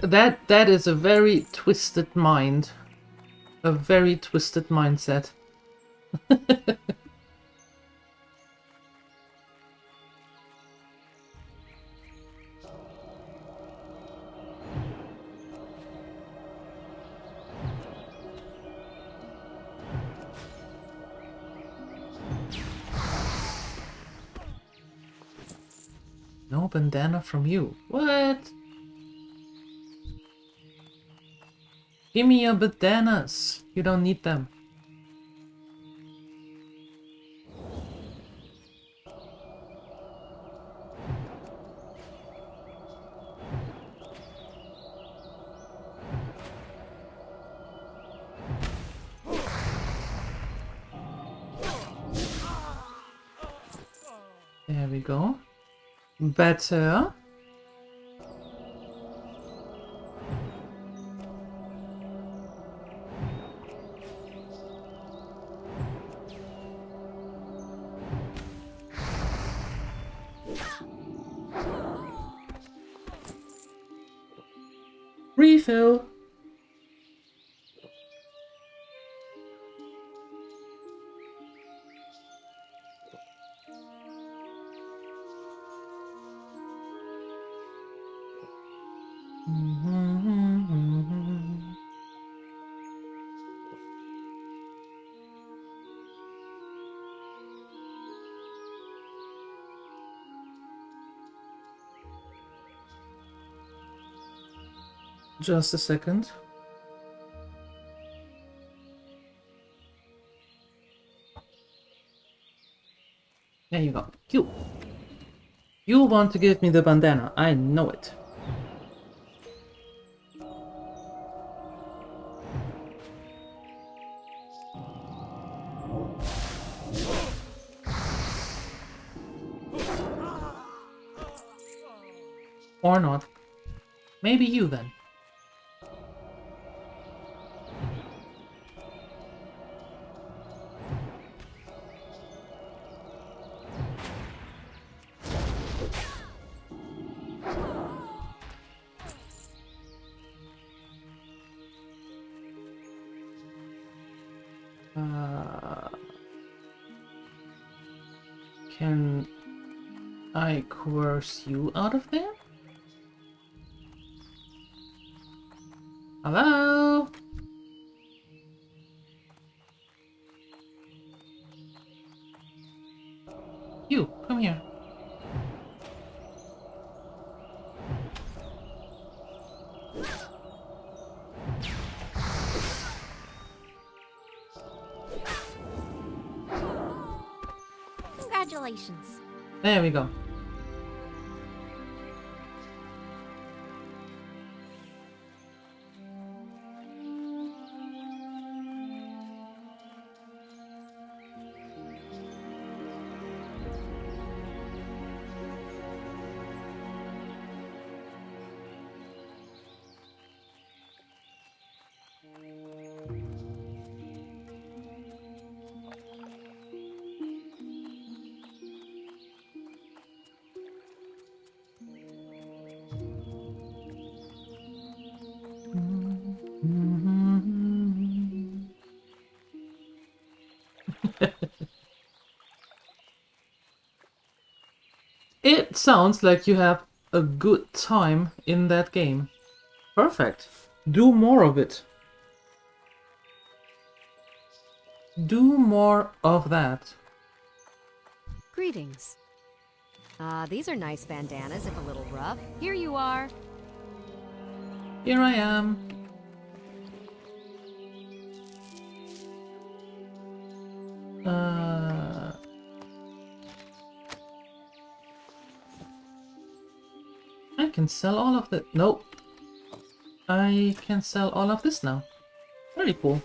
That is a very twisted mind. A very twisted mindset. No bandana from you. What? Give me your bandanas. You don't need them. There we go. Better. Refill. Just a second. There you go. You. You want to give me the bandana. I know it. Or not. Maybe you then. Can I coerce you out of there? Hello? You, come here. Congratulations. There we go. It sounds like you have a good time in that game. Perfect. Do more of it. Do more of that. Greetings. These are nice bandanas, if a little rough. Here you are. Here I am. I can sell all of the... Nope. I can sell all of this now. Very cool.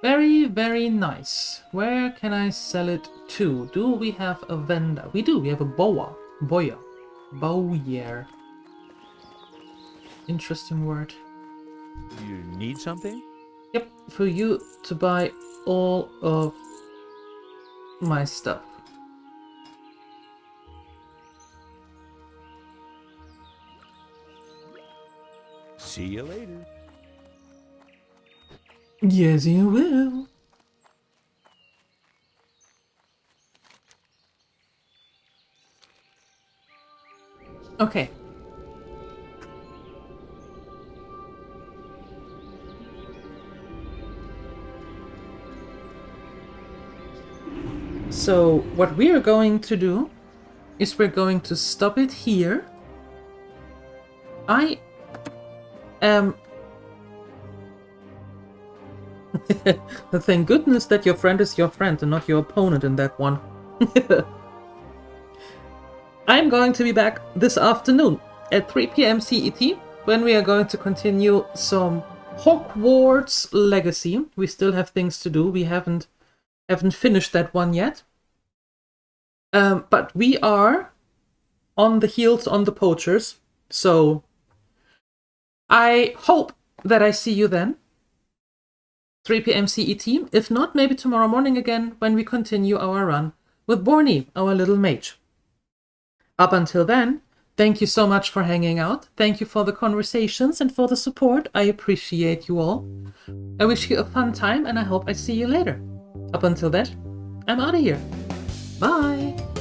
Very, very nice. Where can I sell it to? Do we have a vendor? We do. We have a boa. Boya. Bowyer. Interesting word. You need something? Yep. For you to buy all of my stuff. See you later. Yes, you will. Okay. So, what we are going to do is we're going to stop it here. I am... Thank goodness that your friend is your friend and not your opponent in that one. I'm going to be back this afternoon at 3 PM CET when we are going to continue some Hogwarts Legacy. We still have things to do. We haven't finished that one yet. But we are on the heels on the poachers. So I hope that I see you then. 3 PM CET. If not, maybe tomorrow morning again when we continue our run with Borny, our little mage. Up until then, thank you so much for hanging out. Thank you for the conversations and for the support. I appreciate you all. I wish you a fun time and I hope I see you later. Up until that, I'm out of here. Bye!